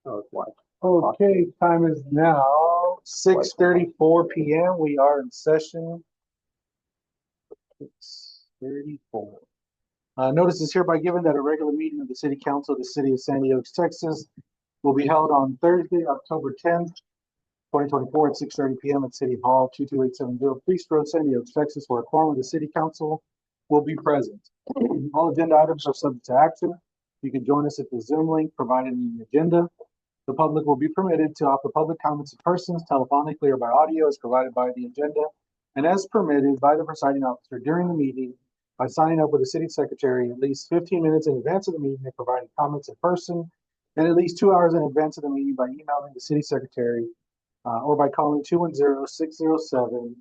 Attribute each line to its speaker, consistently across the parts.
Speaker 1: Oh, it's white.
Speaker 2: Okay, time is now 6:34 p.m. We are in session. 6:34. Notice is hereby given that a regular meeting of the City Council of the City of Sandy Oaks, Texas will be held on Thursday, October 10th, 2024 at 6:30 p.m. at City Hall, 22870 Feast Road, Sandy Oaks, Texas, where a quorum of the City Council will be present. All agenda items are subject to action. You can join us at the Zoom link provided in the agenda. The public will be permitted to offer public comments in person, telephonically, or by audio as provided by the agenda, and as permitted by the presiding officer during the meeting by signing up with the city secretary at least 15 minutes in advance of the meeting and providing comments in person, and at least 2 hours in advance of the meeting by emailing the city secretary or by calling 210-607-0834.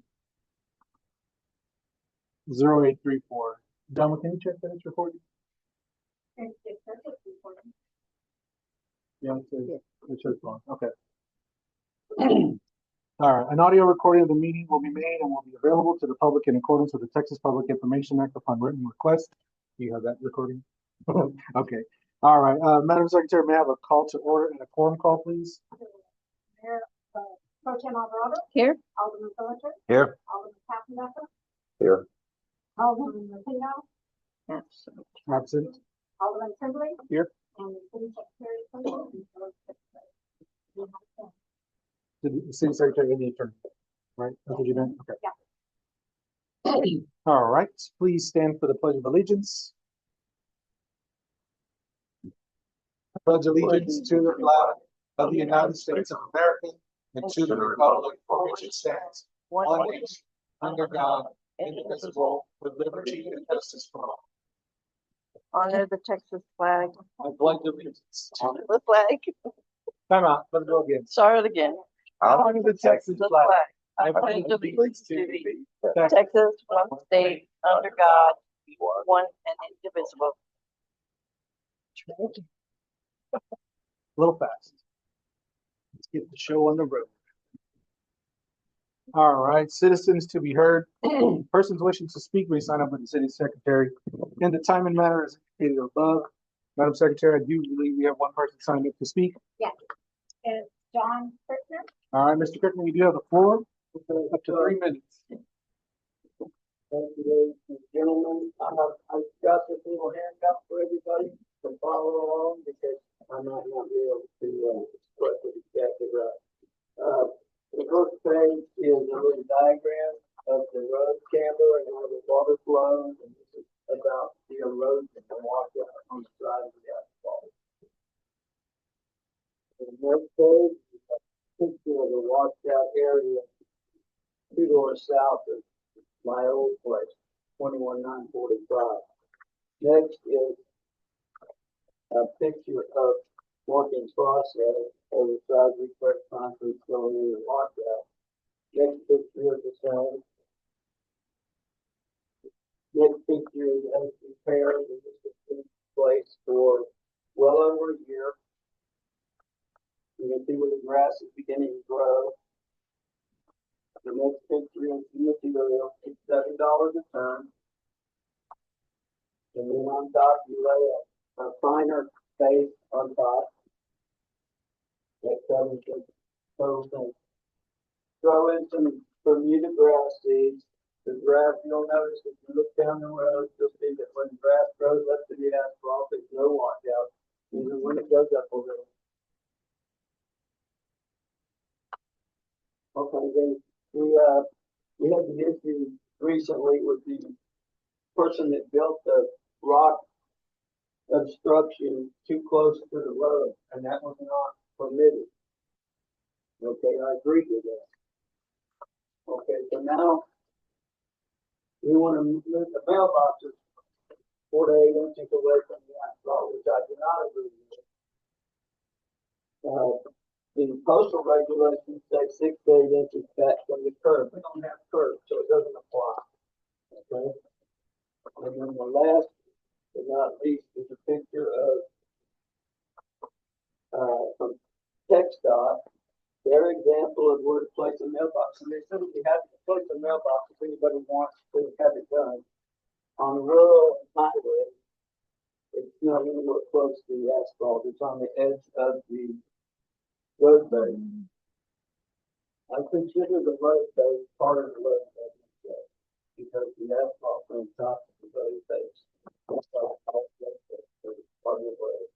Speaker 2: Donna, can you check that it's recording? Yeah, it's your phone. Okay. All right. An audio recording of the meeting will be made and will be available to the public in accordance with the Texas Public Information Act upon written request. Do you have that recording? Okay. All right. Madam Secretary, may I have a call to order and a quorum call, please?
Speaker 3: Mayor Pro Tem Alvarado.
Speaker 4: Here.
Speaker 3: Alderman Phillips.
Speaker 1: Here.
Speaker 3: Alderman Kappenbecker.
Speaker 1: Here.
Speaker 3: Alderman Martino.
Speaker 2: Absent.
Speaker 3: Alderman Tremblay.
Speaker 2: Here.
Speaker 3: And the city secretary.
Speaker 2: The city secretary and the attorney, right? That's what you meant? Okay.
Speaker 3: Yeah.
Speaker 2: All right. Please stand for the Pledge of Allegiance. I pledge allegiance to the flag of the United States of America and to the republic for which it stands, one nation, under God, indivisible, with liberty and justice for all.
Speaker 4: Honor the Texas flag.
Speaker 2: I pledge allegiance to
Speaker 4: Honor the flag.
Speaker 2: Time out. Let's go again.
Speaker 4: Start it again.
Speaker 2: I honor the Texas
Speaker 4: The
Speaker 2: flag.
Speaker 4: I pledge allegiance to the Texas, one state, under God, one and indivisible.
Speaker 2: A little fast. Let's get the show on the road. All right, citizens to be heard. Persons wishing to speak may sign up with the city secretary. And the time and manner is indicated above. Madam Secretary, I do believe we have one person signed up to speak.
Speaker 3: Yes. It's John Kirchner.
Speaker 2: All right, Mr. Kirkman, you do have the floor. Up to 3 minutes.
Speaker 5: Thank you, ladies and gentlemen. I've got this little handout for everybody to follow along because I might not be able to express it exactly right. The first page is a little diagram of the road camber and how the water flows, and this is about the erosion and washout on the side of the asphalt. The next page is a picture of the washout area 2 doors south of my old place, 21945. Next is a picture of work in process oversized refreshed concrete going in the washout. Next picture is the same. Next picture is as repaired, and this has been in place for well over a year. You can see where the grass is beginning to grow. The next picture is the material, it's $7 a ton. And then on top, you lay a finer base on top. That covers the total thing. Throw in some Bermuda grass seeds. The grass, you'll notice if you look down the road, you'll see that when grass grows up to the asphalt, there's no washout, even when it goes up a little. Okay, then we had the issue recently with the person that built the rock obstruction too close to the road, and that was not permitted. Okay, I agree with that. Okay, so now we want to move the mailboxes 4 to 8 inches away from the asphalt, which I do not agree with. The postal regulations say 6 to 8 inches back from the curb. We don't have curb, so it doesn't apply. Okay. And then the last but not least is a picture of from TxDOT, their example of where to place a mailbox. And they said we have to place a mailbox if anybody wants to have it done on a rural highway. It's not anywhere close to the asphalt. It's on the edge of the Road base. I consider the road base part of the road base, because the asphalt on top of the road base. Part of the road.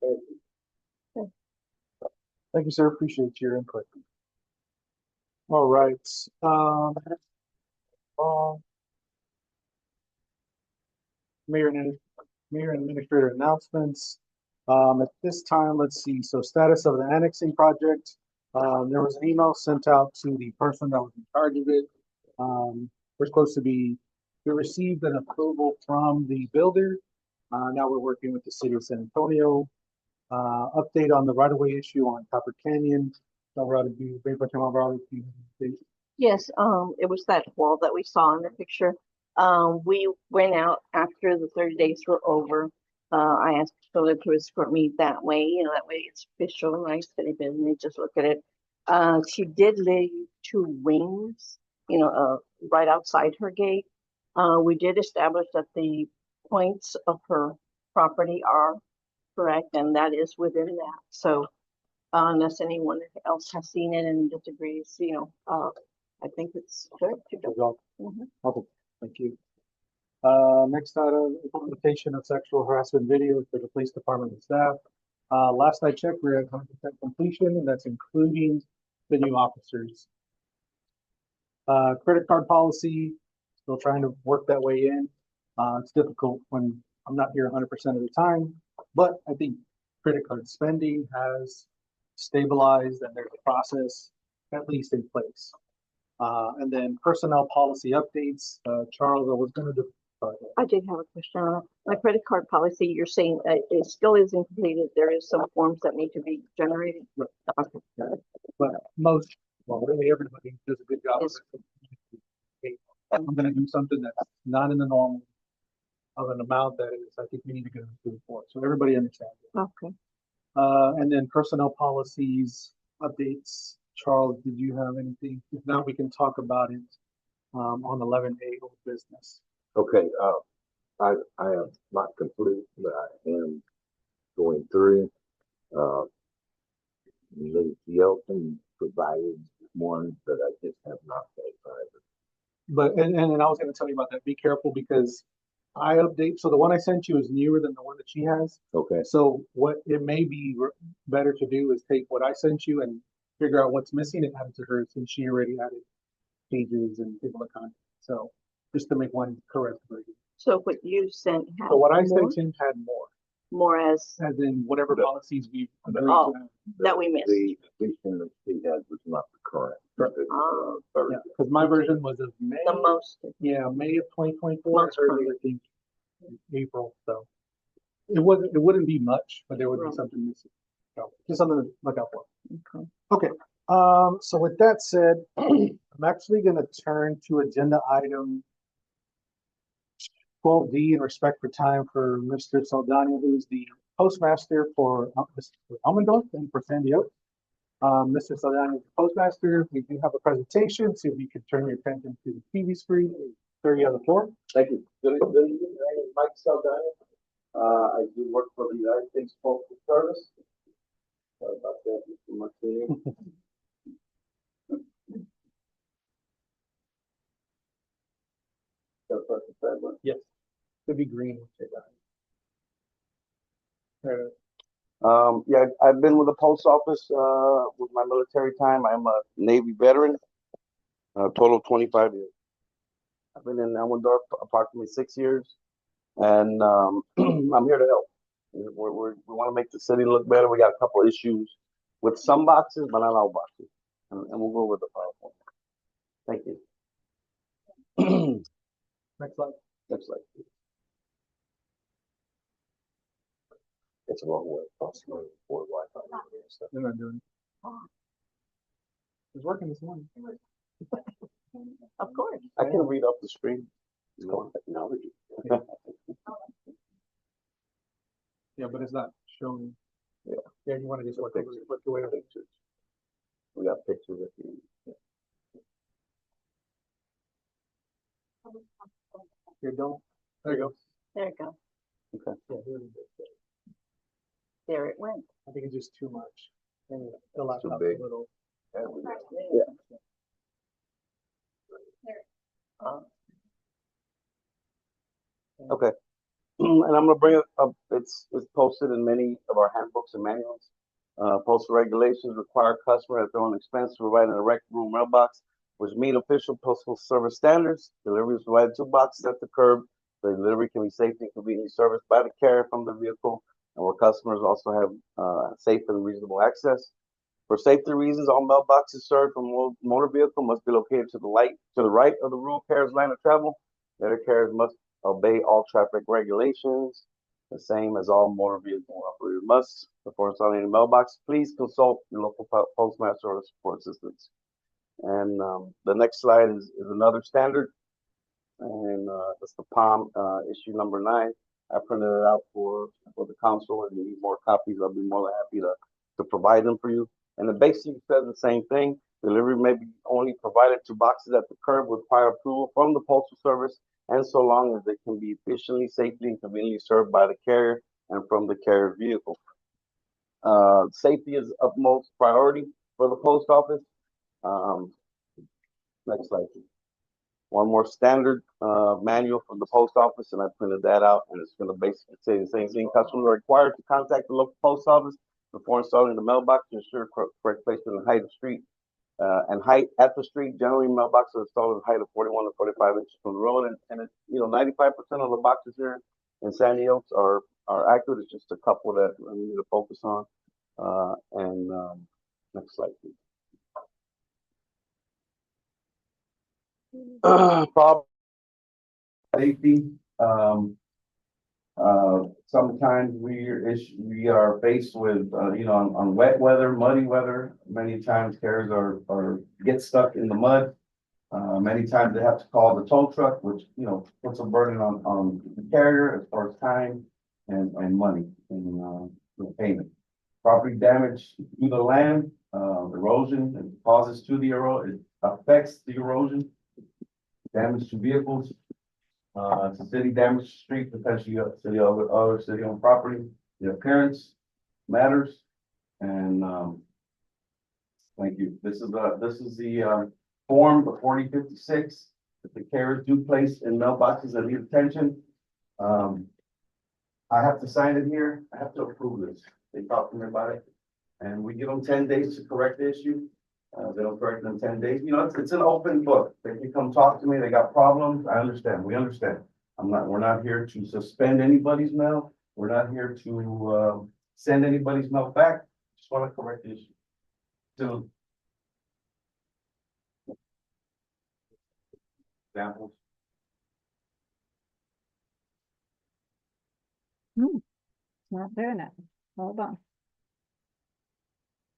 Speaker 5: Thank you.
Speaker 2: Thank you, sir. Appreciate your input. All right, Mayor and Administrator announcements. At this time, let's see, so status of the annexing project. There was an email sent out to the person that was in charge of it. We're supposed to be, we received an approval from the builder. Now we're working with the city of San Antonio. Update on the right-of-way issue on Copper Canyon.
Speaker 4: Yes, it was that wall that we saw in the picture. We went out after the 30 days were over. I asked Philly to escort me that way, that way it's official, right? City business, just look at it. She did leave 2 wings, right outside her gate. We did establish that the points of her property are correct, and that is within that. So, unless anyone else has seen it and disagrees, I think it's good to go.
Speaker 2: Okay, thank you. Next item, implementation of sexual harassment videos for the police department and staff. Last I checked, we're at 100% completion, and that's including the new officers. Credit card policy, still trying to work that way in. It's difficult when I'm not here 100% of the time, but I think credit card spending has stabilized and there's a process at least in place. And then personnel policy updates. Charles, I was going to do.
Speaker 4: I did have a question on my credit card policy. You're saying it still isn't completed. There is some forms that need to be generated.
Speaker 2: Right.
Speaker 4: Okay.
Speaker 2: But really everybody does a good job of it. I'm going to do something that's not in the normal of an amount that is, I think we need to get approved for. So everybody understands it.
Speaker 4: Okay.
Speaker 2: And then personnel policies updates. Charles, did you have anything? If not, we can talk about it on 11A old business.
Speaker 1: Okay, I am not complete, but I am going through. Ms. Yelton provided one that I just have not verified.
Speaker 2: But and I was going to tell you about that. Be careful because I update. So the one I sent you is newer than the one that she has.
Speaker 1: Okay,
Speaker 2: So what it may be better to do is take what I sent you and figure out what's missing and add it to her since she already added pages and table of content. So just to make one correct version.
Speaker 4: So what you sent had
Speaker 2: So what I
Speaker 4: more,
Speaker 2: sent him had more,
Speaker 4: as
Speaker 2: as in whatever policies we agreed
Speaker 4: Oh.
Speaker 2: to have.
Speaker 4: that we missed.
Speaker 1: the edition that she had was not the current.
Speaker 2: Correct.
Speaker 1: Version.
Speaker 2: Yeah, because my version was of May.
Speaker 4: The most.
Speaker 2: Yeah, May of 2024.
Speaker 4: Most
Speaker 2: Hers was, I think, April. So it wouldn't be much, but there would be
Speaker 4: Right.
Speaker 2: something missing. So just something to look out for.
Speaker 4: Okay.
Speaker 2: Okay. So with that said, I'm actually going to turn to agenda item 12D in respect for time for Mr. Saldana, who's the postmaster for Mr. Almendorf and for San Diego. Mr. Saldana is the postmaster. We do have a presentation, so if you could turn your attention to the TV screen, 30 on the floor.
Speaker 5: Thank you. Good evening. My name is Mike Saldana. I do work for the United States Postal Service. Sorry about that, Mr. Martinez.
Speaker 2: Yes. Could be green.
Speaker 6: Yeah, I've been with the post office with my military time. I'm a Navy veteran, a total of 25 years. I've been in Elmendorf approximately 6 years, and I'm here to help. We want to make the city look better. We got a couple issues with some boxes, but not all boxes, and we'll go with the PowerPoint. Thank you.
Speaker 2: Next slide.
Speaker 6: Next slide.
Speaker 1: It's a long way across the road for Wi-Fi and stuff.
Speaker 2: They're not doing it. It's working this morning.
Speaker 4: Of course.
Speaker 6: I can read off the screen.
Speaker 1: It's called technology.
Speaker 2: Yeah, but it's not showing.
Speaker 6: Yeah.
Speaker 2: Yeah, you want to just work your way up.
Speaker 6: We got pictures at the end.
Speaker 2: Here, don't. There you go.
Speaker 4: There you go.
Speaker 6: Okay.
Speaker 2: Yeah, here it is.
Speaker 4: There it went.
Speaker 2: I think it's just too much. And fill out
Speaker 1: Too
Speaker 2: a
Speaker 1: big.
Speaker 2: little.
Speaker 6: Okay. And I'm gonna bring it up, it's posted in many of our handbooks and manuals. Postal regulations require customer at their own expense to provide an erect room mailbox which meet official postal service standards. Delivery is provided 2 boxes at the curb. The delivery can be safely and conveniently serviced by the carrier from the vehicle, and where customers also have safe and reasonable access. For safety reasons, all mailboxes served from motor vehicle must be located to the right of the rural carrier's line of travel. The other carriers must obey all traffic regulations, the same as all motor vehicle operators must. Before installing a mailbox, please consult your local postmaster or support assistance. And the next slide is another standard, and it's the POM issue number 9. I printed it out for the council, and if you need more copies, I'll be more than happy to provide them for you. And it basically says the same thing. Delivery may be only provided to boxes at the curb with prior approval from the Postal Service, and so long as they can be efficiently, safely, and conveniently served by the carrier and from the carrier vehicle. Safety is utmost priority for the post office. Next slide, please. One more standard manual from the post office, and I printed that out, and it's going to basically say the same thing. Customers are required to contact the local post office before installing the mailbox to ensure correct placement and height of street and height at the street. Generally, mailboxes are installed at a height of 41 to 45 inches from the road, and it, 95% of the boxes here in Sandy Oaks are accurate. It's just a couple that we need to focus on. Next slide, please. Problem safety. Sometimes we are faced with on wet weather, muddy weather. Many times carriers are get stuck in the mud. Many times they have to call the tow truck, which puts a burden on the carrier as far as time and money and payment. Property damage to the land, erosion, it causes to the erosion, it affects the erosion. Damage to vehicles, to city damage to street, potentially other city-owned property. The appearance matters, and thank you. This is the form, the 4056 that the carriers do place in mailboxes that need attention. I have to sign it here. I have to approve this. They talk to me about it, and we give them 10 days to correct the issue. They don't correct in 10 days. It's an open book. They can come talk to me. They got problems. I understand. We understand. We're not here to suspend anybody's mail. We're not here to send anybody's mail back. Just want to correct the issue. So, examples.
Speaker 7: Not doing it. Hold on.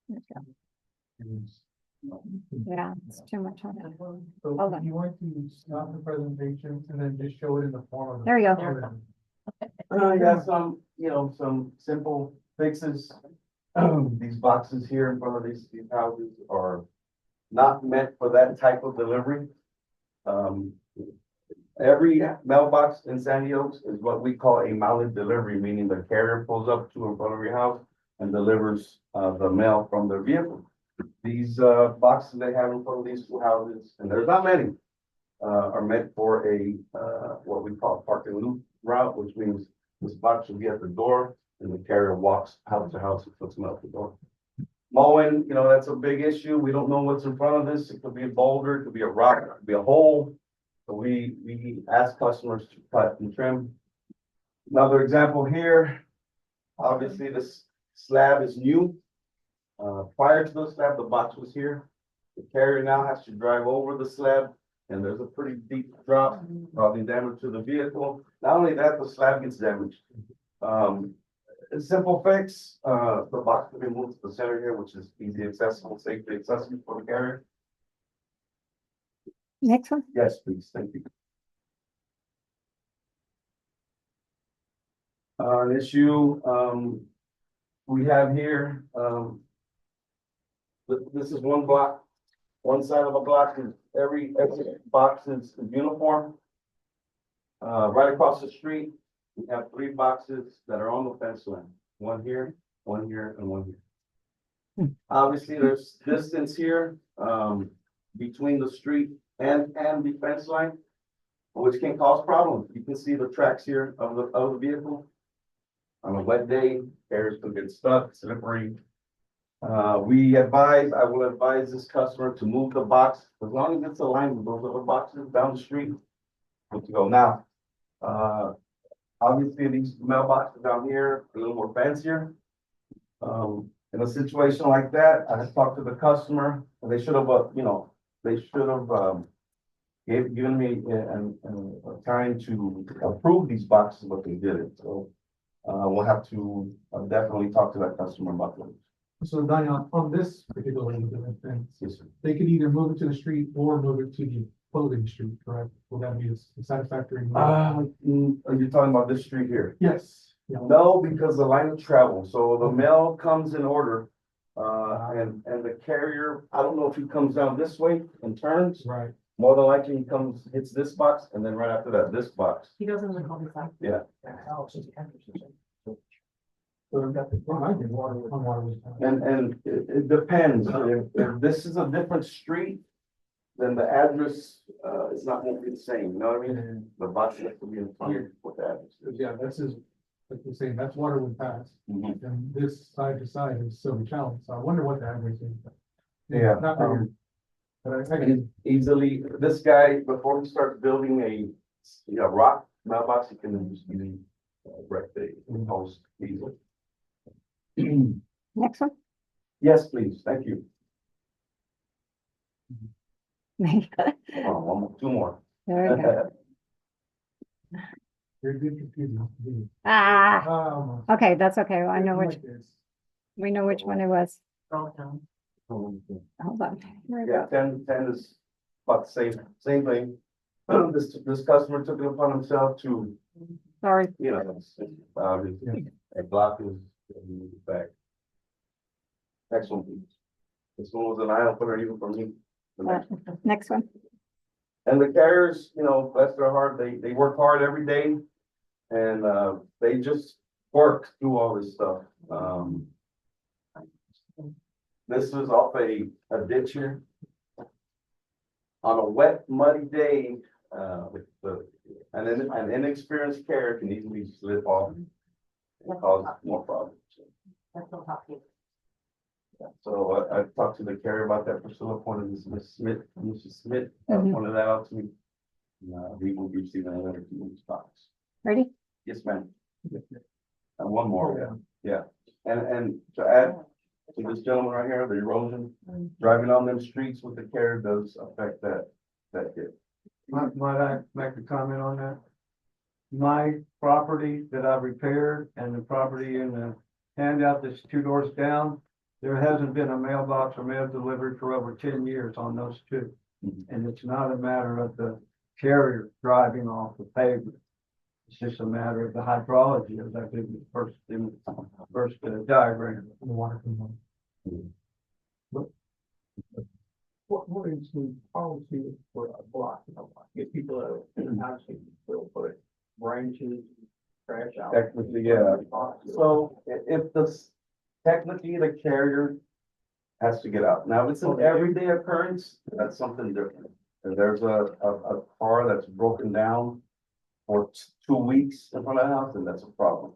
Speaker 7: There we go. Yeah, it's too much on it. Hold
Speaker 8: So
Speaker 7: on.
Speaker 8: you want to stop the presentation and then just show it in the form of.
Speaker 7: There you go.
Speaker 6: I got some simple fixes. These boxes here in front of these houses are not meant for that type of delivery. Every mailbox in Sandy Oaks is what we call a mounted delivery, meaning the carrier pulls up to in front of your house and delivers the mail from their vehicle. These boxes they have in front of these 2 houses, and there's not many, are meant for a what we call park and loop route, which means this box will be at the door and the carrier walks house to house and puts them out the door. Mowing, that's a big issue. We don't know what's in front of this. It could be a boulder, it could be a rock, it could be a hole. So we ask customers to cut and trim. Another example here, obviously this slab is new. Prior to the slab, the box was here. The carrier now has to drive over the slab, and there's a pretty deep drop causing damage to the vehicle. Not only that, the slab gets damaged. A simple fix, the box can be moved to the center here, which is easy accessible, safely accessible for the carrier.
Speaker 7: Next one.
Speaker 6: Yes, please, thank you. An issue we have here, this is one block, one side of a block, and every box is uniform. Right across the street, we have 3 boxes that are on the fence line, one here, and one here. Obviously, there's distance here, between the street and the fence line, which can cause problems. You can see the tracks here of the vehicle. On a wet day, carriers could get stuck, slippery. I will advise this customer to move the box, as long as it's aligned with those other boxes down the street. Good to go now. Obviously, these mailboxes down here, a little more fancier. In a situation like that, I had talked to the customer, and they should have, given me a time to approve these boxes, but they didn't. So, we'll have to definitely talk to that customer about that.
Speaker 8: So Diane, on this particular thing,
Speaker 6: Yes, sir.
Speaker 8: they could either move it to the street or move it to the clothing street, correct? Will that be a satisfactory?
Speaker 6: Are you talking about this street here?
Speaker 8: Yes. Yeah.
Speaker 6: No, because the line of travel, so the mail comes in order. And the carrier, I don't know if he comes down this way and turns,
Speaker 8: Right.
Speaker 6: more than likely he hits this box, and then right after that, this box.
Speaker 5: He doesn't live on the side.
Speaker 6: Yeah.
Speaker 8: So well, I think water, on water was.
Speaker 6: And it depends, if this is a different street, then the address, is not gonna be the same, you know what I mean? The box has to be in here with the address.
Speaker 8: Yeah, that's his, like you're saying, that's Waterwood Pass,
Speaker 6: Mhm.
Speaker 8: and this side to side is Silver Challenge, so I wonder what the address is.
Speaker 6: Yeah,
Speaker 8: Not very, but I can,
Speaker 6: And easily, this guy, before he starts building a rock mailbox, he can easily wreck the post easily.
Speaker 7: Next one.
Speaker 6: Yes, please, thank you.
Speaker 7: There
Speaker 6: One more, two more.
Speaker 7: we go.
Speaker 8: very good confusing.
Speaker 7: Ah, okay, that's okay. I know which,
Speaker 8: Like this.
Speaker 7: we know which one it was.
Speaker 6: Yeah,
Speaker 7: Hold on. Here we go.
Speaker 6: 10 is about the same thing. This customer took it upon himself to,
Speaker 7: Sorry.
Speaker 6: a block his back. Next one, please. This one was an eye opener even for me. The next one.
Speaker 7: Next one.
Speaker 6: And the carriers, bless their heart, they work hard every day. And, they just work through all this stuff. This was off a ditch here. On a wet, muddy day, an inexperienced carrier can easily slip off and cause more problems. So I talked to the carrier about that. Priscilla pointed this, Mrs. Smith
Speaker 7: Mhm.
Speaker 6: pointed that out to me. We will be receiving another 2 weeks box.
Speaker 7: Ready?
Speaker 6: Yes, ma'am. And one more,
Speaker 8: Oh,
Speaker 6: yeah. And to add to this gentleman right here, the erosion, driving on them streets with the carrier does affect that hit.
Speaker 5: Might I make a comment on that? My property that I repaired and the property in the handout that's 2 doors down, there hasn't been a mailbox or mail delivered for over 10 years on those two.
Speaker 6: Mhm.
Speaker 5: And it's not a matter of the carrier driving off the pavement. It's just a matter of the hydrology, as I did in the first diagram.
Speaker 8: The water comes on.
Speaker 5: What is the policy for a block? If people are, obviously, will put branches, trash out.
Speaker 6: Technically, yeah. So if technically the carrier has to get out. Now, if it's an everyday occurrence, that's something different. If there's a car that's broken down for 2 weeks in front of the house, then that's a problem.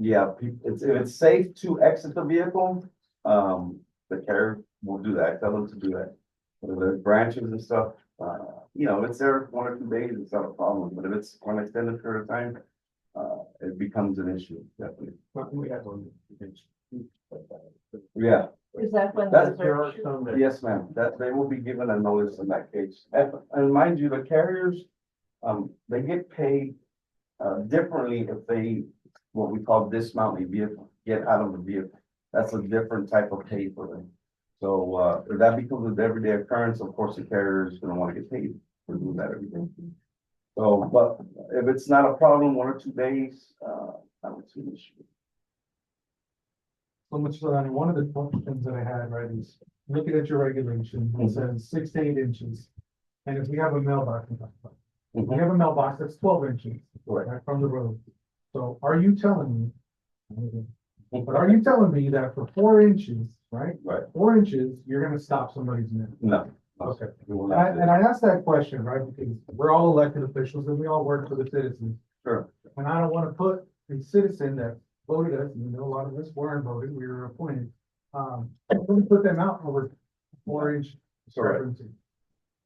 Speaker 6: If it's safe to exit the vehicle, the carrier will do that, tell them to do that. If there's branches and stuff, if it's there 1 or 2 days, it's not a problem, but if it's for an extended period of time, it becomes an issue, definitely.
Speaker 5: We have one.
Speaker 6: Yeah,
Speaker 4: Is that when
Speaker 6: That's-
Speaker 4: those are?
Speaker 6: yes, ma'am, that they will be given a notice in that case. And mind you, the carriers, they get paid, differently if they, what we call dismount a vehicle, get out of the vehicle. That's a different type of pay for them. So, if that becomes an everyday occurrence, of course, the carrier is gonna wanna get paid for doing that every day. So, but if it's not a problem, 1 or 2 days, I don't see an issue.
Speaker 8: So much so, and one of the questions that I had, right, is looking at your regulation, it says 6 to 8 inches. And if we have a mailbox, we have a mailbox that's 12 inches,
Speaker 6: Correct.
Speaker 8: right, from the road. So are you telling me? But are you telling me that for 4 inches, right?
Speaker 6: Right.
Speaker 8: 4 inches, you're gonna stop somebody's mail.
Speaker 6: No.
Speaker 8: Okay.
Speaker 6: We will
Speaker 8: And
Speaker 6: not do that.
Speaker 8: I asked that question, right, because we're all elected officials and we all work for the citizens.
Speaker 6: Sure.
Speaker 8: And I don't wanna put a citizen that voted us, and you know, a lot of us weren't voted, we were appointed. I wouldn't put them out over 4 inch
Speaker 6: Correct.
Speaker 8: discrepancy.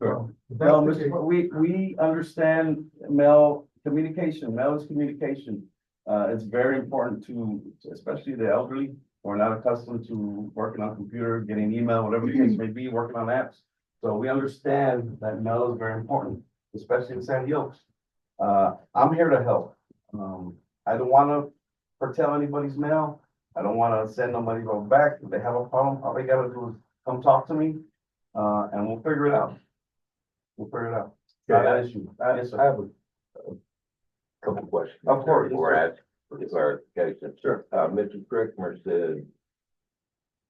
Speaker 6: Sure.
Speaker 8: So, if
Speaker 6: Well,
Speaker 8: that's the case-
Speaker 6: we understand mail communication, mail is communication. It's very important to, especially the elderly, who are not accustomed to working on computer, getting email, whatever the case may be, working on apps. So we understand that mail is very important, especially in Sandy Oaks. I'm here to help. I don't wanna foretell anybody's mail. I don't wanna send nobody go back. If they have a problem, all they gotta do is come talk to me, and we'll figure it out. We'll figure it out. Not an issue. Yes,
Speaker 1: I
Speaker 6: sir.
Speaker 1: have a couple questions.
Speaker 6: Of course.
Speaker 1: Before I ask for clarification.
Speaker 6: Sure.
Speaker 1: Mr. Crickmer said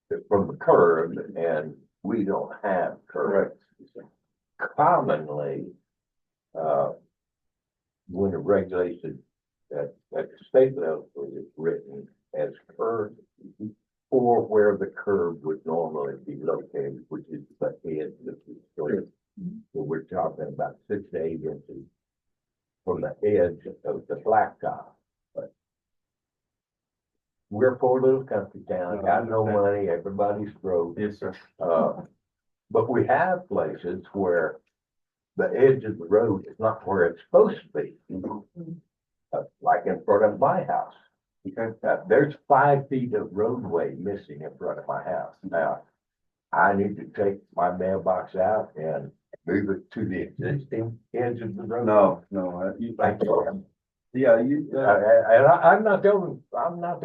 Speaker 1: that from the curb, and we don't have curb. Commonly, when a regulation at the state level is written as curb, or where the curb would normally be located, which is the edge of the street. So we're talking about 6 to 8 inches from the edge of the blacktop. But we're a poor little country town, got no money, everybody's broke.
Speaker 6: Yes, sir.
Speaker 1: But we have places where the edge of the road is not where it's supposed to be. Like in front of my house.
Speaker 6: Okay.
Speaker 1: There's 5 feet of roadway missing in front of my house. Now, I need to take my mailbox out and move it to the existing edge of the road.
Speaker 6: No,
Speaker 1: Thank you.
Speaker 6: yeah, you,
Speaker 1: And I'm not the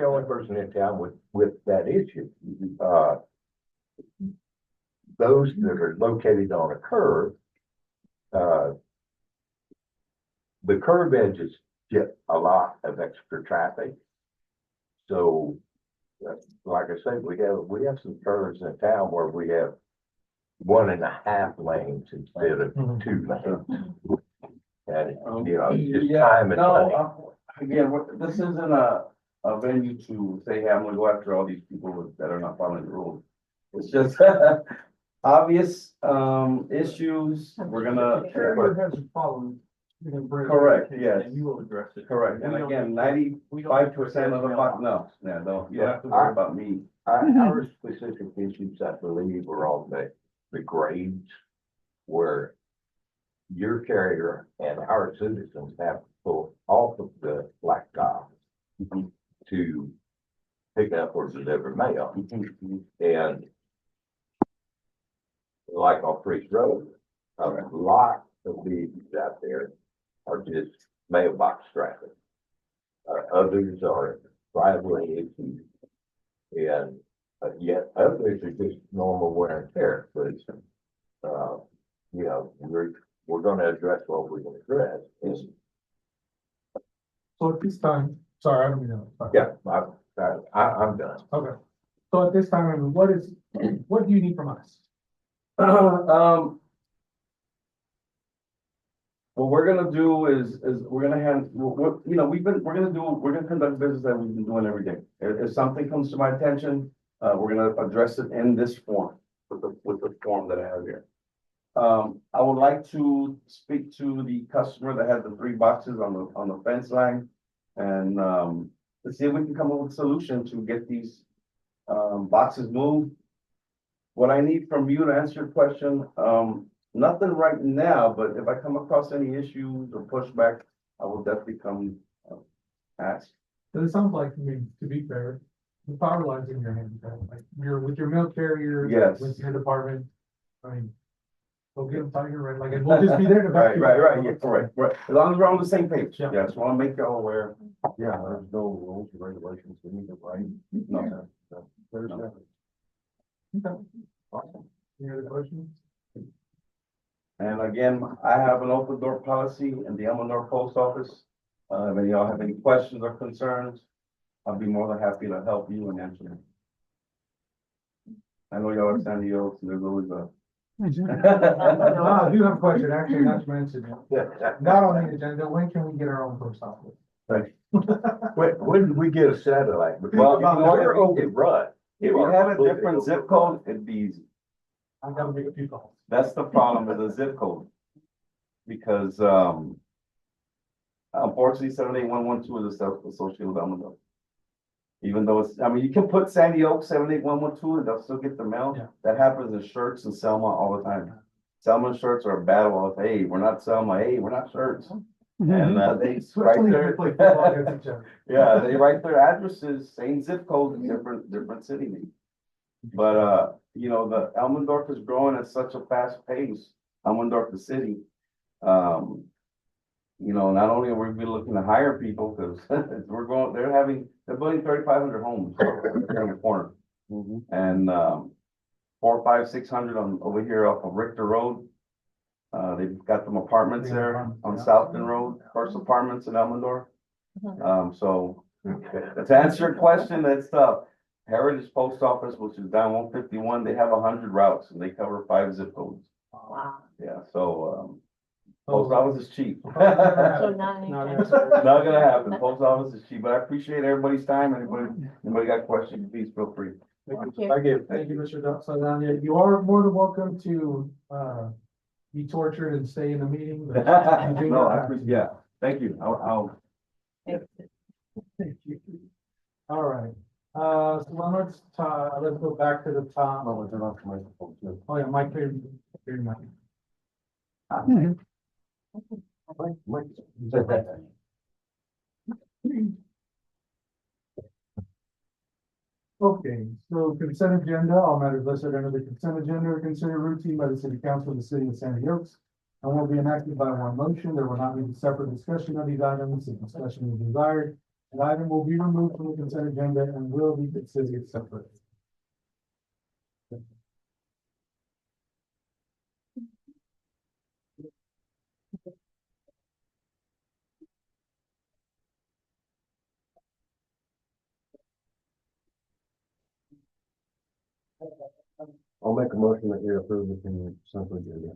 Speaker 1: only person in town with that issue. Those that are located on a curve, the curve edges get a lot of extra traffic. So, like I said, we have some curves in town where we have 1.5 lanes instead of 2 lanes. And, you know, it's just time and money.
Speaker 6: Again, this isn't a venue to say, hey, I'm gonna go after all these people that are not following the rules. It's just obvious, issues, we're gonna.
Speaker 8: The carrier has a problem. you can bring it
Speaker 6: Correct,
Speaker 8: to
Speaker 6: yes.
Speaker 8: And you will address it.
Speaker 6: Correct, and
Speaker 8: We don't-
Speaker 6: again,
Speaker 8: we don't have to
Speaker 6: 95% of the,
Speaker 8: mailbox.
Speaker 6: no, yeah, don't, you don't have to worry about me.
Speaker 1: Our specific issues, I believe, are on the grades where your carrier and our citizens have to pull off of the blacktop to pick up or deliver mail. And like on Priest Road, a lot of vehicles out there are just mailbox traffic. Others are driveway issues. And yet others are just normal wear and tear, but you know, we're gonna address what we can address. And,
Speaker 8: So at this time, sorry, I don't mean to.
Speaker 1: yeah, I'm done.
Speaker 8: Okay. So at this time, I mean, what do you need from us?
Speaker 6: What we're gonna do is we're gonna we're gonna conduct business that we've been doing every day. If something comes to my attention, we're gonna address it in this form, with the form that I have here. I would like to speak to the customer that had the 3 boxes on the fence line. And, to see if we can come up with a solution to get these, boxes moved. What I need from you to answer your question, nothing right now, but if I come across any issues or pushback, I will definitely come, ask.
Speaker 8: But it sounds like, I mean, to be fair, the power line's in your hands, right? Like, you're with your mail carrier.
Speaker 6: Yes.
Speaker 8: With your department, I mean, go get them tiger, right? Like, and we'll just be there to back
Speaker 6: Right,
Speaker 8: you.
Speaker 6: yeah, correct, right. As long as we're on the same page.
Speaker 8: Yeah.
Speaker 6: Yeah, just wanna make y'all aware.
Speaker 1: Yeah, there's no rules or regulations we need to write.
Speaker 6: No.
Speaker 1: There's nothing.
Speaker 8: Okay. Awesome. Any other questions?
Speaker 6: And again, I have an open door policy in the Elmore Post Office. If any of y'all have any questions or concerns, I'll be more than happy to help you and answer them. I know y'all are San Diego, so there's always a.
Speaker 8: I do have a question, actually, not to mention it. Not on the agenda, when can we get our own post office?
Speaker 1: When did we get a satellite? Because
Speaker 6: Well,
Speaker 1: we're overrun.
Speaker 6: If you had a different zip code, it'd be easy.
Speaker 8: I gotta make a few calls.
Speaker 6: That's the problem with the zip code. Because, unfortunately, 78112 is associated with Elmendorf. Even though it's, I mean, you can put Sandy Oak 78112 and they'll still get the mail.
Speaker 8: Yeah.
Speaker 6: That happens in Shirts and Selma all the time. Selma and Shirts are a battle of, hey, we're not Selma, hey, we're not Shirts. And, they right
Speaker 8: Especially if
Speaker 6: there.
Speaker 8: we play football against each other.
Speaker 6: Yeah, they write their addresses, same zip code, different city name. But, you know, the Elmendorf is growing at such a fast pace, Elmendorf, the city. You know, not only are we looking to hire people, because they're building 3,500 homes here in the corner. And, 400, 500, 600 over here off of Richter Road. They've got them apartments there on Southton Road, first apartments in Elmendorf. So to answer your question, that's Heritage Post Office, which is down 151, they have 100 routes and they cover 5 zip codes.
Speaker 4: Wow.
Speaker 6: Yeah, so, post office is cheap.
Speaker 4: So
Speaker 6: Not
Speaker 4: not anytime.
Speaker 6: gonna happen. Post office is cheap, but I appreciate everybody's time. Anybody got questions, please feel free.
Speaker 4: Thank you.
Speaker 8: Thank you, Mr. Saldana. You are more than welcome to, be tortured and stay in the meeting. but you do
Speaker 6: No,
Speaker 8: not have to.
Speaker 6: yeah, thank you. I'll
Speaker 8: Thank you. All right, so let's go back to the top. Oh, yeah, Mike, here, Mike. Okay, so consent agenda, all matters listed under the consent agenda are considered routine by the city council of the city of Sandy Oaks and will be enacted by one motion. There will not be a separate discussion of these items. If discussion is desired, an item will be removed from the consent agenda and will be considered separate.
Speaker 1: I'll make a motion that you approve the consent agenda.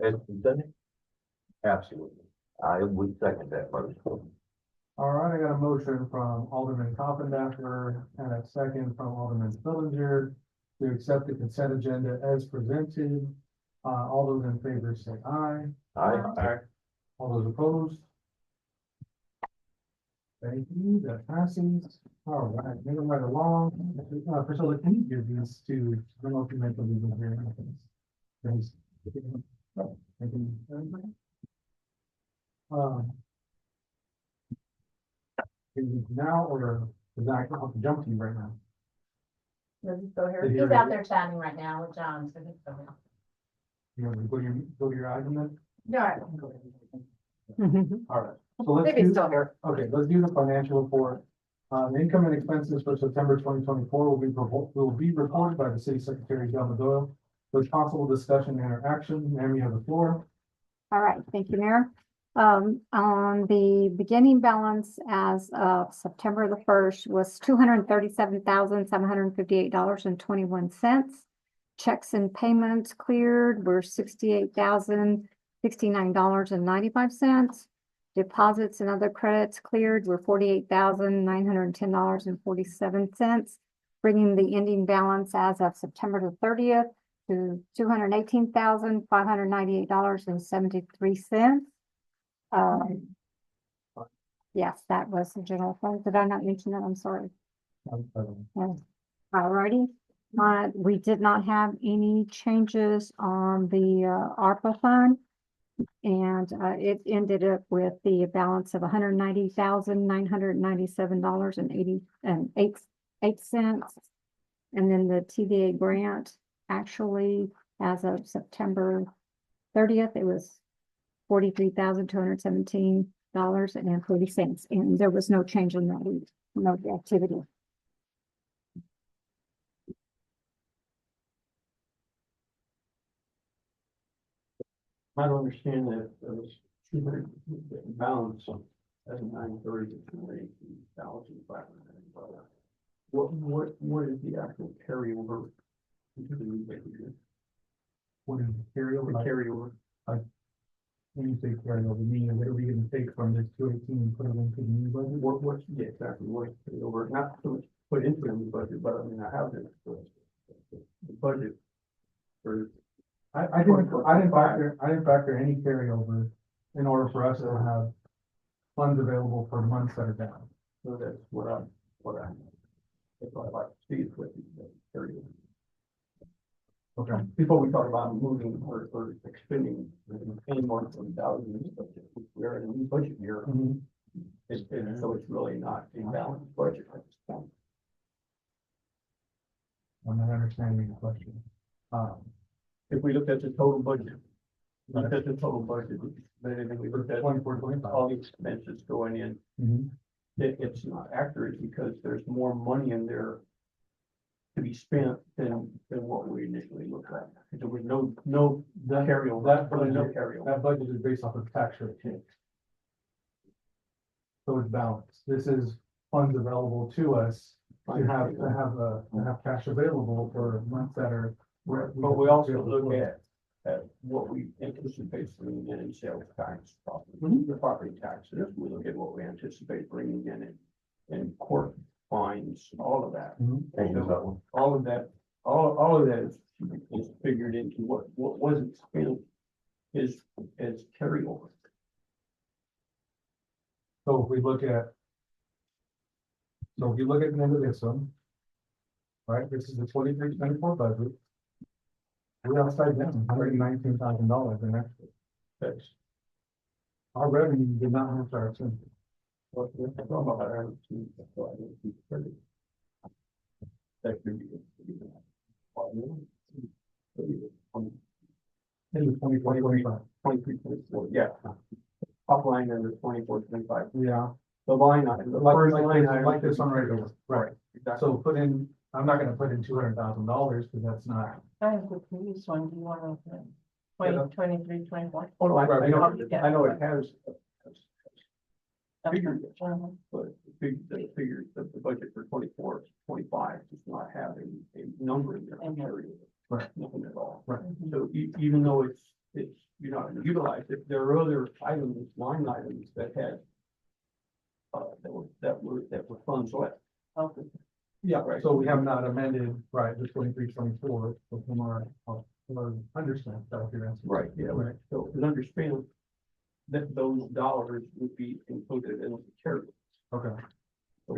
Speaker 1: As presented? Absolutely. I would second that motion.
Speaker 8: All right, I got a motion from Alderman Coffendacker and a second from Alderman Fillinger to accept the consent agenda as presented. All those in favor say aye.
Speaker 1: Aye.
Speaker 8: All those opposed? Thank you, that passes. All right, moving right along. Priscilla, can you give these to, I don't know if you meant to leave them here. Thanks. Thank you. Is it now or is I have to jump to you right now?
Speaker 9: Does he still here?
Speaker 8: Did he
Speaker 9: He's
Speaker 8: already-
Speaker 9: out there chatting right now with John, so he's still here.
Speaker 8: You want to go to your item then?
Speaker 9: Yeah.
Speaker 8: All right, so let's
Speaker 9: Maybe he's
Speaker 8: do,
Speaker 9: still here.
Speaker 8: okay, let's do the financial report. The income and expenses for September 2024 will be reported by the city secretary, Delma Doyle. With possible discussion and interaction, ma'am, you have the floor.
Speaker 7: All right, thank you, Mayor. On the beginning balance as of September the 1st was $237,758.21. Checks and payments cleared were $68,069.95. Deposits and other credits cleared were $48,910.47, bringing the ending balance as of September the 30th to $218,598.73. Yes, that was the general fund. Did I not mention that? I'm sorry. Alrighty. We did not have any changes on the ARPA fund. And it ended up with the balance of $190,997.88. And then the TVA grant, actually, as of September 30th, it was $43,217.40. And there was no change in that, no activity.
Speaker 5: I don't understand that there was two hundred balance on at 9:30 to 218,500. What is the actual carryover? Into the new budget year?
Speaker 8: What is the carryover?
Speaker 5: The carryover.
Speaker 8: when you say carryover, meaning what are we gonna take from this 218 and put it into the new budget?
Speaker 5: What's, yeah, exactly, what's over, not so much put into the budget, but I mean, I have the budget for.
Speaker 8: I didn't factor any carryover in order for us to have funds available for months that are down.
Speaker 5: So that's what I, that's what I like to see is what the area.
Speaker 8: Okay.
Speaker 5: Before we talk about moving or expending any more than $1,000, we're in a new budget year.
Speaker 8: Mhm.
Speaker 5: So it's really not a balanced budget at this point.
Speaker 8: I'm not understanding the question.
Speaker 5: If we look at the total budget, then we look at
Speaker 8: 24, 25.
Speaker 5: all the expenses going in,
Speaker 8: Mhm.
Speaker 5: it's not accurate because there's more money in there to be spent than what we initially looked at. There was no carryover.
Speaker 8: That
Speaker 5: There was no
Speaker 8: budget,
Speaker 5: carryover.
Speaker 8: that budget is based off of tax rate change. So it's balanced. This is funds available to us to have cash available for months that are.
Speaker 5: But we also look at what we anticipate bringing in sales tax, the property taxes. We look at what we anticipate bringing in court fines, all of that.
Speaker 8: Mhm.
Speaker 5: All of that, all of that is figured into what wasn't spent is carryover.
Speaker 8: So if we look at. So if you look at the end of this one. Right, this is the 23-24 budget. We're upside down, $119,000 in extra.
Speaker 5: That's
Speaker 8: Our revenue did not match our expenses.
Speaker 5: what we're talking about. That could be.
Speaker 8: In the 24-25.
Speaker 5: 23-24, yeah. Top line under 24-25.
Speaker 8: Yeah,
Speaker 5: The line item, the
Speaker 8: like,
Speaker 5: first
Speaker 8: like,
Speaker 5: line
Speaker 8: this-
Speaker 5: item.
Speaker 8: like this one right here, right,
Speaker 5: Exactly.
Speaker 8: so put in, I'm not gonna put in $200,000, because that's not.
Speaker 9: I have the previous one, do you want to,
Speaker 5: Yeah.
Speaker 9: 23, 24?
Speaker 5: Oh, no, I
Speaker 8: Right,
Speaker 5: know it has. Figures,
Speaker 9: Uh-huh.
Speaker 5: but the figures of the budget for 24-25 does not have a number in there.
Speaker 8: Right.
Speaker 5: Nothing at all.
Speaker 8: Right.
Speaker 5: So even though it's, you're not gonna utilize it, there are other items, line items that had. That were funds left.
Speaker 9: Okay.
Speaker 8: Yeah,
Speaker 5: Right.
Speaker 8: so we have not amended, right, the 23-24, so from our understand, that was your answer.
Speaker 5: Right, yeah,
Speaker 8: Right.
Speaker 5: so it's understand that those dollars would be included in the carry.
Speaker 8: Okay,
Speaker 5: So,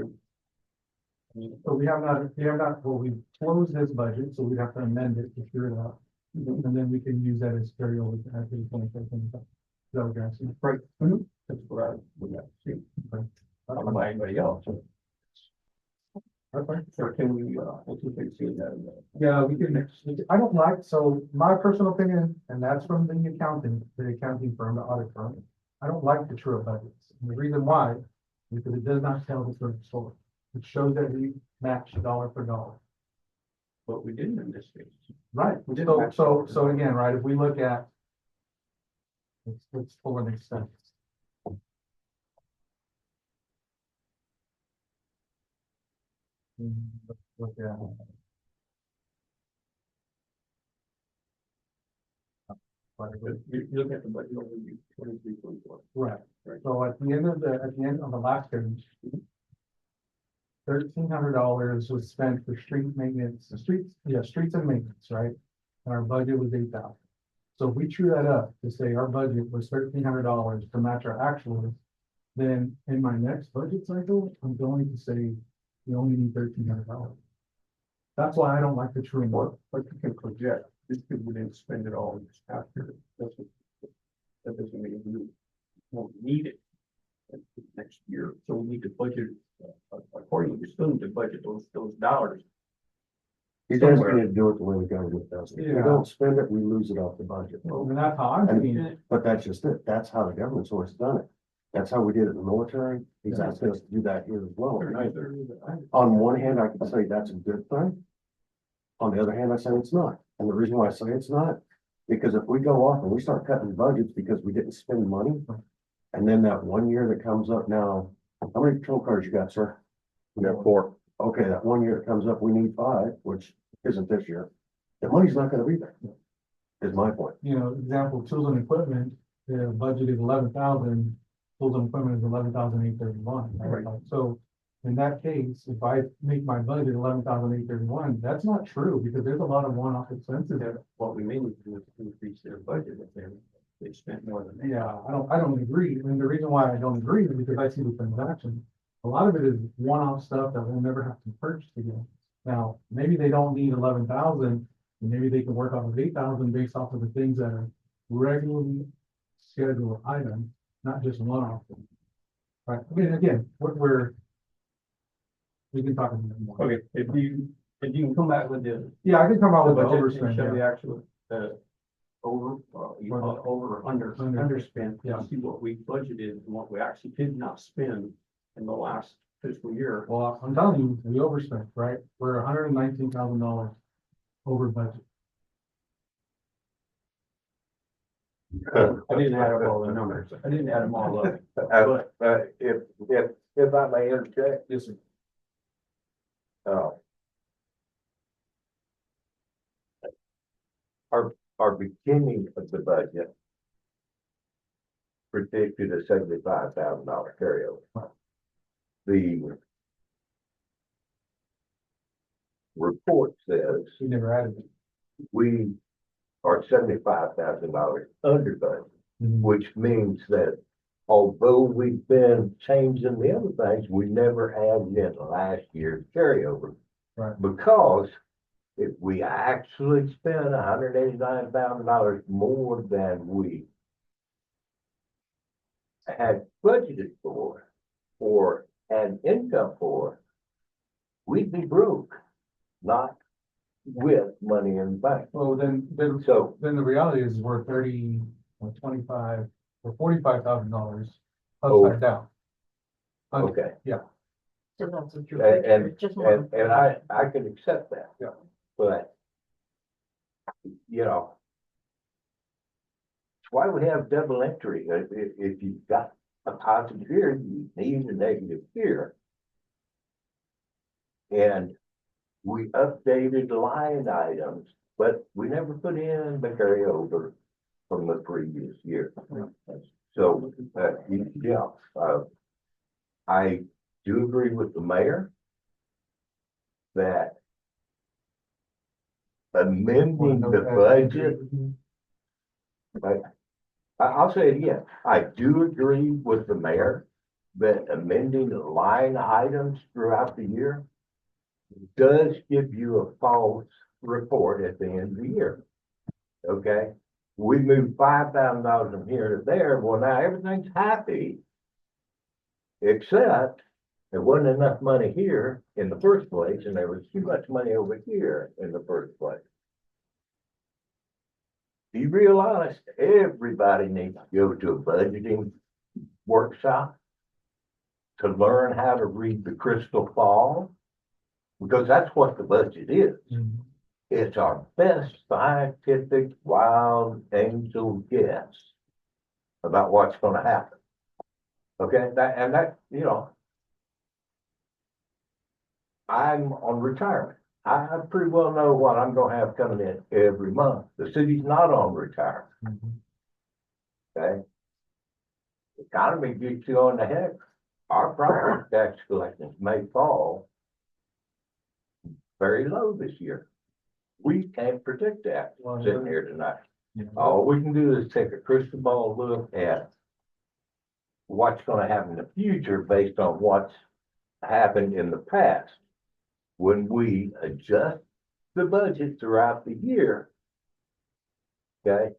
Speaker 5: I mean,
Speaker 8: so we have not, well, we closed this budget, so we'd have to amend it to figure it out,
Speaker 5: mhm.
Speaker 8: and then we can use that as carryover to add to the 24-25. Is that what you're asking?
Speaker 5: Right. That's what I would have to see. I don't know about anybody else.
Speaker 8: Okay.
Speaker 5: So can we, anticipate seeing that?
Speaker 8: Yeah, we can, I don't like, so my personal opinion, and that's from the accounting firm, the audit firm. I don't like the true budgets. And the reason why, because it does not tell the true story. It shows that we match dollar for dollar.
Speaker 5: But we didn't in this case.
Speaker 8: Right,
Speaker 5: We did
Speaker 8: so,
Speaker 5: match
Speaker 8: so,
Speaker 5: dollar for
Speaker 8: so
Speaker 5: dollar.
Speaker 8: again, right, if we look at. Let's pull an expense. Let's look at.
Speaker 5: But you look at the budget overview, 23-24.
Speaker 8: Right,
Speaker 5: Right.
Speaker 8: so at the end of the last page. $1,300 was spent for street maintenance, streets and maintenance, right? And our budget was 8,000. So if we true that up to say our budget was $1,300 to match our actuals. Then in my next budget cycle, I'm going to say, we only need $1,300. That's why I don't like the true.
Speaker 5: But you can project, just because we didn't spend it all after, that doesn't mean we won't need it next year, so we need to budget accordingly, we still need to budget those dollars.
Speaker 10: He's asking you to do it the way the government does it. If we
Speaker 8: Yeah.
Speaker 10: don't spend it, we lose it off the budget.
Speaker 8: And that's how I'm seeing it.
Speaker 10: But that's just it. That's how the government's always done it. That's how we did it in the military. He's asking us to do that here as well. And on one hand, I can say that's a good thing. On the other hand, I say it's not. And the reason why I say it's not, because if we go off and we start cutting budgets because we didn't spend money. And then that 1 year that comes up now, how many patrol cars you got, sir?
Speaker 1: We got 4.
Speaker 10: Okay, that 1 year that comes up, we need 5, which isn't this year. The money's not gonna be there. Is my point.
Speaker 8: You know, example, tools and equipment the budget is 11,000, full-time equipment is 11,831, right? So in that case, if I make my budget 11,831, that's not true, because there's a lot of one-off expenses there.
Speaker 5: What we mainly do is increase their budget if they spent more than that.
Speaker 8: Yeah, I don't agree, and the reason why I don't agree is because I see the transaction. A lot of it is one-off stuff that we'll never have to purchase again. Now, maybe they don't need 11,000, and maybe they can work off of 8,000 based off of the things that are regularly scheduled items, not just one-off. Right, I mean, again, we can talk about it more.
Speaker 5: Okay, if you can come back with the.
Speaker 8: Yeah, I can come out with the
Speaker 5: budget and
Speaker 8: overspend,
Speaker 5: show
Speaker 8: yeah.
Speaker 5: the actual, you call it over or underspent,
Speaker 8: Yeah.
Speaker 5: to see what we budgeted and what we actually did not spend in the last fiscal year.
Speaker 8: Well, I'm telling you, we overspent, right? We're $119,000 over budget.
Speaker 5: I didn't add up all the numbers. I didn't add them all up.
Speaker 1: If I may interject,
Speaker 8: Yes, sir.
Speaker 1: uh, our beginning of the budget predicted a $75,000 carryover. The report says
Speaker 8: We never added it.
Speaker 1: we are $75,000 under budget, which means that although we've been changing the other things, we never added in last year's carryover.
Speaker 8: Right.
Speaker 1: Because if we actually spend $189,000 more than we had budgeted for, or had income for, we'd be broke, not with money in the bank.
Speaker 8: Well, then
Speaker 1: So,
Speaker 8: the reality is we're 30, or 25, or $45,000
Speaker 1: Oh.
Speaker 8: upside down.
Speaker 1: okay,
Speaker 9: So that's what you're.
Speaker 1: and
Speaker 9: Just one.
Speaker 1: I can accept that.
Speaker 8: Yeah.
Speaker 1: But, you know, it's why we have double entry. If you've got a positive here, you need a negative here. And we updated line items, but we never put in the carryover from the previous year. So, I do agree with the mayor that amending the budget, I'll say it again, I do agree with the mayor that amending the line items throughout the year does give you a false report at the end of the year. Okay, we moved $5,000 from here to there, well, now everything's happy. Except there wasn't enough money here in the first place, and there was too much money over here in the first place. Be real honest, everybody needs to go to a budgeting workshop to learn how to read the crystal ball, because that's what the budget is. It's our best scientific wild angel guess about what's gonna happen. Okay, that, you know, I'm on retirement. I pretty well know what I'm gonna have coming in every month. The city's not on retirement, okay? The economy gets you on the head. Our property tax collections may fall very low this year. We can't predict that sitting here tonight. All we can do is take a crystal ball look at what's gonna happen in the future based on what's happened in the past. When we adjust the budget throughout the year, okay,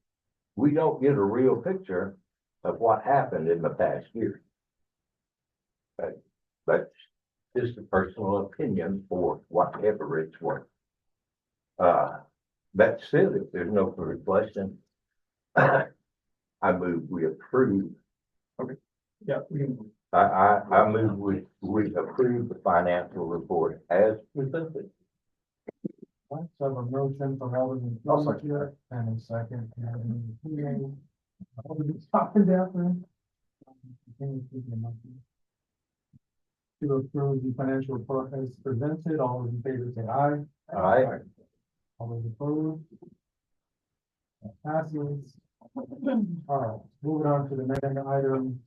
Speaker 1: we don't get a real picture of what happened in the past year. Okay, that's just a personal opinion for whatever it's worth. That's it, if there's no further question. I move we approve.
Speaker 5: Yeah,
Speaker 1: I move we approve the financial report as presented.
Speaker 8: So I have a motion from Alderman here and a second. Alderman Stockton down there. To approve the financial report as presented, all those in favor say aye.
Speaker 1: All right,
Speaker 8: All those opposed? That passes. All right, moving on to the next item,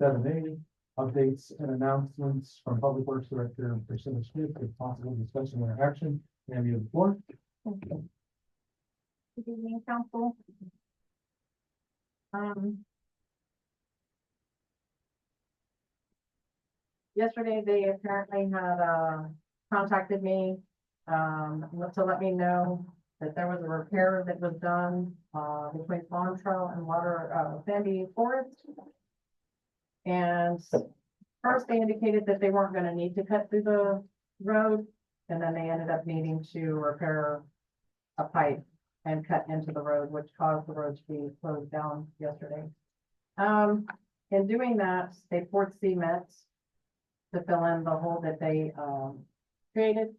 Speaker 8: 7A, updates and announcements from Public Works Director Priscilla Smith, if possible discussion or action. May you have the floor?
Speaker 9: Good evening, council. Yesterday, they apparently had, contacted me, to let me know that there was a repair that was done, between Farm Trail and Sandy Forest. And first they indicated that they weren't gonna need to cut through the road, and then they ended up needing to repair a pipe and cut into the road, which caused the road to be closed down yesterday. In doing that, they poured cement to fill in the hole that they, created.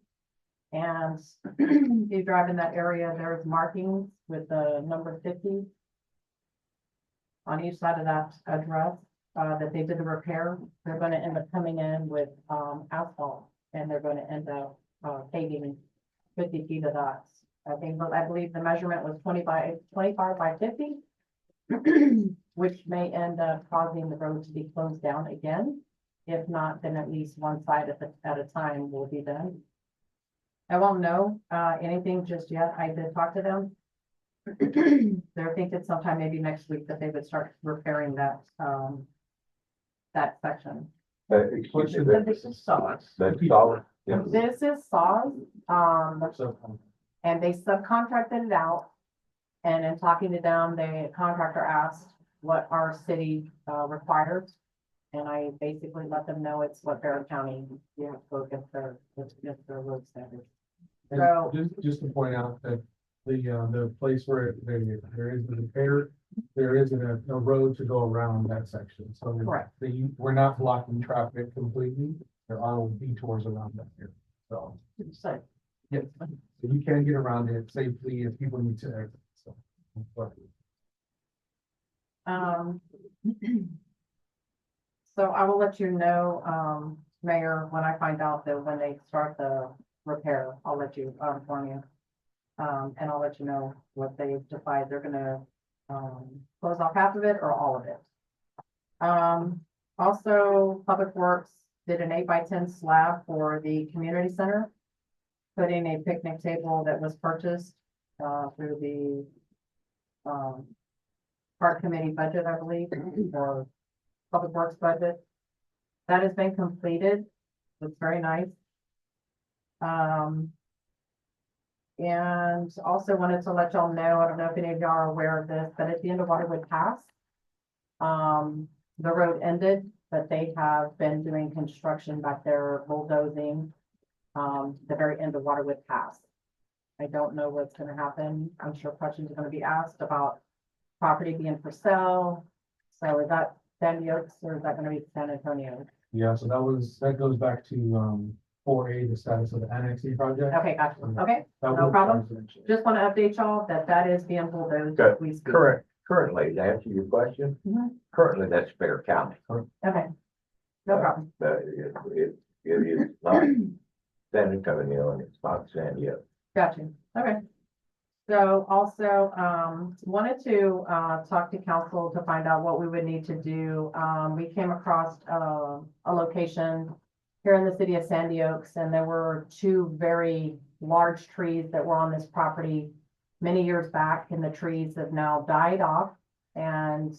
Speaker 9: And if you drive in that area, there's markings with the number 50 on each side of that address, that they did the repair. They're gonna end up coming in with, asphalt, and they're gonna end up, paving 50 feet of that. I believe the measurement was 25 by 50, which may end up causing the road to be closed down again. If not, then at least one side at a time will be done. I won't know, anything just yet. I did talk to them. They're thinking sometime maybe next week that they would start repairing that, that section.
Speaker 1: Excuse me,
Speaker 9: But this is saws.
Speaker 1: that's solid. Yeah.
Speaker 9: This is saws,
Speaker 8: So,
Speaker 9: and they subcontracted it out. And in talking to them, the contractor asked what our city, required. And I basically let them know it's what Barrett County, you have to go against their road standards.
Speaker 8: and
Speaker 9: So-
Speaker 8: just to point out that the place where there is the repair, there isn't a road to go around that section, so.
Speaker 9: Correct.
Speaker 8: We're not blocking traffic completely, there are detours around that here, so.
Speaker 9: So,
Speaker 8: Yes, so you can get around it safely if people need to exit, so.
Speaker 9: So I will let you know, Mayor, when I find out that when they start the repair, I'll let you, inform you. And I'll let you know what they decide. They're gonna, close off half of it or all of it. Also, Public Works did an 8x10 slab for the community center. Putting a picnic table that was purchased, through the, park committee budget, I believe, or Public Works budget. That has been completed. Looks very nice. And also wanted to let y'all know, I don't know if any of y'all are aware of this, but at the end of Waterwood Pass, the road ended, but they have been doing construction back there, bulldozing, the very end of Waterwood Pass. I don't know what's gonna happen. I'm sure questions are gonna be asked about property being for sale. So is that Sandy Oaks or is that gonna be San Antonio?
Speaker 8: Yeah, so that goes back to, 4A, the status of the annexing project.
Speaker 9: Okay, gotcha. Okay,
Speaker 8: That
Speaker 9: no
Speaker 8: will-
Speaker 9: problem. Just want to update y'all that that is being bulldozed.
Speaker 1: Okay,
Speaker 9: as we speak.
Speaker 1: Currently, to answer your question,
Speaker 9: Mhm.
Speaker 1: currently that's Bear County.
Speaker 9: Okay. No problem.
Speaker 1: It is not San Antonio and it's not San Diego.
Speaker 9: Gotcha. Okay. So also, wanted to, talk to council to find out what we would need to do. We came across, a location here in the city of Sandy Oaks, and there were two very large trees that were on this property many years back, and the trees have now died off. And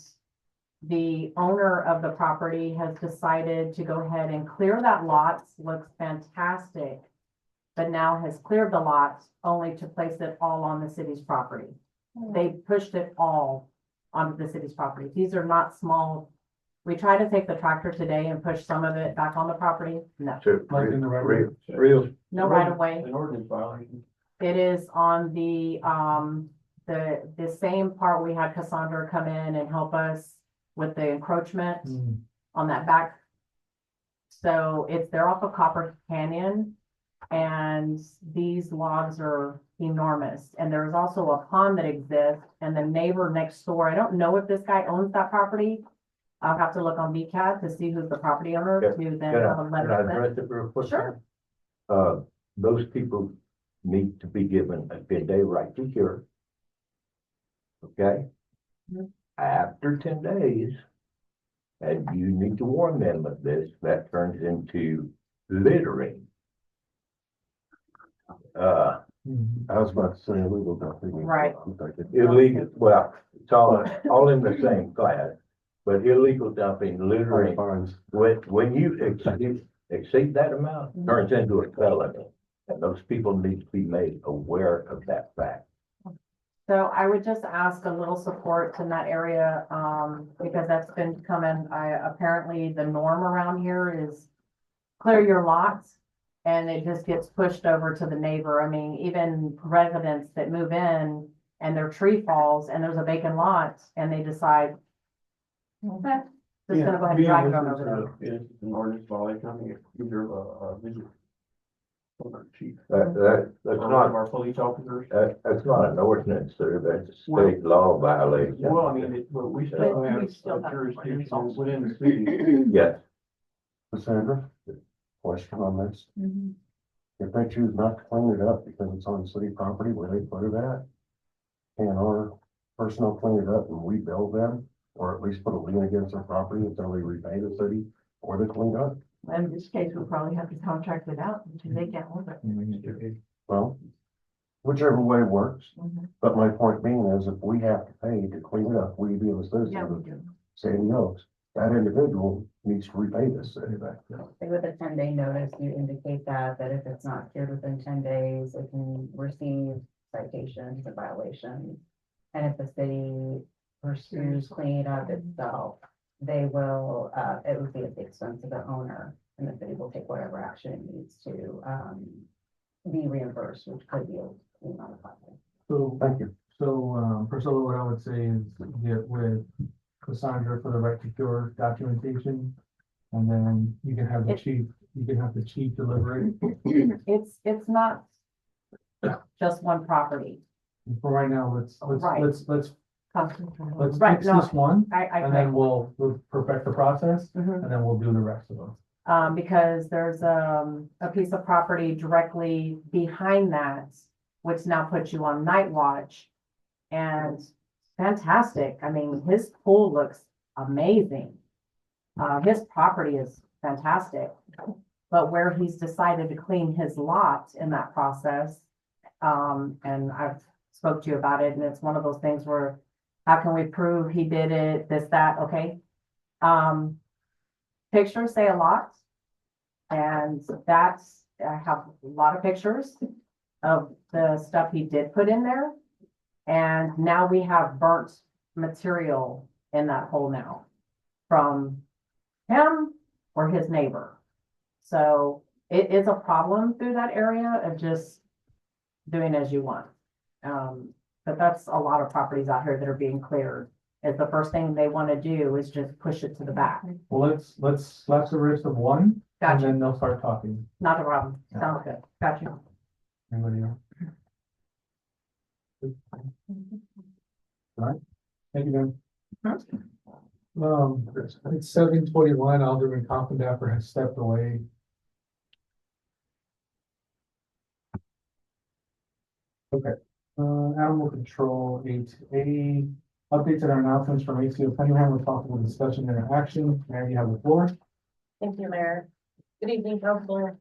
Speaker 9: the owner of the property has decided to go ahead and clear that lot. Looks fantastic. But now has cleared the lot only to place it all on the city's property. They pushed it all onto the city's property. These are not small. We tried to take the tractor today and push some of it back on the property. No,
Speaker 1: So
Speaker 8: Like in the right of way?
Speaker 1: real,
Speaker 9: no right of way.
Speaker 6: An ordinance violation.
Speaker 9: It is on the same part we had Cassandra come in and help us with the encroachment
Speaker 8: Hmm.
Speaker 9: on that back. So it's there off of Copper Canyon. And these logs are enormous. And there's also a pond that exists and the neighbor next door, I don't know if this guy owns that property. I'll have to look on VCAD to see who's the property owner to then
Speaker 1: can
Speaker 9: have a
Speaker 1: I
Speaker 9: letter. sent.
Speaker 1: address it real quick?
Speaker 9: Sure.
Speaker 1: Those people need to be given a good day right to hear. Okay? After 10 days, and you need to warn them of this, that turns into littering.
Speaker 10: I was about to say illegal dumping.
Speaker 9: Right.
Speaker 10: I'm thinking,
Speaker 1: Illegal, well, it's all in the same class, but illegal dumping, littering,
Speaker 10: fines.
Speaker 1: when you exceed that amount, turns into a felony. And those people need to be made aware of that fact.
Speaker 9: So I would just ask a little support in that area, because that's been coming, apparently the norm around here is clear your lots, and it just gets pushed over to the neighbor. I mean, even residents that move in and their tree falls and there's a vacant lot and they decide, "Eh, just gonna go ahead and drag it on over there."
Speaker 6: It's an ordinance violation, I think, either a visit. Chief.
Speaker 1: That's
Speaker 6: One
Speaker 1: not,
Speaker 6: of our police officers.
Speaker 1: that's not an ordinance, sir, that's a state law violation.
Speaker 6: Well, I mean, but we still
Speaker 9: But we
Speaker 6: have
Speaker 9: still have
Speaker 6: jurisdiction within the city.
Speaker 1: Yes,
Speaker 10: Cassandra, question on this.
Speaker 9: Mm-hmm.
Speaker 10: If they choose not to clean it up because it's on city property where they put it at, can our personnel clean it up and we bill them? Or at least put a lien against their property until they repay the city or they clean up?
Speaker 9: In this case, we'll probably have to contract it out until they can't live it.
Speaker 10: Well, whichever way works.
Speaker 9: Mhm.
Speaker 10: But my point being is if we have to pay to clean it up, we be a
Speaker 9: Yeah,
Speaker 10: citizen
Speaker 9: we
Speaker 10: of
Speaker 9: do.
Speaker 10: Sandy Oaks, that individual needs to repay this city back.
Speaker 11: With a 10-day notice, you indicate that if it's not cured within 10 days, it can receive citations and violations. And if the city pursues cleaning it up itself, they will, it would be at the expense of the owner, and the city will take whatever action it needs to, be reimbursed, which could be a lien on the property.
Speaker 8: So,
Speaker 10: Thank you.
Speaker 8: Priscilla, what I would say is get with Cassandra for the right to cure documentation. And then you can have the chief deliver it.
Speaker 9: It's not just one property.
Speaker 8: And for right now, let's
Speaker 9: Right. Right,
Speaker 8: fix
Speaker 9: no,
Speaker 8: this one,
Speaker 9: I
Speaker 8: and
Speaker 9: agree.
Speaker 8: then we'll perfect the process,
Speaker 9: Mhm.
Speaker 8: and then we'll do the rest of them.
Speaker 9: Because there's a piece of property directly behind that, which now puts you on night watch. And fantastic. I mean, his pool looks amazing. His property is fantastic. But where he's decided to clean his lot in that process, and I've spoke to you about it, and it's one of those things where how can we prove he did it, this, that, okay? Pictures say a lot. And that's, I have a lot of pictures of the stuff he did put in there. And now we have burnt material in that hole now from him or his neighbor. So it is a problem through that area of just doing as you want. But that's a lot of properties out here that are being cleared. Is the first thing they want to do is just push it to the back.
Speaker 8: Well, let's slap the wrist of one, and
Speaker 9: Gotcha.
Speaker 8: then they'll start talking.
Speaker 9: Not a problem. Sounds good. Gotcha.
Speaker 8: Anybody else? All right, thank you, man. It's 7:21, Alderman Coffindaffer has stepped away. Okay, animal control 8A, updates and announcements from ACO Cunningham with possible discussion and action. Mary, you have the floor.
Speaker 12: Thank you, Mayor. Good evening, Council.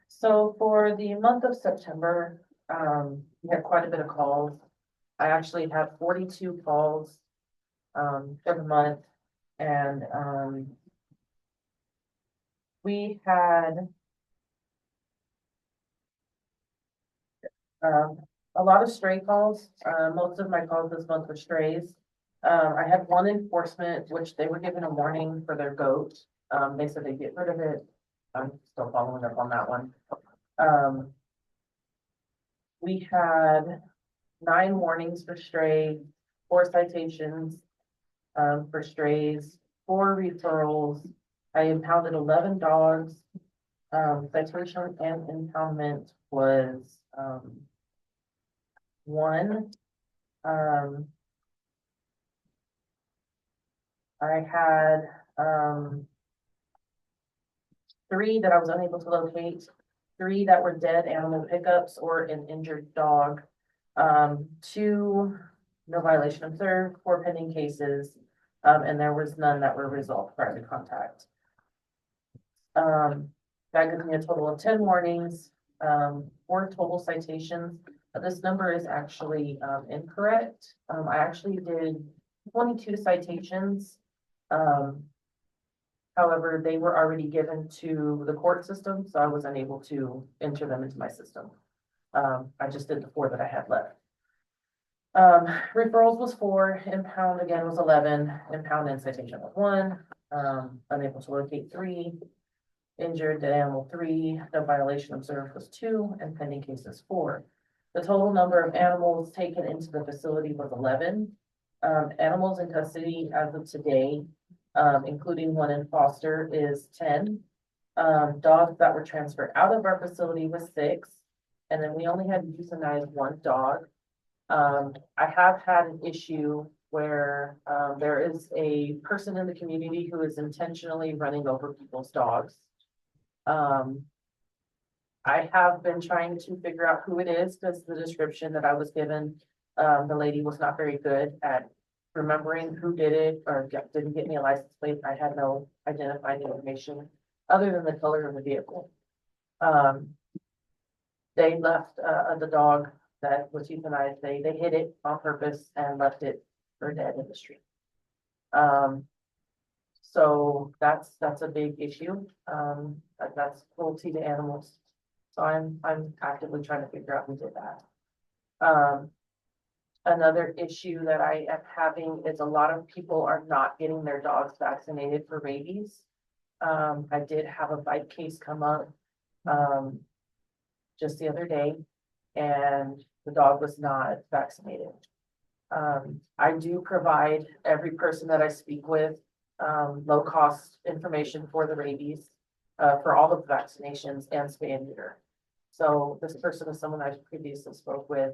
Speaker 12: So for the month of September, we had quite a bit of calls. I actually had 42 calls for the month, and we had a lot of stray calls. Most of my calls this month were strays. I had one enforcement, which they were given a warning for their goat. They said they'd get rid of it. I'm still following up on that one. We had 9 warnings for stray, 4 citations for strays, 4 referrals. I impounded 11 dogs. Citation and impoundment was 1. I had 3 that I was unable to locate, 3 that were dead animal pickups or an injured dog, 2 no violation observed, 4 pending cases, and there was none that were resolved prior to contact. That gives me a total of 10 warnings, 4 total citations. This number is actually, incorrect. I actually did 22 citations. However, they were already given to the court system, so I was unable to enter them into my system. I just did the 4 that I had left. Referrals was 4, impound again was 11, impound and citation was 1, unable to locate 3, injured dead animal 3, no violation observed was 2, and pending cases 4. The total number of animals taken into the facility was 11. Animals in custody as of today, including 1 in foster, is 10. Dogs that were transferred out of our facility was 6, and then we only had euthanized 1 dog. I have had an issue where there is a person in the community who is intentionally running over people's dogs. I have been trying to figure out who it is because the description that I was given, the lady was not very good at remembering who did it or didn't get me a license plate. I had no identifying information other than the color of the vehicle. They left the dog that was euthanized. They hit it on purpose and left it for dead in the street. So that's a big issue. That's cruelty to animals. So I'm actively trying to figure out who did that. Another issue that I am having is a lot of people are not getting their dogs vaccinated for rabies. I did have a bite case come up just the other day, and the dog was not vaccinated. I do provide every person that I speak with low cost information for the rabies, for all of the vaccinations and spay and neuter. So this person is someone I previously spoke with,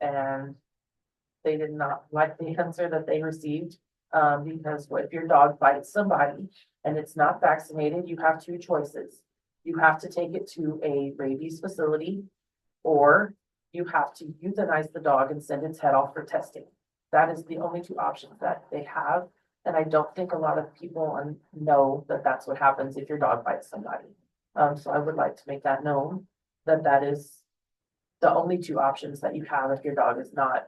Speaker 12: and they did not like the answer that they received, because if your dog bites somebody and it's not vaccinated, you have 2 choices. You have to take it to a rabies facility, or you have to euthanize the dog and send its head off for testing. That is the only 2 options that they have. And I don't think a lot of people know that that's what happens if your dog bites somebody. So I would like to make that known, that that is the only 2 options that you have if your dog is not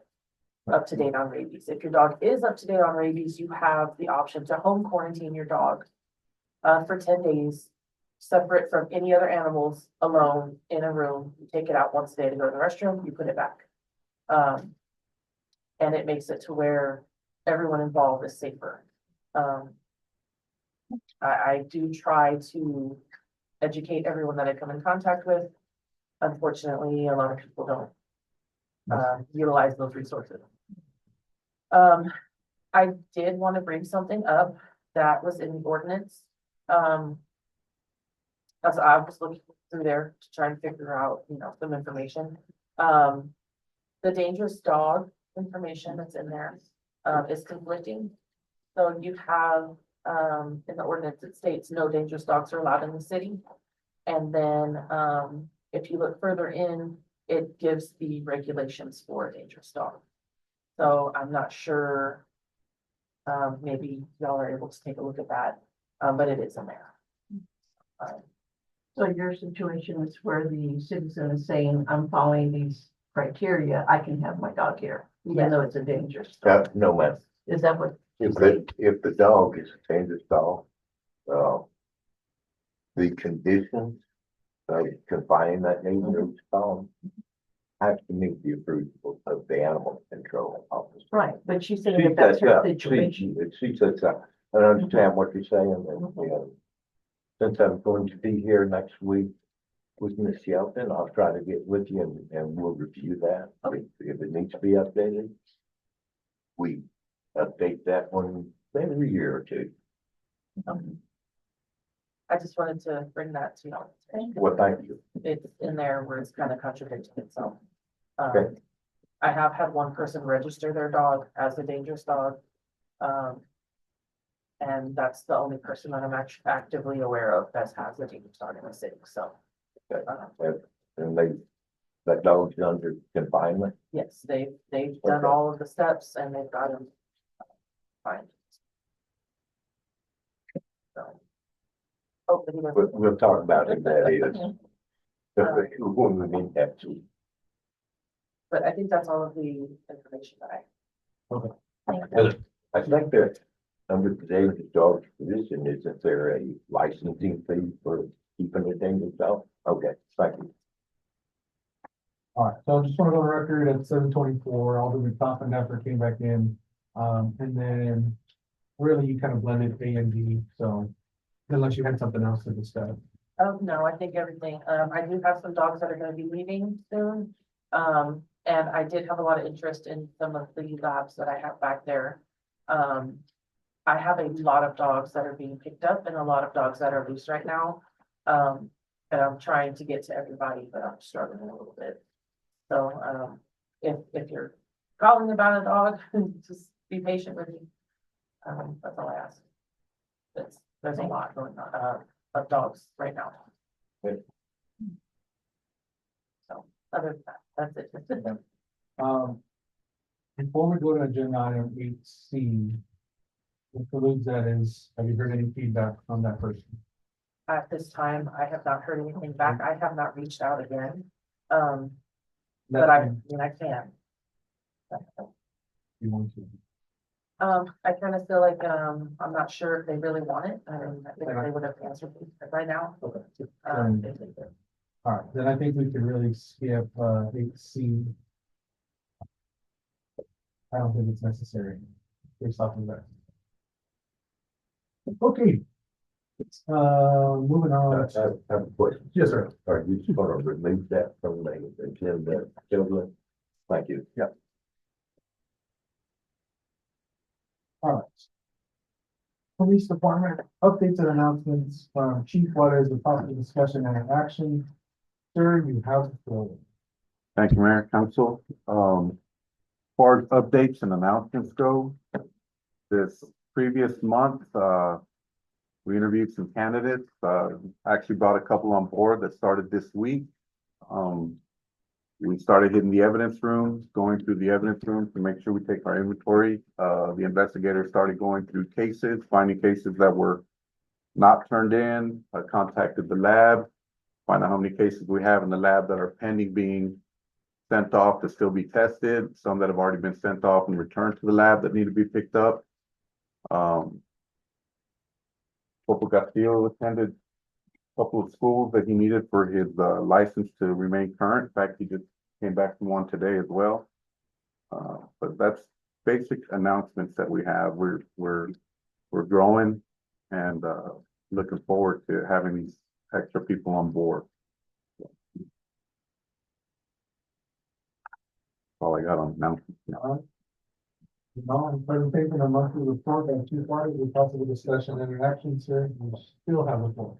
Speaker 12: up to date on rabies. If your dog is up to date on rabies, you have the option to home quarantine your dog for 10 days, separate from any other animals, alone in a room. You take it out once a day to go to the restroom, you put it back. And it makes it to where everyone involved is safer. I do try to educate everyone that I come in contact with. Unfortunately, a lot of people don't utilize those resources. I did want to bring something up that was in the ordinance. As I was looking through there to try and figure out, some information. The dangerous dog information that's in there is conflicting. So you have, in the ordinance, it states no dangerous dogs are allowed in the city. And then, if you look further in, it gives the regulations for a dangerous dog. So I'm not sure, maybe y'all are able to take a look at that, but it is in there.
Speaker 13: So your situation is where the citizen is saying, I'm following these criteria, I can have my dog here, even though it's a dangerous dog.
Speaker 1: No, ma'am.
Speaker 13: Is that what?
Speaker 1: If the dog is a dangerous dog, the conditions of confining that dangerous dog have to meet the approval of the animal control officer.
Speaker 13: Right, but she said
Speaker 1: She
Speaker 13: that that's
Speaker 1: sets
Speaker 13: her
Speaker 1: up,
Speaker 13: situation.
Speaker 1: she sets up. I understand what you're saying, and, since I'm going to be here next week with Ms. Shelton, I'll try to get with you and we'll review that. If it needs to be updated, we update that one every year or 2.
Speaker 12: I just wanted to bring that to y'all.
Speaker 1: Well, thank you.
Speaker 12: It's in there where it's kind of contradicting itself.
Speaker 1: Okay.
Speaker 12: I have had one person register their dog as a dangerous dog. And that's the only person that I'm actually actively aware of that has a dangerous dog in the city, so.
Speaker 1: And they That dog's under confinement?
Speaker 12: Yes, they've done
Speaker 1: Okay.
Speaker 12: all of the steps and they've got him fine. So. Hopefully he doesn't.
Speaker 1: We'll talk about it, that is. When we need that to.
Speaker 12: But I think that's all of the information that
Speaker 1: I think that under the Davis dog's position, isn't there a licensing fee for keeping a dangerous dog? Okay, thank you.
Speaker 8: All right, so I just want to go on record at 7:24, Alderman Toppin never came back in. And then really you kind of blended A and B, so unless you had something else to discuss.
Speaker 12: Oh, no, I think everything, I do have some dogs that are gonna be leaving soon. And I did have a lot of interest in some of the labs that I have back there. I have a lot of dogs that are being picked up and a lot of dogs that are loose right now. And I'm trying to get to everybody, but I'm struggling a little bit. So, if you're calling about a dog, just be patient with me. That's all I ask. There's a lot going on, of dogs right now.
Speaker 1: Good.
Speaker 12: So, other than that, that's it.
Speaker 8: Before we go to agenda item 8C, what concludes that is, have you heard any feedback from that person?
Speaker 12: At this time, I have not heard anything back. I have not reached out again. But I mean, I can.
Speaker 8: You want to?
Speaker 12: I kind of feel like, I'm not sure if they really want it. I mean, I think they would have answered me right now.
Speaker 8: Okay.
Speaker 12: They did.
Speaker 8: All right, then I think we could really skip 8C. I don't think it's necessary based off of that. Okay. Moving
Speaker 1: I
Speaker 8: on.
Speaker 1: have a question.
Speaker 8: Yes, sir.
Speaker 1: Are you just gonna remove that from the agenda, children? Thank you. Yeah.
Speaker 8: All right. Police Department updates and announcements from Chief Waters, the topic of discussion and action. Sir, you have the floor.
Speaker 14: Thank you, Mayor, Council. Far as updates and announcements go, this previous month, we interviewed some candidates, actually brought a couple on board that started this week. We started hitting the evidence rooms, going through the evidence rooms to make sure we take our inventory. The investigators started going through cases, finding cases that were not turned in, contacted the lab, find out how many cases we have in the lab that are pending being sent off to still be tested, some that have already been sent off and returned to the lab that need to be picked up. Corporal Castillo attended a couple of schools that he needed for his license to remain current. In fact, he just came back from one today as well. But that's basic announcements that we have. We're growing and looking forward to having these extra people on board. All I got on announcements.
Speaker 8: No, presentation of monthly report and two parties with possible discussion and actions here. We still have a floor.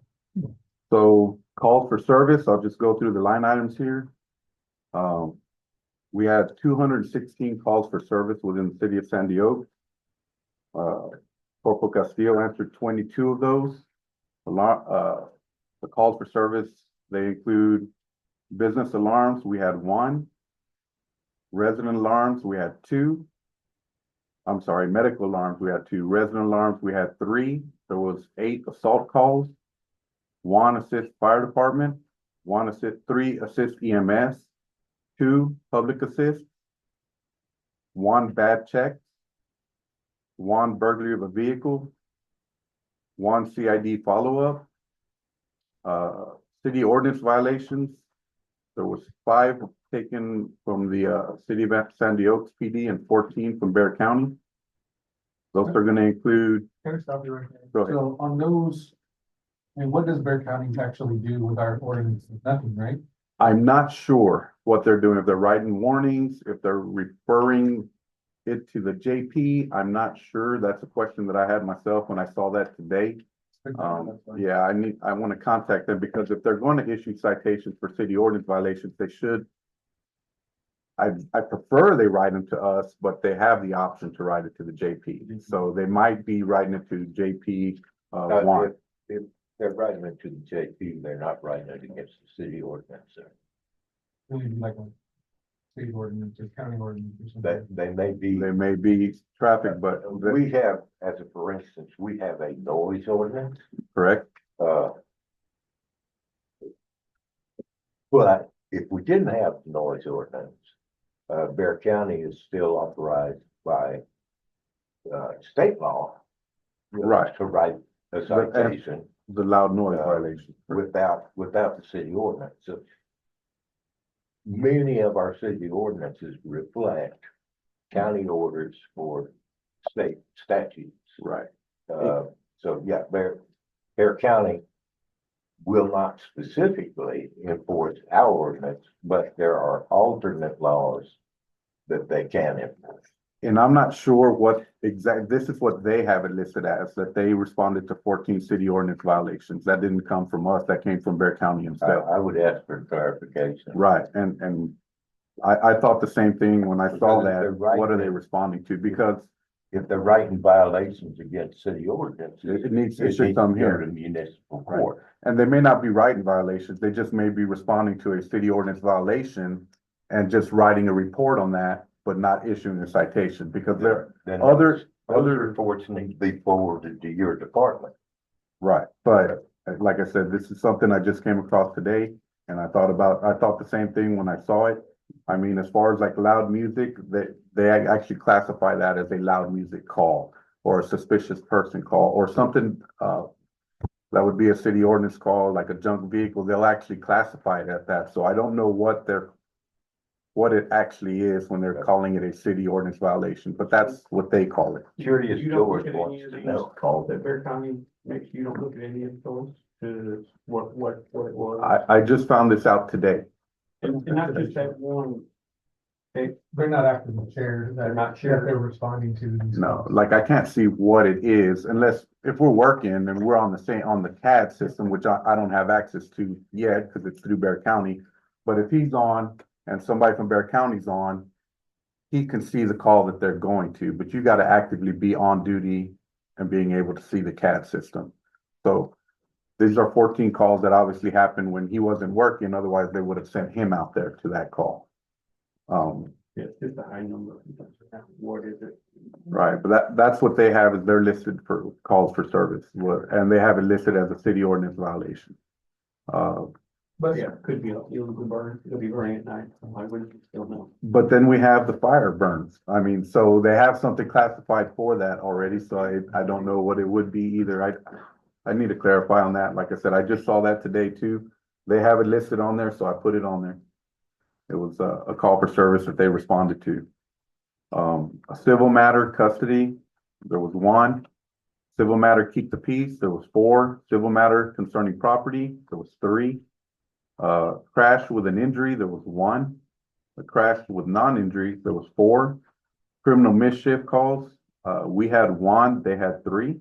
Speaker 14: So calls for service, I'll just go through the line items here. We had 216 calls for service within the city of San Diego. Corporal Castillo answered 22 of those. The calls for service, they include business alarms, we had 1. Resident alarms, we had 2. I'm sorry, medical alarms, we had 2. Resident alarms, we had 3. There was 8 assault calls. 1 assist fire department, 3 assist EMS, 2 public assist, 1 bad check, 1 burglary of a vehicle, 1 CID follow-up, city ordinance violations. There was 5 taken from the city of San Diego PD and 14 from Bexar County. Those are going to include.
Speaker 8: Can I stop you right there?
Speaker 14: Go ahead.
Speaker 8: So on those, and what does Bexar County actually do with our ordinance? Nothing, right?
Speaker 14: I'm not sure what they're doing, if they're writing warnings, if they're referring it to the JP. I'm not sure. That's a question that I had myself when I saw that today. Yeah, I want to contact them because if they're going to issue citations for city ordinance violations, they should. I prefer they write them to us, but they have the option to write it to the JP. So they might be writing it to JP one.
Speaker 1: If they're writing it to the JP, they're not writing it against the city ordinance.
Speaker 8: Maybe like a state ordinance or county ordinance or something.
Speaker 1: They may be.
Speaker 14: They may be traffic, but
Speaker 1: We have, as a for instance, we have a noise ordinance,
Speaker 14: correct?
Speaker 1: But if we didn't have the noise ordinance, Bear County is still authorized by, state law.
Speaker 14: Right.
Speaker 1: To write a citation
Speaker 14: The loud noise violation.
Speaker 1: without the city ordinance. So many of our city ordinances reflect county orders for state statutes.
Speaker 14: Right.
Speaker 1: So yeah, Bear County will not specifically enforce our ordinance, but there are alternate laws that they can enforce.
Speaker 14: And I'm not sure what this is what they have it listed as, that they responded to 14 city ordinance violations. That didn't come from us, that came from Bear County himself.
Speaker 1: I would ask for clarification.
Speaker 14: Right, and I thought the same thing when I saw
Speaker 1: Because
Speaker 14: that,
Speaker 1: they're right.
Speaker 14: what are they responding to? Because
Speaker 1: If they're writing violations against city ordinances.
Speaker 14: it should come
Speaker 1: go
Speaker 14: here.
Speaker 1: to municipal court.
Speaker 14: And they may not be writing violations, they just may be responding to a city ordinance violation and just writing a report on that, but not issuing a citation, because there
Speaker 1: Then
Speaker 14: are other,
Speaker 1: those reports need to be forwarded to your department.
Speaker 14: right, but like I said, this is something I just came across today, and I thought the same thing when I saw it. I mean, as far as like loud music, they actually classify that as a loud music call or a suspicious person call or something, that would be a city ordinance call, like a junk vehicle. They'll actually classify it as that. So I don't know what it actually is when they're calling it a city ordinance violation, but that's what they call it.
Speaker 1: Curious
Speaker 5: You don't look
Speaker 1: George
Speaker 5: at
Speaker 1: wants
Speaker 5: any of
Speaker 1: to
Speaker 5: these
Speaker 1: know.
Speaker 5: calls that Bear County makes, you don't look at any of those to what it was.
Speaker 14: I just found this out today.
Speaker 5: And not just that one,
Speaker 8: They're not actively shared,
Speaker 5: they're not
Speaker 8: that
Speaker 5: sure.
Speaker 8: they're responding to these.
Speaker 14: No, like I can't see what it is unless, if we're working and we're on the CAD system, which I don't have access to yet because it's through Bear County. But if he's on and somebody from Bear County's on, he can see the call that they're going to, but you gotta actively be on duty and being able to see the CAD system. So these are 14 calls that obviously happened when he wasn't working, otherwise they would have sent him out there to that call.
Speaker 5: It's just a high number. What is it?
Speaker 14: Right, but that's what they have is they're listed for calls for service, and they have it listed as a city ordinance violation.
Speaker 8: But
Speaker 5: Yeah, could be illegal burn, it'll be burning at night, I wouldn't still know.
Speaker 14: But then we have the fire burns. I mean, so they have something classified for that already, so I don't know what it would be either. I need to clarify on that. Like I said, I just saw that today too. They have it listed on there, so I put it on there. It was a call for service that they responded to. A civil matter custody, there was 1. Civil matter keep the peace, there was 4. Civil matter concerning property, there was 3. Crash with an injury, there was 1. A crash with non-injury, there was 4. Criminal mischief calls, we had 1, they had 3.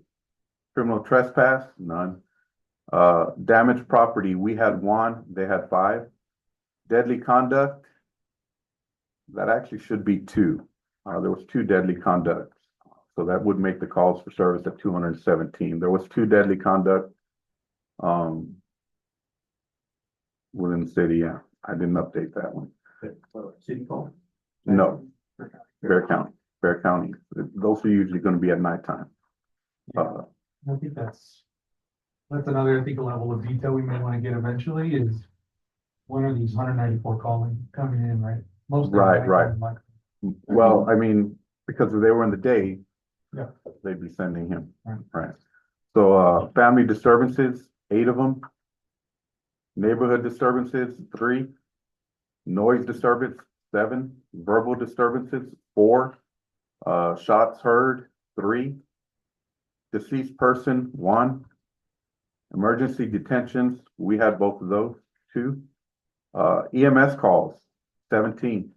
Speaker 14: Criminal trespass, none. Damaged property, we had 1, they had 5. Deadly conduct, that actually should be 2. There was 2 deadly conducts. So that would make the calls for service at 217. There was 2 deadly conduct within the city. Yeah, I didn't update that one.
Speaker 5: City call?
Speaker 14: No, Bear County. Those are usually going to be at nighttime.
Speaker 8: I think that's another, I think, a level of detail we may want to get eventually is when are these 194 coming in, right? Most of them are
Speaker 14: Right.
Speaker 8: nighttime, like,
Speaker 14: Well, I mean, because if they were in the day,
Speaker 8: Yeah.
Speaker 14: they'd be sending him.
Speaker 8: Right.
Speaker 14: Right. So, family disturbances, 8 of them. Neighborhood disturbances, 3. Noise disturbance, 7. Verbal disturbances, 4. Shots heard, 3. Deceased person, 1. Emergency detentions, we had both of those, 2. EMS calls, 17.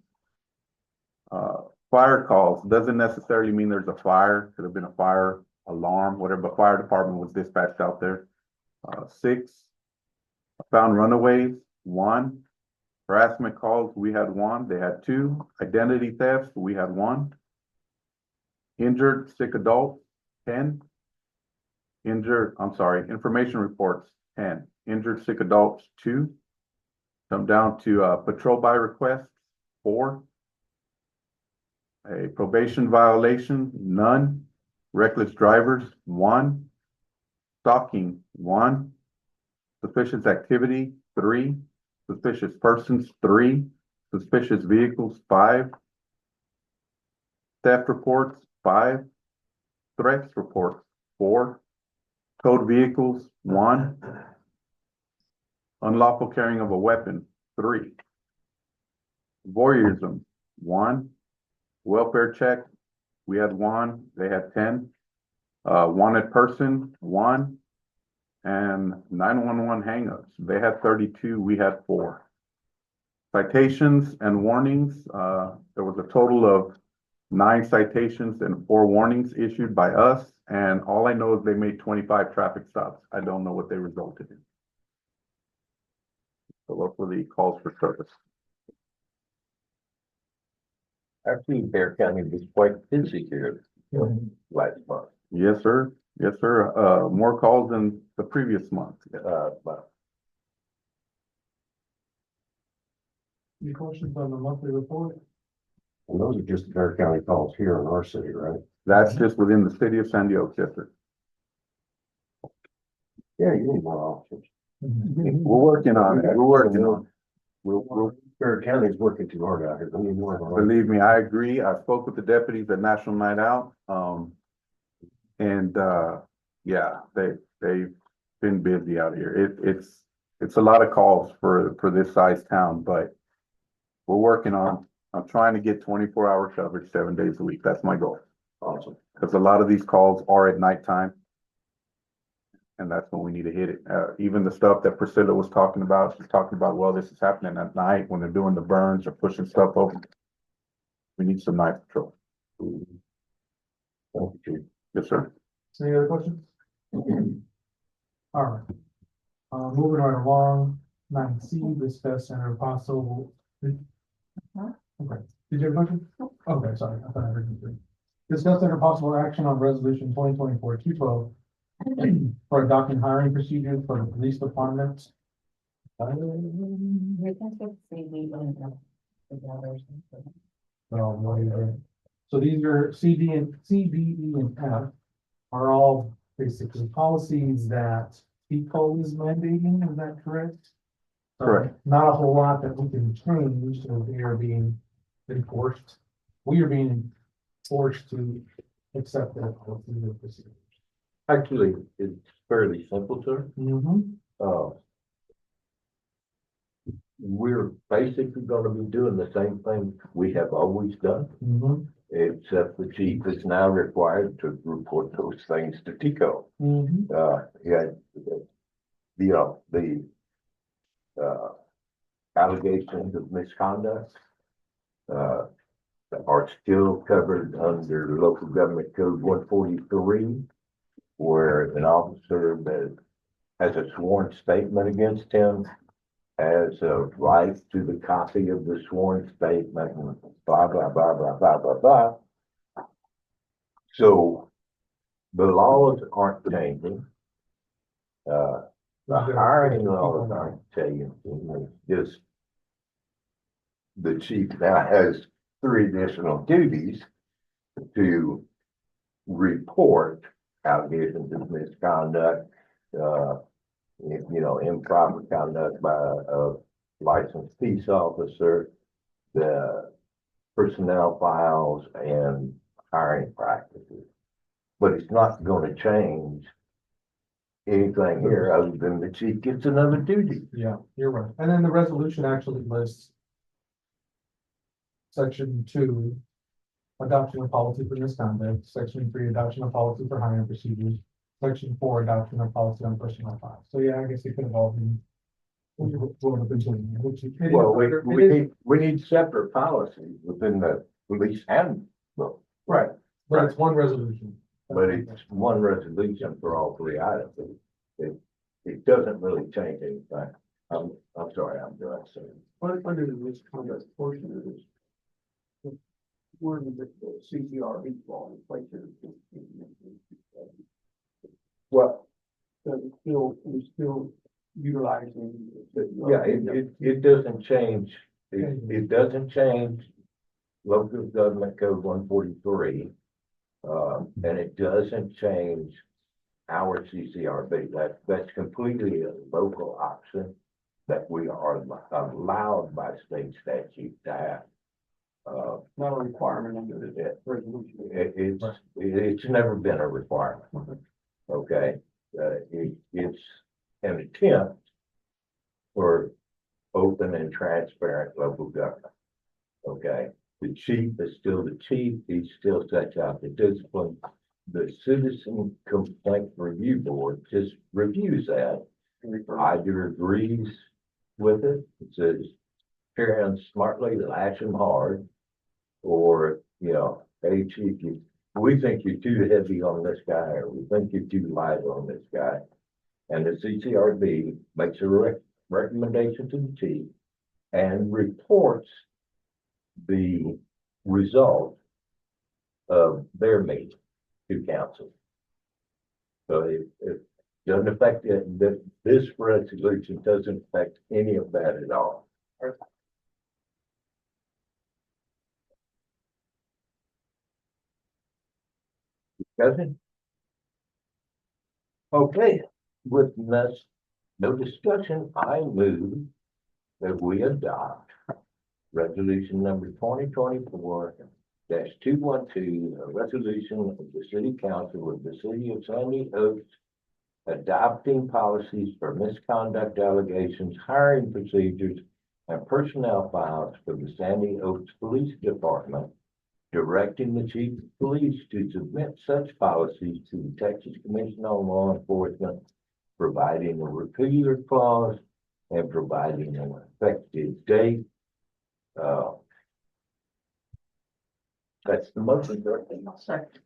Speaker 14: Fire calls, doesn't necessarily mean there's a fire, could have been a fire alarm, whatever, but fire department was dispatched out there. 6. Found runaways, 1. Harassment calls, we had 1, they had 2. Identity thefts, we had 1. Injured sick adults, 10. Information reports, 10. Injured sick adults, 2. Come down to, patrol by request, 4. A probation violation, none. Reckless drivers, 1. Stalking, 1. Suspicious activity, 3. Suspicious persons, 3. Suspicious vehicles, 5. Theft reports, 5. Threats reports, 4. Towed vehicles, 1. Unlawful carrying of a weapon, 3. Voyeurism, 1. Welfare check, we had 1, they had 10. Wanted person, 1. And 911 hangups, they had 32, we had 4. Citations and warnings, there was a total of 9 citations and 4 warnings issued by us. And all I know is they made 25 traffic stops. I don't know what they resulted in. So look for the calls for service.
Speaker 1: Actually, Bear County was quite busy here last month.
Speaker 14: Yes, sir. Yes, sir. More calls than the previous month.
Speaker 1: But
Speaker 8: Any questions on the monthly report?
Speaker 10: And those are just Bear County calls here in our city, right?
Speaker 14: That's just within the city of San Diego, yes, sir.
Speaker 10: Yeah, you need more officers.
Speaker 14: We're working on it. We're working on it.
Speaker 10: Bear County's working too hard out here. We need more.
Speaker 14: Believe me, I agree. I spoke with the deputies at National Night Out. Yeah, they've been busy out here. It's a lot of calls for this size town, but we're working on, I'm trying to get 24-hour coverage 7 days a week. That's my goal.
Speaker 10: Awesome.
Speaker 14: Because a lot of these calls are at nighttime. And that's when we need to hit it. Even the stuff that Priscilla was talking about, she's talking about, well, this is happening at night when they're doing the burns or pushing stuff over. We need some night patrol.
Speaker 10: Thank you.
Speaker 14: Yes, sir.
Speaker 8: Any other questions? All right. Moving right along, 9C, discuss and possible. Okay, did you have a question? Okay, sorry, I thought I heard you three. Discuss and possible action on resolution 2024-212 for adopting hiring procedures for the police department. So these are C, D, E, and F are all basically policies that PECO is mandating, is that correct?
Speaker 14: Correct.
Speaker 8: Not a whole lot that we can change, so they are being enforced. We are being forced to accept that policy and procedure.
Speaker 1: actually, it's fairly simple, sir. We're basically gonna be doing the same thing we have always done, except the chief is now required to report those things to TICO. Yeah, the allegations of misconduct are still covered under local government code 143, where an officer that has a sworn statement against him has a right to the copy of the sworn statement, and blah, blah, blah, blah, blah, blah, blah. So the laws aren't changing. The hiring laws aren't changing. It's just the chief now has 3 additional duties to report allegations of misconduct, improper conduct by a licensed peace officer, the personnel files and hiring practices. But it's not going to change anything here other than the chief gets another duty.
Speaker 8: Yeah, you're right. And then the resolution actually lists section 2, adoption of policy for misconduct, section 3, adoption of policy for hiring procedures, section 4, adoption of policy on personnel files. So yeah, I guess it could have all been.
Speaker 1: Well, we need separate policies within the police handbook.
Speaker 8: Right, but it's one resolution.
Speaker 1: But it's one resolution for all 3 items. It doesn't really change anything. I'm sorry, I'm doing so.
Speaker 5: Under the misconduct portion of this, where did the CCRB fall in place?
Speaker 1: Well,
Speaker 5: So we still utilizing.
Speaker 1: Yeah, it doesn't change, it doesn't change local government code 143. And it doesn't change our CCRB. That's completely a local option that we are allowed by state statute to have.
Speaker 5: Not a requirement under the resolution.
Speaker 1: It's never been a requirement. Okay, it's an attempt for open and transparent local government. Okay, the chief is still the chief, he still sets out the discipline. The Citizen Complaint Review Board just reviews that, either agrees with it, it says, carry on smartly, lash him hard, or, you know, hey, chief, we think you're too heavy on this guy, or we think you're too light on this guy. And the CCRB makes a recommendation to the chief and reports the result of their meeting to council. So it doesn't affect it, this resolution doesn't affect any of that at all. Discussion? Okay, with no discussion, I move that we adopt resolution number 2024-212, a resolution of the City Council of the City of Sandy Oaks adopting policies for misconduct allegations, hiring procedures, and personnel files for the Sandy Oaks Police Department, directing the Chief of Police to submit such policies to the Texas Commission on Law Enforcement, providing a repealer clause and providing an effective date. That's the motion, directly.
Speaker 13: Second.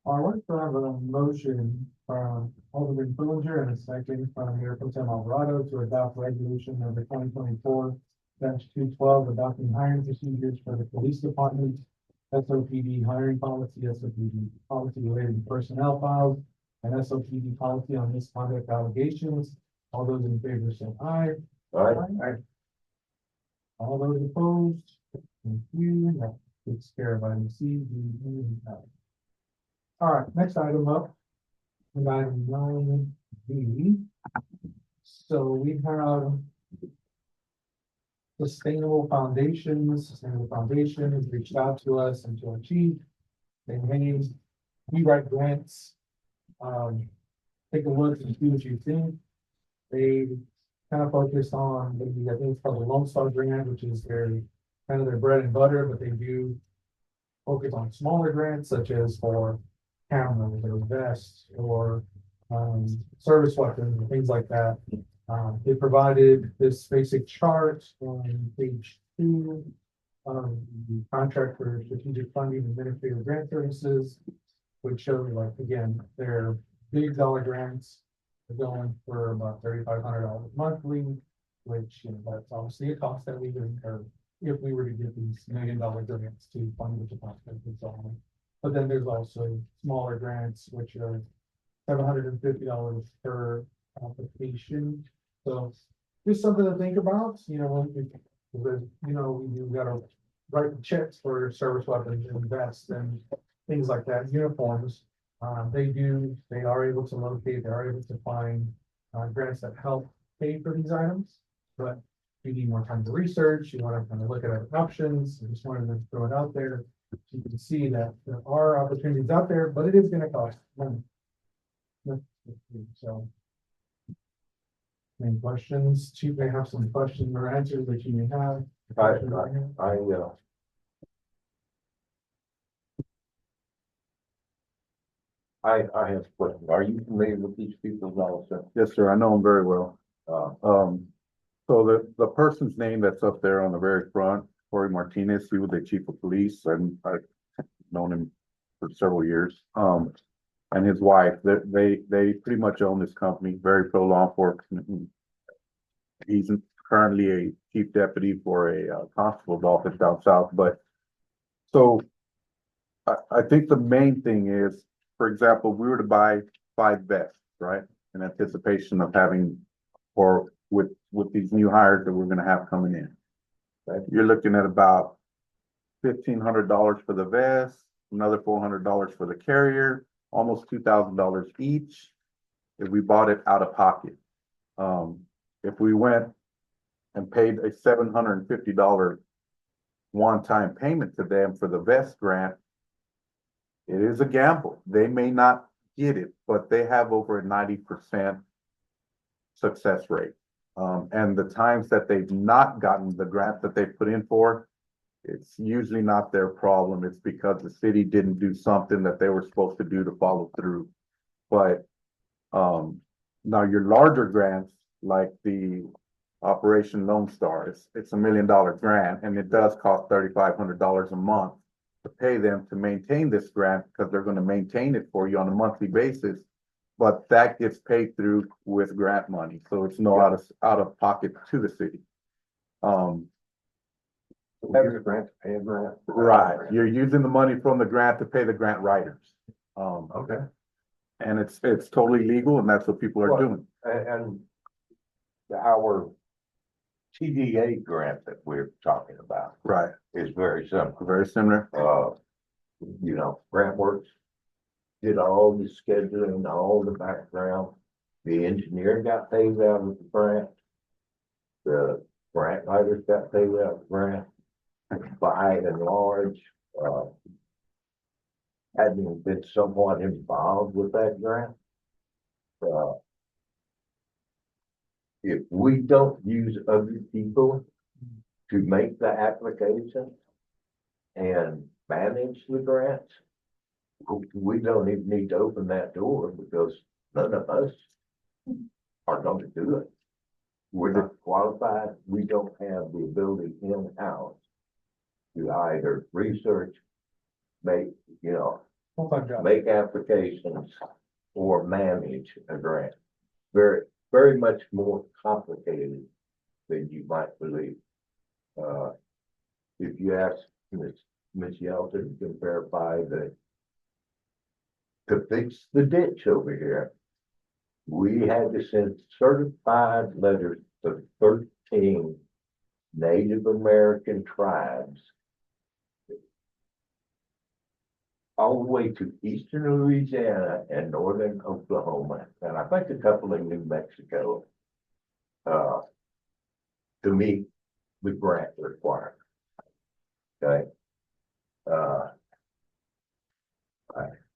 Speaker 8: All right, so I have a motion from Alderman Fillinger and a second from Mayor Pro Tem Alvarado to adopt resolution number 2024-212, adopting hiring procedures for the police department, SOPD hiring policy, SOPD policy related to personnel files, and SOPD policy on misconduct allegations. All those in favor say aye.
Speaker 1: All right,
Speaker 8: Aye. All those opposed? Thank you. That takes care of item C, D, E, and F. All right, next item up. Item 9B. So we have Sustainable Foundation has reached out to us and to our chief. They named, we write grants. Take a look and see what you think. They kind of focus on, I think it's called the Lone Star Grant, which is their kind of their bread and butter, but they do focus on smaller grants such as for cameras or vests or service weapons and things like that. They provided this basic chart on page 2 of the contract for strategic funding and administrative grant services, which shows, like, again, their big dollar grants are going for about $3,500 monthly, which, you know, that's obviously a cost that we would incur if we were to get these $1 million grants to fund the department and so on. But then there's also smaller grants, which are $750 per application. So just something to think about, you know, you gotta write checks for service weapons and vests and things like that, uniforms. They are able to locate, they are able to find grants that help pay for these items, but you need more time to research, you want to kind of look at other options. I just wanted to throw it out there. So you can see that there are opportunities out there, but it is going to cost money. So, any questions? Chief may have some questions or answers that you may have.
Speaker 1: I have a question. Are you familiar with these people also?
Speaker 14: Yes, sir, I know them very well. So the person's name that's up there on the very front, Corey Martinez, he was the chief of police, and I've known him for several years. And his wife, they pretty much own this company, very pro law enforcement. He's currently a chief deputy for a constable's office down south, but so I think the main thing is, for example, we were to buy 5 vests. right? In anticipation of having, or with these new hires that we're gonna have coming in. Right? You're looking at about $1,500 for the vest, another $400 for the carrier, almost $2,000 each if we bought it out of pocket. If we went and paid a $750 one-time payment to them for the vest grant, it is a gamble. They may not get it, but they have over a 90% success rate. And the times that they've not gotten the grant that they put in for, it's usually not their problem. It's because the city didn't do something that they were supposed to do to follow through. But now your larger grants, like the Operation Lone Star, it's $1 million grant, and it does cost $3,500 a month to pay them to maintain this grant, because they're going to maintain it for you on a monthly basis. But that gets paid through with grant money, so it's no out of pocket to the city.
Speaker 10: Use a grant to pay a grant.
Speaker 14: Right, you're using the money from the grant to pay the grant writers.
Speaker 10: Okay.
Speaker 14: And it's totally legal, and that's what people are doing.
Speaker 1: And our TDA grant that we're talking about
Speaker 14: Right,
Speaker 1: is very simple.
Speaker 14: very similar.
Speaker 1: You know, Grant Works did all the scheduling, all the background. The engineer got paid out of the grant. The grant writers got paid out of the grant. By and large, having been somewhat involved with that grant. If we don't use other people to make the application and manage the grants, we don't even need to open that door, because none of us are going to do it. We're not qualified. We don't have the ability in-house to either research, make applications, or manage a grant. Very, very much more complicated than you might believe. If you ask Ms. Yelton to verify that to fix the ditch over here, we had to send certified letters to 13 Native American tribes all the way to eastern Louisiana and northern Oklahoma, and I think a couple in New Mexico, to meet the grant requirement. Okay.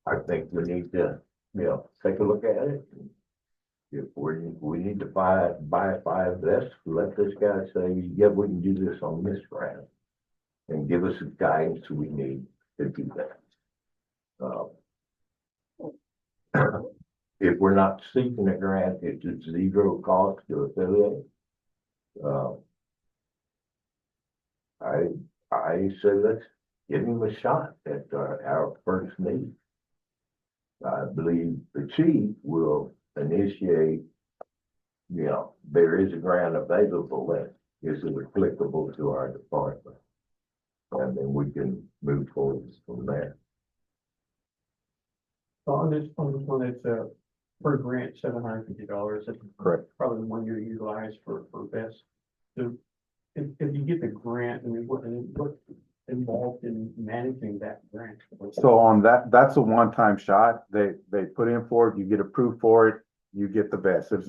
Speaker 1: I think we need to, take a look at it. If we need to buy 5 vests, let this guy say, yeah, we can do this on this grant, and give us the guidance we need to do that. If we're not seeking a grant, it's at 0 cost to affiliate. I say let's give him a shot at our first need. I believe the chief will initiate, there is a grant available that is applicable to our department. And then we can move forward from there.
Speaker 5: So on this one, it's per grant, $750. That's
Speaker 14: Correct.
Speaker 5: probably the one you utilize for best. So if you get the grant, I mean, what involved in managing that grant?
Speaker 14: So on that's a one-time shot. They put in for it, you get approved for it, you get the vest. It's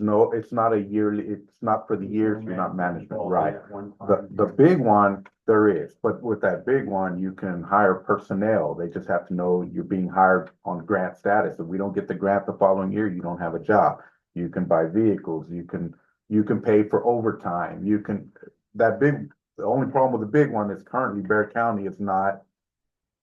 Speaker 14: not a yearly, it's not for the years, you're not management, right? The big one, there is, but with that big one, you can hire personnel. They just have to know you're being hired on grant status. If we don't get the grant the following year, you don't have a job. You can buy vehicles, you can pay for overtime, the only problem with the big one is currently Bexar County is not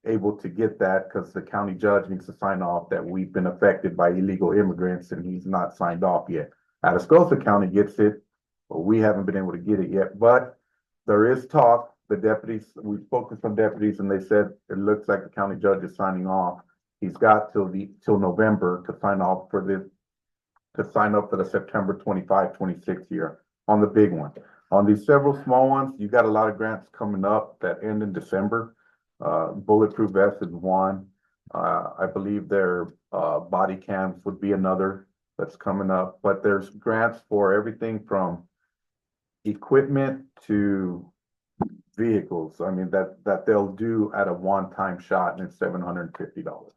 Speaker 14: able to get that, because the county judge needs to sign off that we've been affected by illegal immigrants, and he's not signed off yet. Atascosa County gets it, but we haven't been able to get it yet. But there is talk. The deputies, we spoke to some deputies, and they said it looks like the county judge is signing off. He's got till November to sign off to sign up for the September 25-26 year on the big one. On these several small ones, you got a lot of grants coming up that end in December. Bulletproof vest is one. I believe their body cams would be another. that's coming up, but there's grants for everything from equipment to vehicles. I mean, that they'll do at a one-time shot, and it's $750.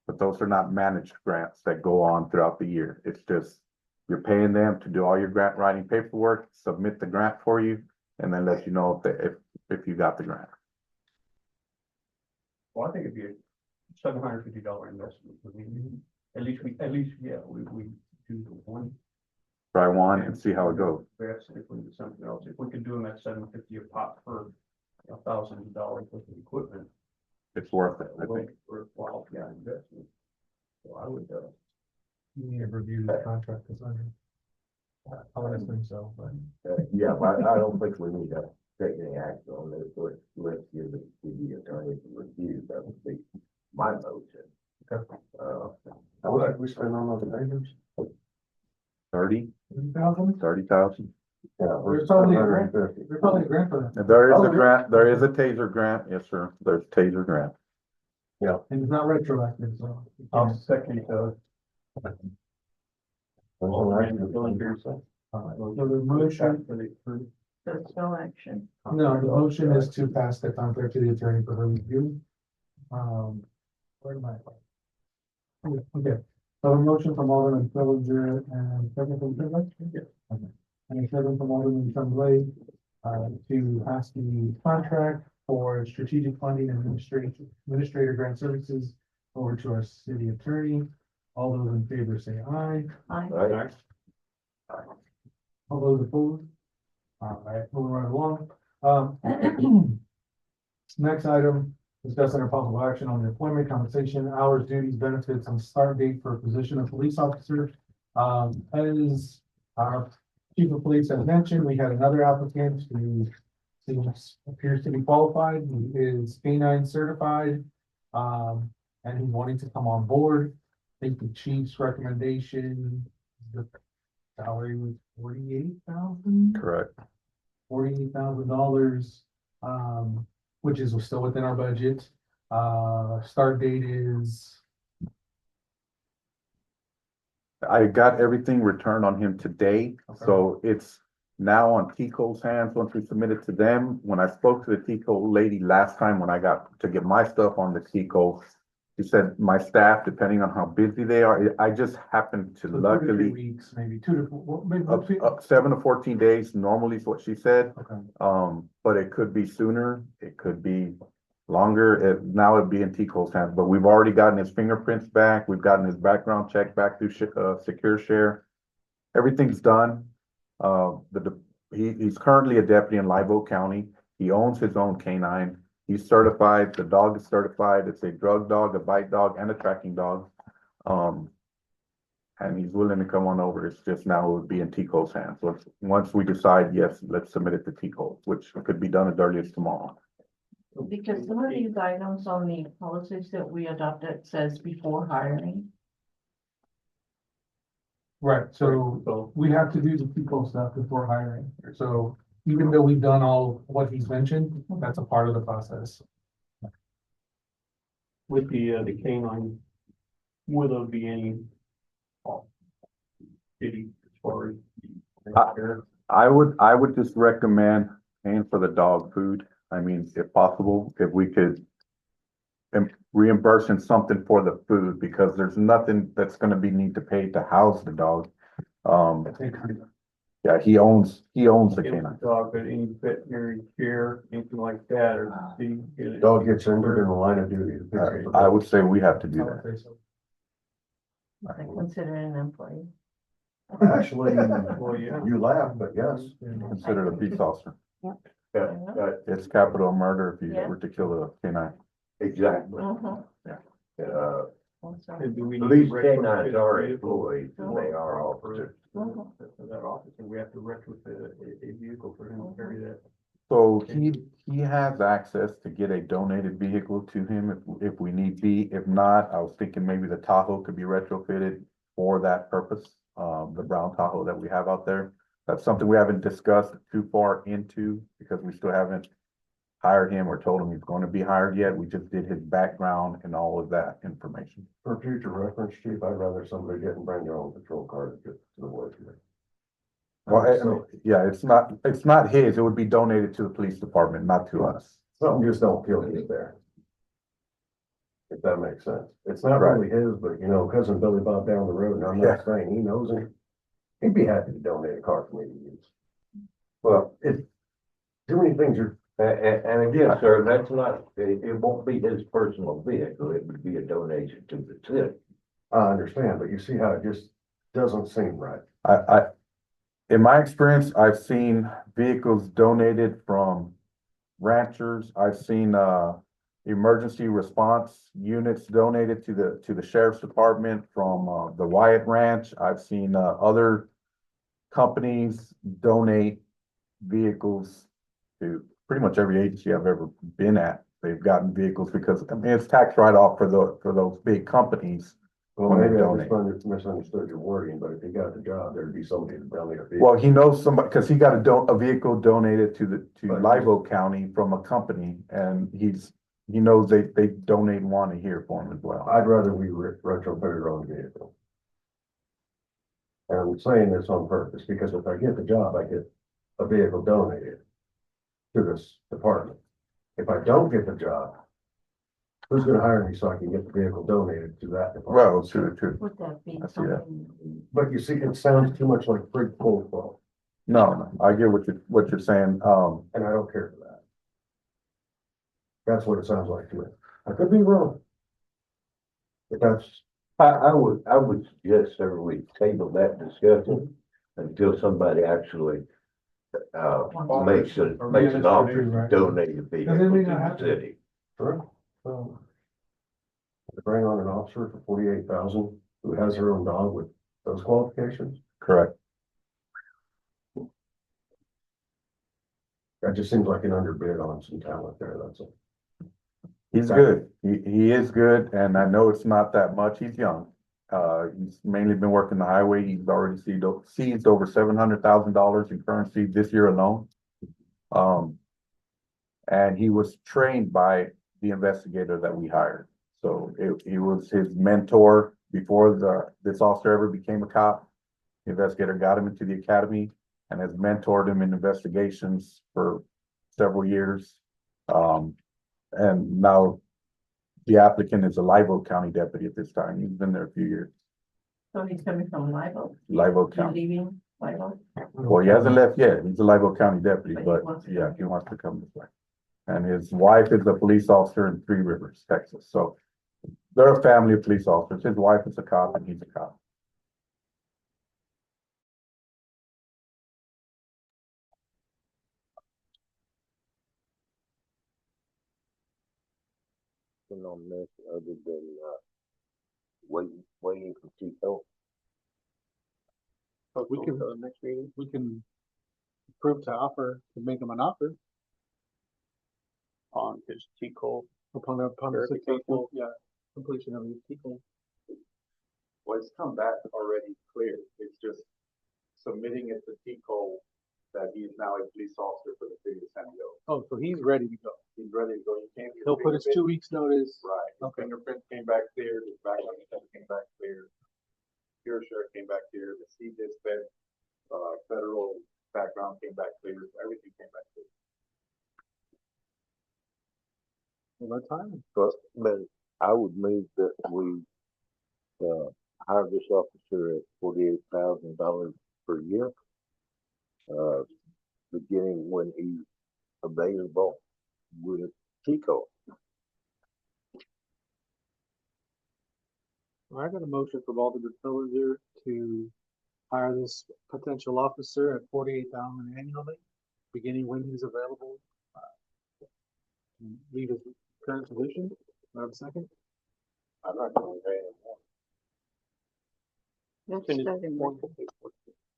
Speaker 14: But those are not managed grants that go on throughout the year. It's just, you're paying them to do all your grant writing paperwork, submit the grant for you, and then let you know if you got the grant.
Speaker 5: Well, I think it'd be a $750 investment. I mean, at least, yeah, we do the one.
Speaker 14: Try one and see how it goes.
Speaker 5: Perhaps if we do something else, if we could do them at $750 a pop for $1,000 worth of equipment.
Speaker 14: It's worth it, I think.
Speaker 5: Worthwhile, yeah, investment. So I would,
Speaker 8: You need to review the contract that's under. I would assume so, but.
Speaker 1: Yeah, but I don't think we need to take any action on this, let's give the attorney to review, that would be my motion.
Speaker 10: How much did we spend on those items?
Speaker 14: 30,000.
Speaker 10: Yeah.
Speaker 8: There's probably a grant.
Speaker 10: 150.
Speaker 8: There's probably a grant for that.
Speaker 14: And there is a grant, there is a TASER grant, yes, sir, there's TASER grant.
Speaker 8: And it's not retroactive, so.
Speaker 5: I'll second,
Speaker 10: All right.
Speaker 8: So the motion,
Speaker 13: There's no action.
Speaker 8: no, the motion is to pass the contract to the attorney for her review. Where am I? Okay, so a motion from Alderman Fillinger and second from Tremblay? Yeah. Okay. And a second from Alderman Tremblay, to pass the contract for strategic funding and administrator grant services over to our city attorney. All those in favor say aye.
Speaker 1: Right?
Speaker 8: All those opposed? All right, moving right along. Next item, discussing our possible action on the employment, compensation, hours, duties, benefits, and start date for a position of police officer. As our chief of police has mentioned, we had another applicant who appears to be qualified. He is K-9 certified, and he's wanting to come on board. I think the chief's recommendation, the salary was $48,000.
Speaker 14: Correct.
Speaker 8: $48,000, which is still within our budget. Start date is,
Speaker 14: I got everything returned on him today,
Speaker 8: Okay.
Speaker 14: so it's now on Tico's hands, once we submit it to them. When I spoke to the Tico lady last time, when I got to get my stuff on the Tico, she said, my staff, depending on how busy they are, I just happened to
Speaker 8: 2 to 3
Speaker 14: luckily,
Speaker 8: weeks, maybe 2 to 4, maybe.
Speaker 14: up 7 to 14 days normally is what she said.
Speaker 8: Okay.
Speaker 14: But it could be sooner, it could be longer. Now it'd be in Tico's hands, but we've already gotten his fingerprints back. We've gotten his background check back through Secure Share. Everything's done. He's currently a deputy in Live Oak County. He owns his own K-9. He's certified. The dog is certified. It's a drug dog, a bite dog, and a tracking dog. And he's willing to come on over. It's just now it would be in Tico's hands. Once we decide, yes, let's submit it to Tico, which could be done as early as tomorrow.
Speaker 13: Because some of these items on the policies that we adopted says before hiring.
Speaker 8: Right, so we have to do the people stuff before hiring. So even though we've done all what he's mentioned, that's a part of the process.
Speaker 5: with the K-9, will there be any city as far as?
Speaker 14: I would just recommend paying for the dog food. I mean, if possible, if we could reimburse him something for the food, because there's nothing that's gonna be need to pay to house the dog. Yeah, he owns the K-9.
Speaker 5: Dog, but any veterinary care, anything like that, or the.
Speaker 10: Dog gets injured in the line of duty.
Speaker 14: I would say we have to do that.
Speaker 13: They consider it an employee.
Speaker 10: Actually,
Speaker 5: Well, yeah.
Speaker 10: you laugh, but yes.
Speaker 14: Consider it a peace officer.
Speaker 1: Yeah,
Speaker 14: It's capital murder if you
Speaker 13: Yeah.
Speaker 14: were to kill a K-9.
Speaker 1: exactly.
Speaker 13: Also.
Speaker 5: And do we need
Speaker 1: Police
Speaker 5: to retrofit
Speaker 1: K-9s are
Speaker 5: a vehicle
Speaker 1: employees, and they are officers.
Speaker 13: Mhm.
Speaker 5: For that officer, we have to retrofit a vehicle for him to carry that.
Speaker 14: So he has access to get a donated vehicle to him if we need be. If not, I was thinking maybe the Tahoe could be retrofitted for that purpose. The brown Tahoe that we have out there. That's something we haven't discussed too far into because we still haven't hired him or told him he's going to be hired yet. We just did his background and all of that information.
Speaker 10: For future reference, chief, I'd rather somebody didn't bring their own patrol car to get to the work.
Speaker 14: Well, yeah, it's not his. It would be donated to the police department, not to us.
Speaker 10: Something just don't feel good there. If that makes sense. It's not
Speaker 14: Right.
Speaker 10: really his, but you know, cousin Billy Bob down the road, and I'm
Speaker 14: Yeah.
Speaker 10: not saying he knows him. He'd be happy to donate a car for me to use.
Speaker 1: Well,
Speaker 10: It's too many things are,
Speaker 1: and again, sir, that's not, it won't be his personal vehicle, it would be a donation to the city.
Speaker 10: I understand, but you see how it just doesn't seem right.
Speaker 14: In my experience, I've seen vehicles donated from ranchers. I've seen, emergency response units donated to the sheriff's department from, the Wyatt Ranch. I've seen, other companies donate vehicles to pretty much every agency I've ever been at. They've gotten vehicles because, I mean, it's tax write-off for those big companies.
Speaker 10: Well,
Speaker 14: When they
Speaker 10: maybe I
Speaker 14: donate.
Speaker 10: just misunderstood your wording, but if he got the job, there'd be somebody to donate a vehicle.
Speaker 14: Well, he knows somebody, because he got a vehicle donated to
Speaker 10: Right.
Speaker 14: Live Oak County from a company, and he knows they donate one here for him as well.
Speaker 10: I'd rather we retrofit our own vehicle. And I'm saying this on purpose, because if I get the job, I get a vehicle donated to this department. If I don't get the job, who's gonna hire me so I can get the vehicle donated to that department?
Speaker 14: Well, true.
Speaker 13: Would that be
Speaker 14: I see that.
Speaker 13: something?
Speaker 10: But you see, it sounds too much like free cold flow,
Speaker 14: No, I get what you're saying.
Speaker 10: and I don't care for that. That's what it sounds like to me. I could be wrong. But that's,
Speaker 1: I would suggest, sir, we table that discussion until somebody actually, makes an offer to donate a vehicle
Speaker 8: then we
Speaker 1: to
Speaker 8: don't
Speaker 1: the
Speaker 8: have to-
Speaker 1: city.
Speaker 10: true. To bring on an officer for 48,000 who has her own dog with those qualifications,
Speaker 14: Correct.
Speaker 10: that just seems like an underbid on some talent there, that's all.
Speaker 14: He's good. He is good, and I know it's not that much. He's young. He's mainly been working the highway. He's already seized over $700,000 in currency this year alone. And he was trained by the investigator that we hired. So he was his mentor before this officer ever became a cop. The investigator got him into the academy and has mentored him in investigations for several years. And now the applicant is a Live Oak County deputy at this time. He's been there a few years.
Speaker 13: So he's coming from Live Oak,
Speaker 14: Live Oak
Speaker 13: he's
Speaker 14: County.
Speaker 13: leaving Live Oak?
Speaker 14: Well, he hasn't left yet. He's a Live Oak County deputy,
Speaker 13: But he
Speaker 14: but
Speaker 13: wants to
Speaker 14: yeah,
Speaker 13: come.
Speaker 14: he wants to come this way. And his wife is a police officer in Three Rivers, Texas. So they're a family of police officers. His wife is a cop and he's a cop.
Speaker 1: On this, other than, waiting for Tito.
Speaker 2: But we can, next meeting, we can approve to make him an offer. On his T-Cole. Upon the successful, completion of his T-Cole.
Speaker 14: Well, it's come back already clear. It's just submitting it to T-Cole that he is now a police officer for the city of San Diego.
Speaker 2: Oh, so he's ready to go.
Speaker 14: He's ready to go. He came.
Speaker 2: He'll put his 2 weeks notice.
Speaker 14: Right. His
Speaker 2: Okay.
Speaker 14: fingerprint came back clear, his background check came back clear. Pure shirt came back clear, the CDIS federal background came back clear, everything came back clear.
Speaker 2: Well, time.
Speaker 1: But I would move that we, hire this officer at $48,000 per year. Beginning when he's available with Tico.
Speaker 2: I got a motion from Alderman Fillinger to hire this potential officer at 48,000 annually, beginning when he's available. Leave his current position. Do I have a second?
Speaker 1: I'm not gonna pay him more.
Speaker 4: That's
Speaker 1: Finish
Speaker 4: starting
Speaker 1: one.
Speaker 4: with-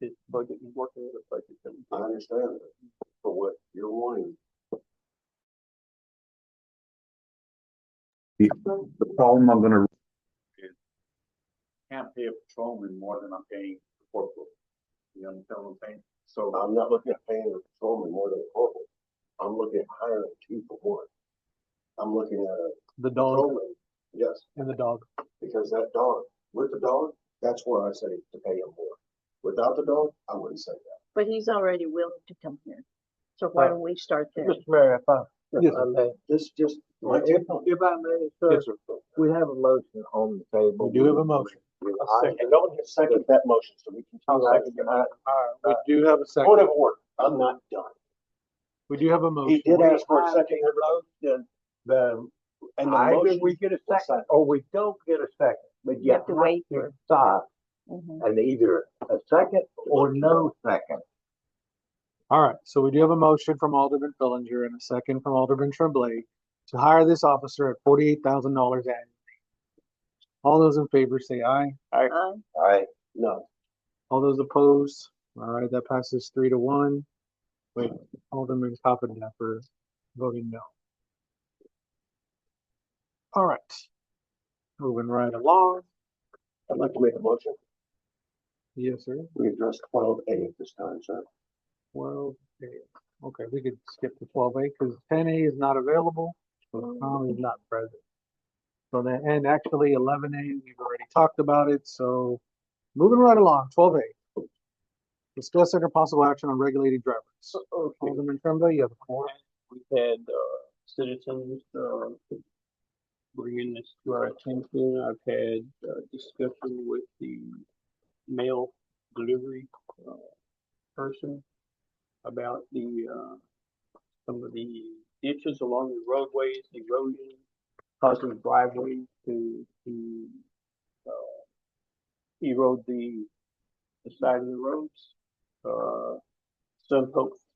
Speaker 1: His budget, he's working with a budget. I understand that, for what you're wanting.
Speaker 14: The problem I'm gonna is can't pay a patrolman more than I'm paying the corporal. You understand what I'm saying? So
Speaker 1: I'm not looking at paying a patrolman more than a corporal.
Speaker 10: I'm looking at hiring two for one. I'm looking at a
Speaker 2: The dog
Speaker 10: patrolman, yes,
Speaker 2: and the dog.
Speaker 10: because that dog, with the dog, that's where I say to pay him more. Without the dog, I wouldn't say that.
Speaker 4: But he's already willing to come here. So why don't we start there?
Speaker 5: Mr. Mayor,
Speaker 2: Yes,
Speaker 5: I may,
Speaker 10: This just, my
Speaker 5: if,
Speaker 10: take on it.
Speaker 5: if I may, sir,
Speaker 2: Yes, sir.
Speaker 5: we have a motion on the table.
Speaker 2: We do have a motion.
Speaker 10: And no one has seconded that motion, so we can.
Speaker 2: We do have a
Speaker 10: Point
Speaker 2: second.
Speaker 10: of order, I'm not done.
Speaker 2: We do have a motion.
Speaker 10: He did ask for a second.
Speaker 5: And
Speaker 10: the
Speaker 5: either
Speaker 10: motion
Speaker 5: we get a
Speaker 10: was
Speaker 5: second or we don't get a second, but
Speaker 4: You have to wait for.
Speaker 5: stop
Speaker 4: Mhm.
Speaker 5: and either a second or no second.
Speaker 2: All right, so we do have a motion from Alderman Fillinger and a second from Alderman Tremblay to hire this officer at $48,000 annually. All those in favor say aye.
Speaker 4: Aye.
Speaker 10: No.
Speaker 2: All those opposed? All right, that passes 3-1. With Alderman Coppendapper voting no. All right, moving right along.
Speaker 10: I'd like to make a motion.
Speaker 2: Yes, sir.
Speaker 10: We address 12A this time, sir.
Speaker 2: 12A. Okay, we could skip to 12A because 10A is not available. So Tom is not present. So then, and actually 11A, we've already talked about it. So moving right along, 12A. Discuss under possible action on regulating drivers. Alderman Tremblay, you have the floor.
Speaker 5: We've had, citizens, bringing this to our attention. I've had, discussion with the mail delivery, person about the, some of the ditches along the roadways, erosion, causing driveways to erode the side of the roads.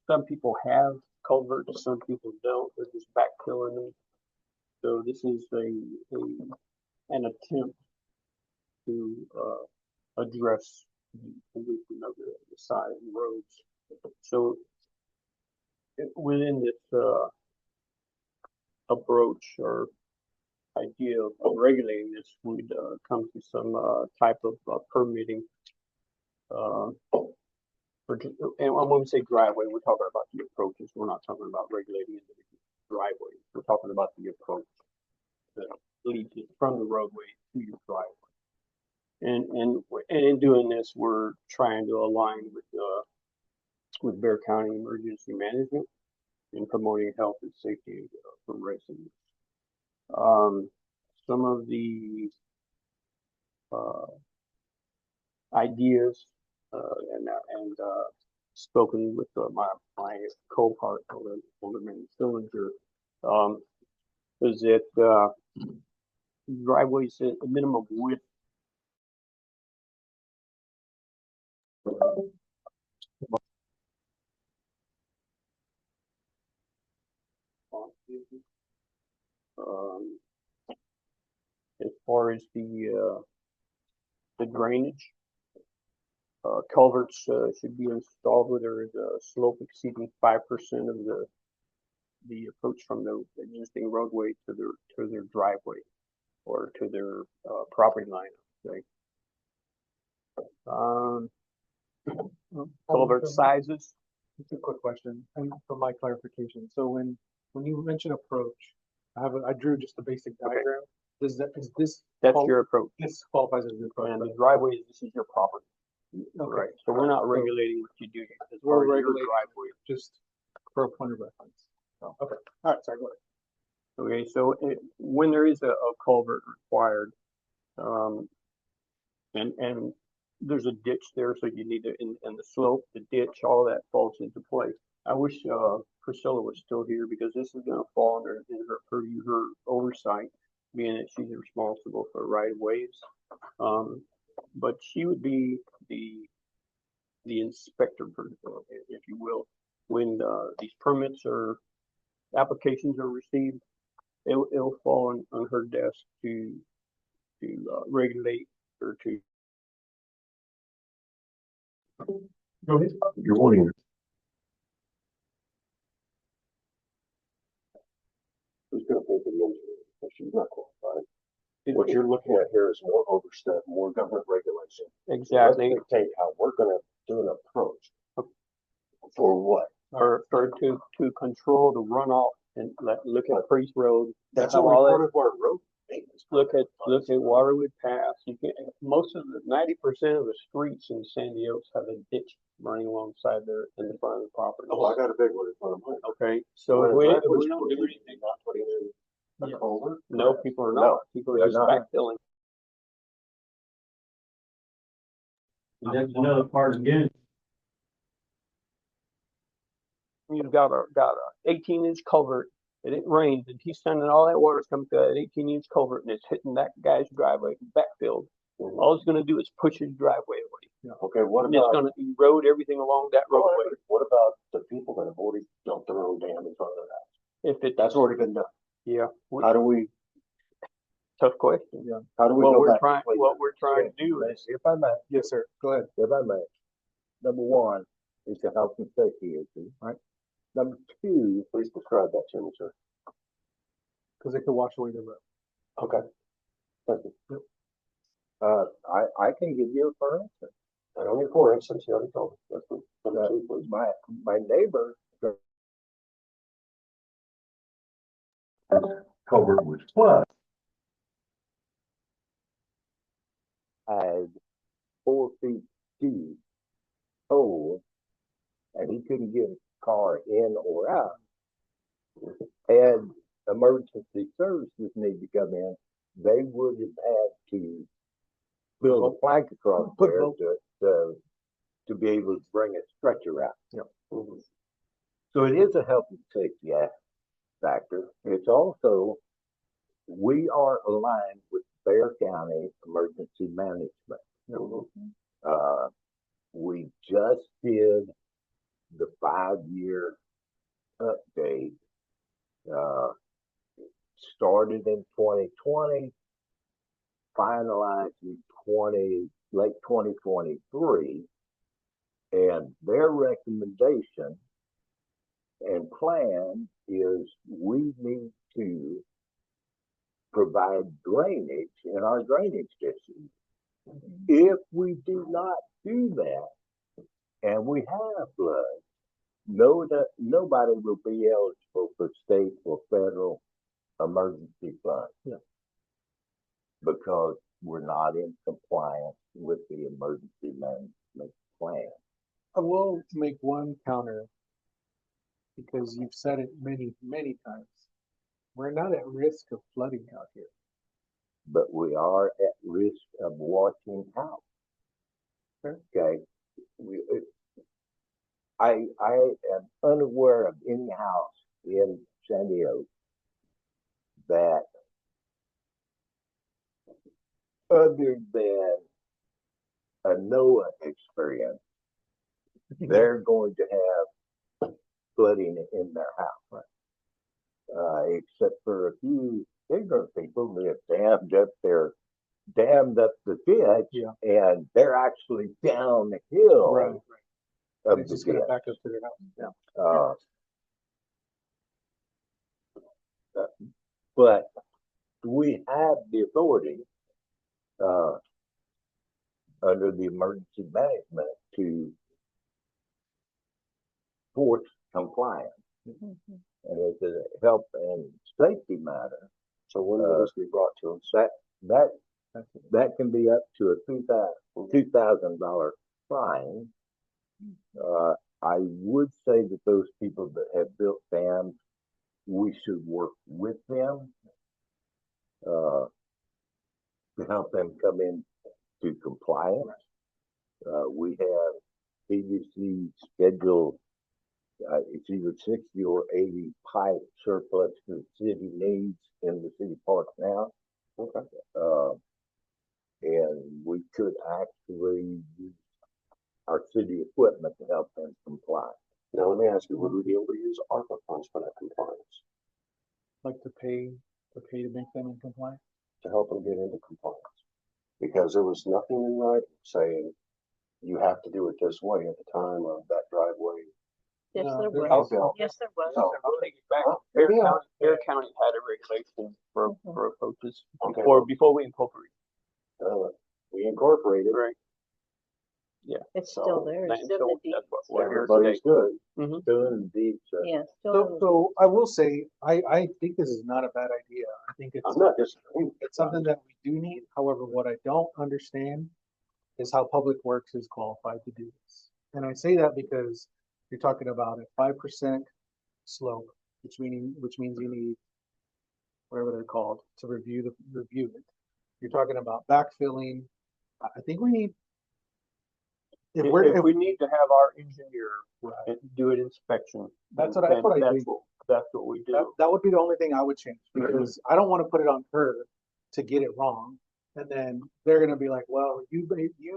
Speaker 5: Some people have culverts, some people don't, they're just backfilling them. So this is an attempt to, address the condition of the side of the roads. So within this, approach or idea of regulating this, we'd, come to some, type of, permitting. And when we say driveway, we're talking about the approaches. We're not talking about regulating individual driveways. We're talking about the approach that leads you from the roadway to your driveway. And in doing this, we're trying to align with Bear County Emergency Management in promoting health and safety for residents. Some of the ideas and spoken with my co-part, Alderman Fillinger, is that driveways at a minimum width as far as the drainage. Culverts should be installed where there is a slope exceeding 5% of the approach from the existing roadway to their driveway or to their property line. Okay. Culvert sizes.
Speaker 2: Just a quick question, and for my clarification. So when you mention approach, I drew just a basic diagram. Is this?
Speaker 5: That's your approach.
Speaker 2: This qualifies as your approach.
Speaker 5: And the driveway, this is your property.
Speaker 2: Okay.
Speaker 5: Right. So we're not regulating what you do. As
Speaker 2: We're
Speaker 5: far as your
Speaker 2: regulating
Speaker 5: driveway.
Speaker 2: just for a point of reference. Oh, okay. All right. Sorry. Go ahead.
Speaker 5: Okay. So when there is a culvert required, and there's a ditch there, so you need to, and the slope, the ditch, all that falls into place. I wish Priscilla was still here because this is going to fall under her purview, her oversight, being that she's responsible for right of ways. But she would be the inspector, if you will, when these permits or applications are received. It'll fall on her desk to regulate or to.
Speaker 2: Go ahead.
Speaker 10: You're wanting. Who's gonna pay for the engineering? She's not qualified. What you're looking at here is more overstep, more government regulation.
Speaker 5: Exactly.
Speaker 10: Let's dictate how we're gonna do an approach. For what?
Speaker 5: to control the runoff and look at Priest Road.
Speaker 10: That's
Speaker 5: have
Speaker 10: a
Speaker 5: all that-
Speaker 10: recorded water road. maintenance
Speaker 5: Look at
Speaker 10: contract.
Speaker 5: Waterwood Pass. You can, most of the 90% of the streets in Sandy Oaks have a ditch running alongside there in the front of the property.
Speaker 10: Oh, I got a big one in front of mine.
Speaker 5: Okay, so if we don't do anything,
Speaker 10: Not putting in a
Speaker 5: Yeah.
Speaker 10: culvert.
Speaker 5: no, people are
Speaker 10: No,
Speaker 5: not. People are
Speaker 10: they're
Speaker 5: just
Speaker 10: not.
Speaker 5: backfilling.
Speaker 15: That's another part again.
Speaker 5: You've got a 18-inch culvert, and it rains, and he's sending all that water coming through that 18-inch culvert, and it's hitting that guy's driveway backfilled. All it's gonna do is push his driveway away.
Speaker 10: Okay, what
Speaker 5: And it's
Speaker 10: about,
Speaker 5: gonna erode everything along that roadway.
Speaker 10: what about the people that have already dumped their own dam in front of their house?
Speaker 5: If it,
Speaker 10: That's already been done.
Speaker 5: yeah,
Speaker 10: How do we,
Speaker 5: tough question. Yeah.
Speaker 10: how do we
Speaker 5: What
Speaker 10: go
Speaker 5: we're
Speaker 10: back?
Speaker 5: trying, what we're trying to do is,
Speaker 1: If I may,
Speaker 2: Yes, sir. Go ahead.
Speaker 1: if I may, number one, it's a health and safety issue, right? Number two,
Speaker 10: Please describe that to me, sir.
Speaker 2: Because it could wash away the road.
Speaker 10: Okay. Thank you.
Speaker 1: I can give you a for instance.
Speaker 10: I don't need for instance, you already told me. That's good. Number two, please.
Speaker 1: My neighbor. Culvert was flooded. Had 4 feet deep hole, and he couldn't get a car in or out. And emergency services need to come in, they would have had to build a plank across there to be able to bring a stretcher out. So it is a health and safety factor. It's also, we are aligned with Bear County Emergency Management. We just did the 5-year update. Started in 2020, finalized in late 2023, and their recommendation and plan is we need to provide drainage in our drainage district. If we do not do that, and we have floods, nobody will be eligible for state or federal emergency funds. Because we're not in compliance with the emergency management plan.
Speaker 2: I will make one counter because you've said it many, many times. We're not at risk of flooding out here.
Speaker 1: But we are at risk of washing out. Okay, I am unaware of any house in San Diego that, other than a NOAA experience, they're going to have flooding in their house. Except for a few ignorant people that have dammed up the ditch, and they're actually down the hill.
Speaker 2: Right.
Speaker 1: Of
Speaker 2: They're
Speaker 1: the
Speaker 2: just gonna
Speaker 1: ditch.
Speaker 2: back up to their house.
Speaker 1: But we have the authority under the emergency management to force compliance. And it's a health and safety matter.
Speaker 10: So when will this be brought to us?
Speaker 1: That can be up to a $2,000 fine. I would say that those people that have built dams, we should work with them to help them come in to compliance. We have previously scheduled it's either 60 or 80 pipe surplus the city needs in the city park now. And we could actually use our city equipment to help them comply.
Speaker 10: Now, let me ask you, would we be able to use ARPA funds for that compliance?
Speaker 2: Like to pay to make them in compliance?
Speaker 10: To help them get into compliance? Because there was nothing in writing saying you have to do it this way at the time of that driveway.
Speaker 4: Yes, there
Speaker 2: there's
Speaker 4: was.
Speaker 10: also-
Speaker 4: Yes, there was.
Speaker 10: So,
Speaker 5: I'll take it back.
Speaker 10: Yeah.
Speaker 5: Bear County had a regulation for approaches
Speaker 10: Okay.
Speaker 5: before we incorporated.
Speaker 10: we incorporated.
Speaker 5: Right.
Speaker 4: It's
Speaker 6: So,
Speaker 4: still there. It's
Speaker 6: and
Speaker 4: still
Speaker 6: so
Speaker 4: the deed.
Speaker 6: that's what we're here
Speaker 10: Everybody's
Speaker 6: today.
Speaker 10: good.
Speaker 6: Mhm.
Speaker 1: Doing deeds,
Speaker 4: Yeah,
Speaker 2: So,
Speaker 4: still.
Speaker 2: so I will say, I think this is not a bad idea. I think
Speaker 10: I'm not disagreeing.
Speaker 2: it's something that we do need. However, what I don't understand is how Public Works is qualified to do this. And I say that because you're talking about a 5% slope, which means you need whatever they're called to review it. You're talking about backfilling. I think we need.
Speaker 5: If we need to have our engineer
Speaker 2: Right.
Speaker 5: do an inspection.
Speaker 2: That's
Speaker 5: then
Speaker 2: what I think.
Speaker 5: That's what we do.
Speaker 2: That would be the only thing I would change, because I don't want to put it on her to get it wrong. And then they're gonna be like, well, you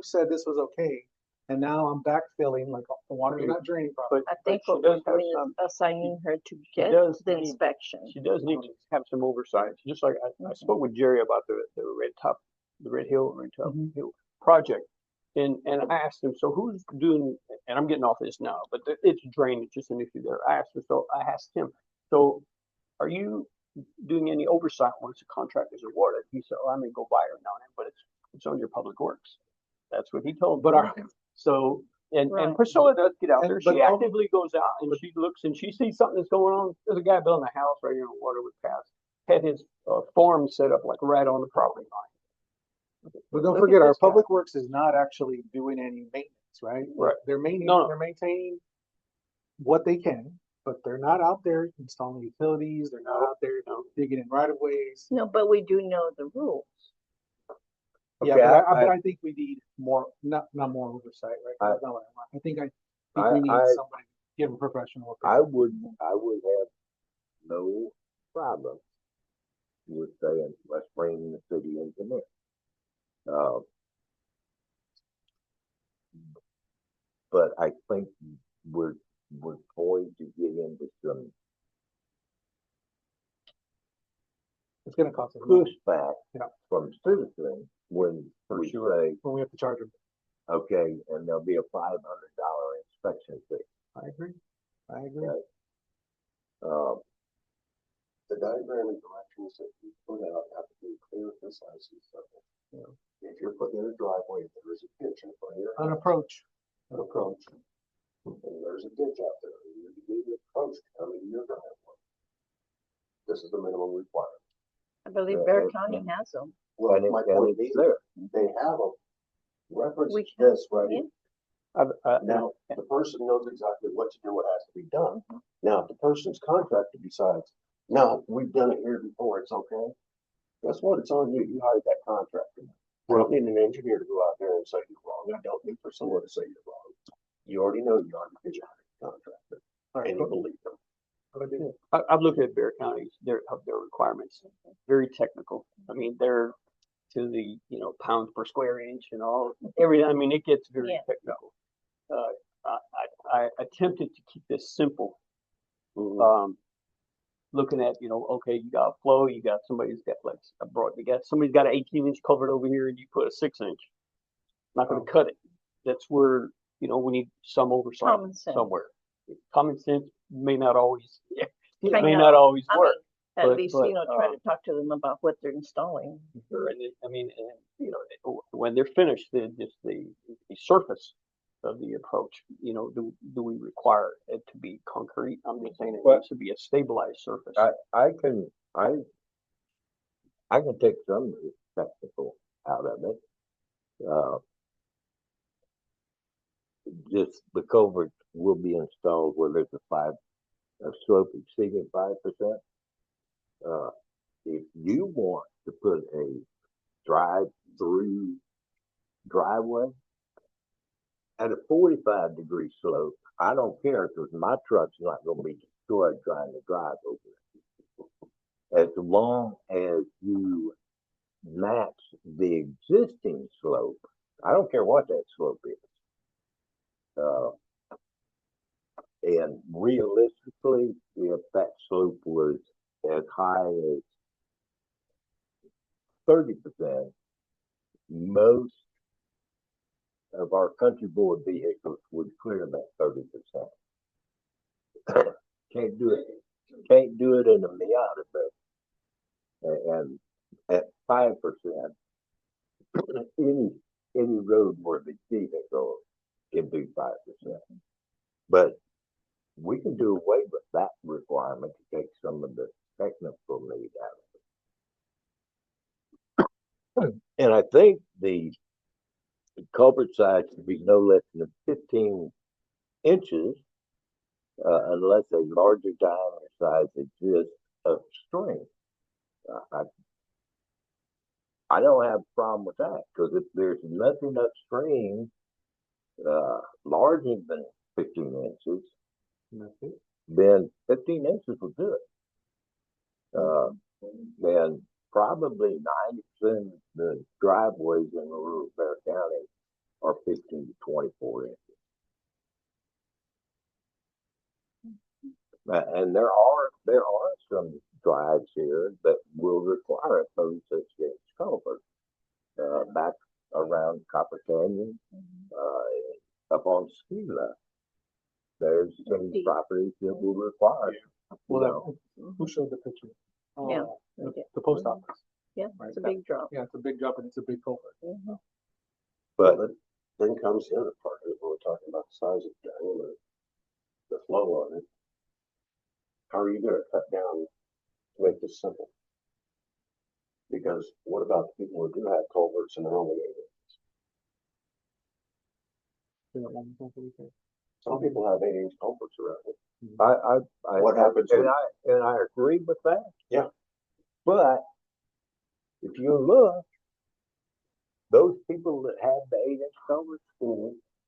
Speaker 2: said this was okay, and now I'm backfilling, like the water's not draining properly.
Speaker 4: I think
Speaker 5: she
Speaker 4: what we're
Speaker 5: does have
Speaker 4: doing
Speaker 5: some-
Speaker 4: is assigning her to get
Speaker 5: does
Speaker 4: the
Speaker 5: need-
Speaker 4: inspection.
Speaker 5: She does need to have some oversight, just like I spoke with Jerry about the Red Hill Hill project. And I asked him, so who's doing, and I'm getting off this now, but it's drainage, just an issue there. I asked him, so are you doing any oversight once a contract is awarded? He said, oh, I may go by her now and then, but it's on your public works. That's what he told me.
Speaker 2: But
Speaker 5: So, and
Speaker 4: Right.
Speaker 5: Priscilla does get out
Speaker 2: And-
Speaker 5: there.
Speaker 2: but
Speaker 5: She
Speaker 2: all-
Speaker 5: actively goes out and she looks and she sees something that's going on. There's a guy building a house right here on Waterwood Pass. Had his farm set up like right on the property line.
Speaker 2: But don't
Speaker 5: Look at
Speaker 2: forget, our
Speaker 5: this guy.
Speaker 2: Public Works is not actually doing any maintenance, right?
Speaker 5: Right.
Speaker 2: They're maintaining,
Speaker 5: No, no.
Speaker 2: they're maintaining what they can, but they're not out there installing utilities. They're not out there digging in right of ways.
Speaker 4: No, but we do know the rules.
Speaker 2: Yeah,
Speaker 1: Okay,
Speaker 2: but I think we need more, not more oversight, right? That's not what I want. I think we need somebody, give a professional.
Speaker 1: I would have no problem with saying, let's bring the city engineer. But I think we're going to get into some
Speaker 2: It's gonna cost us money
Speaker 1: pushback
Speaker 2: Yeah.
Speaker 1: from citizens when we say,
Speaker 2: when we have to charge them.
Speaker 1: okay, and there'll be a $500 inspection fee.
Speaker 2: I agree. I agree.
Speaker 1: Right.
Speaker 10: The diagram and directions that you put out have to be clear, concise, and simple.
Speaker 2: Yeah.
Speaker 10: If you're putting in a driveway, there is a ditch in front of your
Speaker 2: An
Speaker 10: house,
Speaker 2: approach.
Speaker 10: an approach. And there's a ditch out there, you need an approach to come into your driveway. This is the minimum requirement.
Speaker 4: I believe
Speaker 1: Yeah,
Speaker 4: Bear
Speaker 1: and-
Speaker 4: County has them.
Speaker 10: Well,
Speaker 1: And
Speaker 10: my
Speaker 1: and
Speaker 10: point
Speaker 1: it's
Speaker 10: is,
Speaker 1: there.
Speaker 10: they have a reference
Speaker 4: We
Speaker 10: to
Speaker 4: can-
Speaker 10: this right
Speaker 4: yeah.
Speaker 10: here. Now, the person knows exactly what to do, what has to be done. Now, if the person's contractor decides, no, we've done it here before, it's okay. Guess what? It's on you. You hired that contractor. I don't need an engineer to go out there and say you're wrong. I don't need for someone to say you're wrong. You already know you are because you hired a contractor. And you believe them.
Speaker 5: I've looked at Bear County's, their requirements, very technical. I mean, they're to the, pounds per square inch and everything. I mean, it gets very
Speaker 4: Yeah.
Speaker 5: technical. I attempted to keep this simple. Looking at, okay, you got flow, you got somebody's got like somebody's got an 18-inch culvert over here and you put a 6-inch. Not gonna cut it. That's where, we need some oversight
Speaker 4: Common sense.
Speaker 5: somewhere. Common sense may not always,
Speaker 4: I
Speaker 5: may
Speaker 4: know.
Speaker 5: not always
Speaker 4: I
Speaker 5: work.
Speaker 4: mean, at
Speaker 5: but-
Speaker 4: least,
Speaker 5: but,
Speaker 4: try to talk to them about what they're installing.
Speaker 5: Sure, and when they're finished, the surface of the approach, do we require it to be concrete? I'm just saying it
Speaker 1: Well-
Speaker 5: needs to be a stabilized surface.
Speaker 1: I can take some of the technical out of it. Just the culvert will be installed where there's a slope exceeding 5%. If you want to put a drive-through driveway at a 45-degree slope, I don't care because my truck's not going to be destroyed trying to drive over it. As long as you match the existing slope, I don't care what that slope is. And realistically, if that slope was as high as 30%, most of our country board vehicles would clear that 30%. Can't do it in a Miata, but and at 5%, any roadworthy vehicle can do 5%. But we can do away with that requirement to take some of the technical need out of it. And I think the culvert size should be no less than 15 inches, unless a larger diameter size exists upstream. I don't have a problem with that, because if there's nothing upstream larger than 15 inches, then 15 inches will do it. Then probably 90% of the driveways in rural Bear County are 15 to 24 inches. And there are some drives here that will require a 36-inch culvert. Back around Copper Canyon, up on Skila, there's some properties that will require.
Speaker 2: Well, who showed the picture?
Speaker 4: Yeah.
Speaker 2: The post office.
Speaker 4: Yeah,
Speaker 2: Right,
Speaker 4: it's a big drop.
Speaker 2: Yeah, it's a big drop and it's a big culvert.
Speaker 1: But
Speaker 10: Then comes the other part of it, when we're talking about the size of the diameter, the flow on it. How are you gonna cut down to make this simple? Because what about the people who do have culverts and they're only 8 inches? Some people have 8-inch culverts around it.
Speaker 1: what happens? And I agree with that.
Speaker 10: Yeah.
Speaker 1: But if you look, those people that have the 8-inch culverts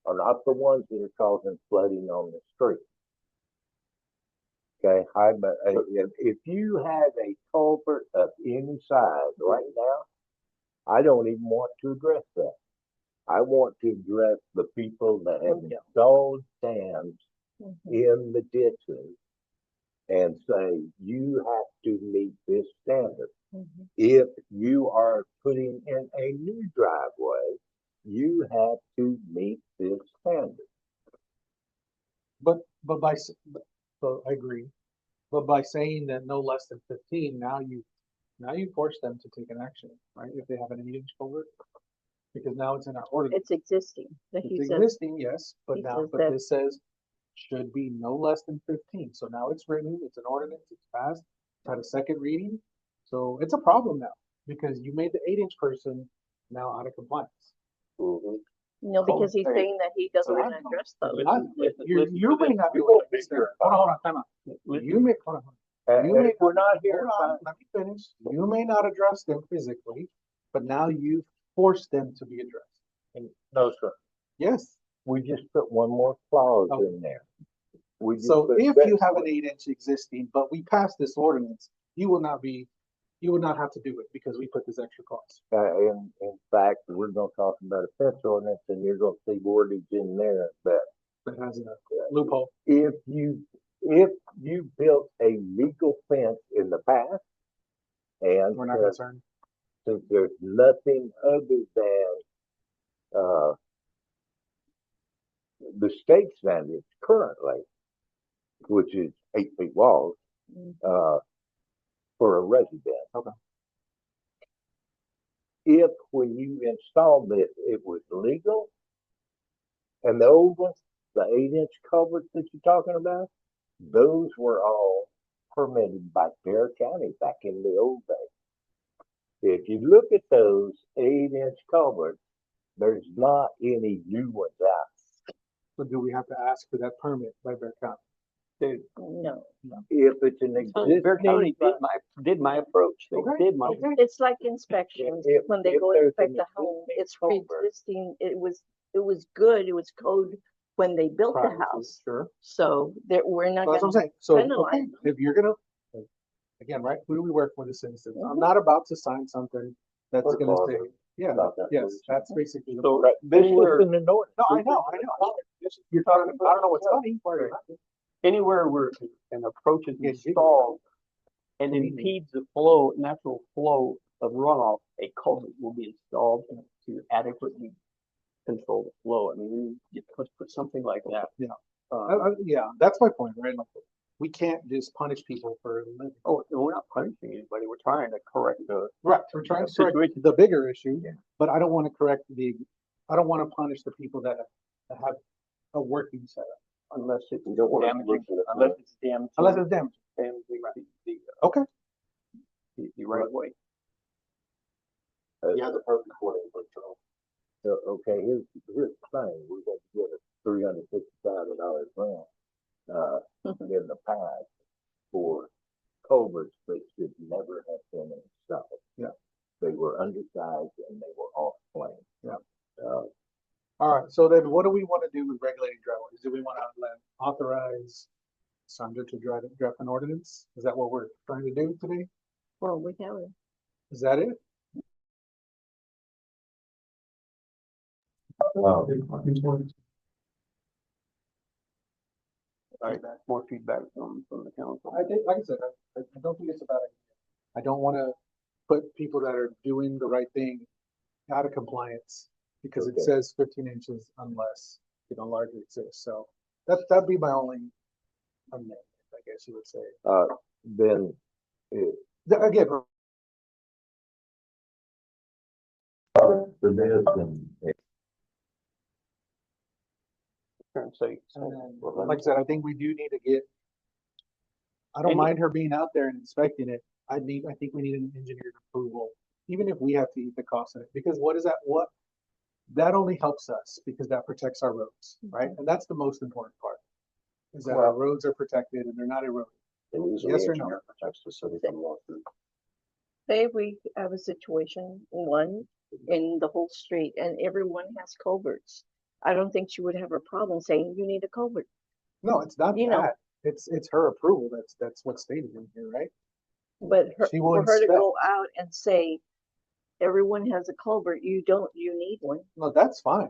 Speaker 1: are not the ones that are causing flooding on the street. Okay, but if you have a culvert of any size right now, I don't even want to address that. I want to address the people that have installed dams in the ditches and say, you have to meet this standard. If you are putting in a new driveway, you have to meet this standard.
Speaker 2: But I agree. But by saying that no less than 15, now you force them to take an action, right? If they have an 8-inch culvert, because now it's in our ordinance.
Speaker 4: It's existing. Like
Speaker 2: It's
Speaker 4: you said,
Speaker 2: existing, yes, but
Speaker 4: he
Speaker 2: now,
Speaker 4: says
Speaker 2: but
Speaker 4: that-
Speaker 2: this says should be no less than 15. So now it's written, it's an ordinance, it's passed, it's had a second reading. So it's a problem now, because you made the 8-inch person now out of compliance.
Speaker 4: no, because he's
Speaker 2: Okay.
Speaker 4: saying that he doesn't
Speaker 2: So
Speaker 4: want to address those.
Speaker 2: You may not be able to fix it. Hold on, time out. You may, hold on. You may,
Speaker 1: we're not here.
Speaker 2: hold on, let me finish. You may not address them physically, but now you force them to be addressed.
Speaker 1: No, sir.
Speaker 2: Yes.
Speaker 1: We just put one more clause
Speaker 2: Okay.
Speaker 1: in there. We just
Speaker 2: So
Speaker 1: put
Speaker 2: if
Speaker 1: that-
Speaker 2: you have an 8-inch existing, but we passed this ordinance, you will not have to do it because we put this extra clause.
Speaker 1: in fact, we're gonna talk about a fence ordinance, and you're gonna see wordage in there that
Speaker 2: That has a loophole.
Speaker 1: if you built a legal fence in the past, and
Speaker 2: We're not concerned.
Speaker 1: since there's nothing other than the state standards currently, which is 8 feet walls, for a resident.
Speaker 2: Okay.
Speaker 1: If when you installed this, it was legal, and the old ones, the 8-inch culverts that you're talking about, those were all permitted by Bear County back in the old days. If you look at those 8-inch culverts, there's not any new ones out.
Speaker 2: So do we have to ask for that permit by Bear County?
Speaker 4: No.
Speaker 1: If it's an existing.
Speaker 5: Bear County did my approach. They
Speaker 2: Okay.
Speaker 5: did my.
Speaker 2: Okay.
Speaker 4: It's like inspections,
Speaker 1: If-
Speaker 4: when they
Speaker 1: if
Speaker 4: go
Speaker 1: there's
Speaker 4: inspect
Speaker 1: an
Speaker 4: the home,
Speaker 1: existing
Speaker 4: it's
Speaker 1: culvert.
Speaker 4: pre-existing, it was good, it was code when they built the
Speaker 2: Prior to,
Speaker 4: house.
Speaker 2: Sure.
Speaker 4: So that we're not
Speaker 2: So that's what I'm
Speaker 4: gonna
Speaker 2: saying. So,
Speaker 4: penalize
Speaker 2: okay,
Speaker 4: them.
Speaker 2: if you're gonna, again, right, who do we work for this instance? I'm not about to sign something that's
Speaker 10: Put a
Speaker 2: gonna
Speaker 10: clause
Speaker 2: say,
Speaker 10: in
Speaker 2: yeah,
Speaker 10: about that,
Speaker 2: yes,
Speaker 10: please.
Speaker 2: that's basically the.
Speaker 5: So
Speaker 2: point.
Speaker 1: This
Speaker 5: anywhere,
Speaker 1: is in the ordinance.
Speaker 2: No, I know. You're talking about, I don't know what's funny.
Speaker 5: anywhere where an approach is
Speaker 2: Yes,
Speaker 5: installed and
Speaker 2: Mhm.
Speaker 5: impedes the flow, natural flow of runoff, a culvert will be installed to adequately control the flow. I mean, you put something like that.
Speaker 2: Yeah.
Speaker 5: Uh,
Speaker 2: Yeah, that's my point, right? Like, we can't just punish people for living.
Speaker 5: oh, and we're not punishing anybody. We're trying to correct the.
Speaker 2: Right, we're trying to correct
Speaker 5: Situation.
Speaker 2: the bigger issue, but I don't want to correct I don't want to punish the people that have a working setup.
Speaker 5: Unless if we don't want to.
Speaker 2: Damaging.
Speaker 5: Unless it's damaging.
Speaker 2: Unless it's damaged.
Speaker 5: Damaging
Speaker 2: Okay.
Speaker 5: the right of way.
Speaker 10: Yeah, the perfect footing for Charles.
Speaker 1: So, okay, here's the thing, we're going to get a $350,000 grant, in the past for culverts that should never have been installed.
Speaker 2: Yeah.
Speaker 1: They were undersized and they were off plan.
Speaker 2: Yeah. All right, so then what do we want to do with regulating driveways? Do we want to authorize Sandra to draft an ordinance? Is that what we're trying to do today?
Speaker 4: Well, we have it.
Speaker 2: Is that it?
Speaker 5: All right, more feedback from the council.
Speaker 2: I think, like I said, I don't think it's a bad idea. I don't want to put people that are doing the right thing out of compliance because it
Speaker 1: Okay.
Speaker 2: says 15 inches unless, larger exists. So that'd be my only amendment, I guess you would say.
Speaker 1: Then,
Speaker 2: Again,
Speaker 1: for this and
Speaker 2: like I said, I think we do need to get, I don't mind her being out there and inspecting it. I think we need an engineer's approval, even if we have to eat the cost of it, because that only helps us because that protects our roads, right? And that's the most important part, is that our roads are protected and they're not eroded. Yes or no?
Speaker 10: Protects the city from lawsuits.
Speaker 4: Say we have a situation, one in the whole street and everyone has culverts. I don't think she would have a problem saying you need a culvert.
Speaker 2: No, it's not
Speaker 4: You know.
Speaker 2: that. It's her approval. That's what's stated in here, right?
Speaker 4: But
Speaker 2: She will
Speaker 4: for her to
Speaker 2: inspect.
Speaker 4: go out and say, everyone has a culvert, you need one,
Speaker 2: No, that's fine.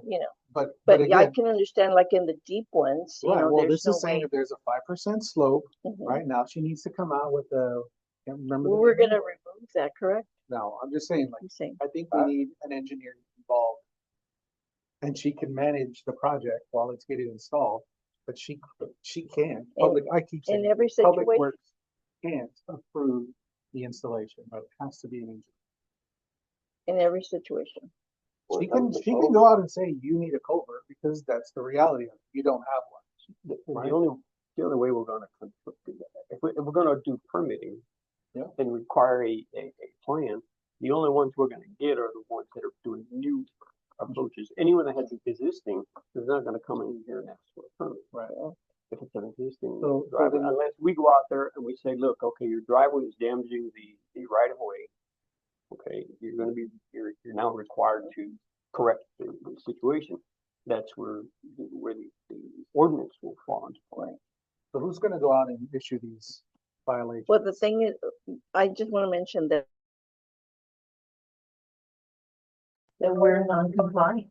Speaker 4: But
Speaker 2: But
Speaker 4: I
Speaker 2: again,
Speaker 4: can understand like in the deep ones,
Speaker 2: right, well,
Speaker 4: there's
Speaker 2: this
Speaker 4: no
Speaker 2: is saying
Speaker 4: way.
Speaker 2: if there's a 5% slope,
Speaker 4: Mhm.
Speaker 2: right now, she needs to come out with can't remember.
Speaker 4: Well,
Speaker 2: the
Speaker 4: we're
Speaker 2: name.
Speaker 4: gonna remove that, correct?
Speaker 2: No, I'm just saying, like,
Speaker 4: I'm saying,
Speaker 2: I think we need an engineer involved. And she can manage the project while it's getting installed, but she can, I keep saying,
Speaker 4: in every
Speaker 2: Public
Speaker 4: situation,
Speaker 2: Works can't approve the installation, but it has to be an engineer.
Speaker 4: in every situation.
Speaker 2: She can go out and say, you need a culvert, because that's the reality of it, you don't have one. Right.
Speaker 5: The only way we're gonna, if we're gonna do permitting.
Speaker 2: Yeah.
Speaker 5: And require a plan, the only ones we're gonna get are the ones that are doing new approaches. Anyone that has existing is not gonna come in here and ask for a permit.
Speaker 2: Right.
Speaker 5: If it's an existing
Speaker 2: So
Speaker 5: driveway,
Speaker 2: then-
Speaker 5: unless we go out there and we say, look, okay, your driveway is damaging the right of way. Okay, you're now required to correct the situation. That's where the ordinance will fall into play.
Speaker 2: So who's gonna go out and issue these violations?
Speaker 4: Well, the thing is, I just want to mention that
Speaker 13: we're non-compliant.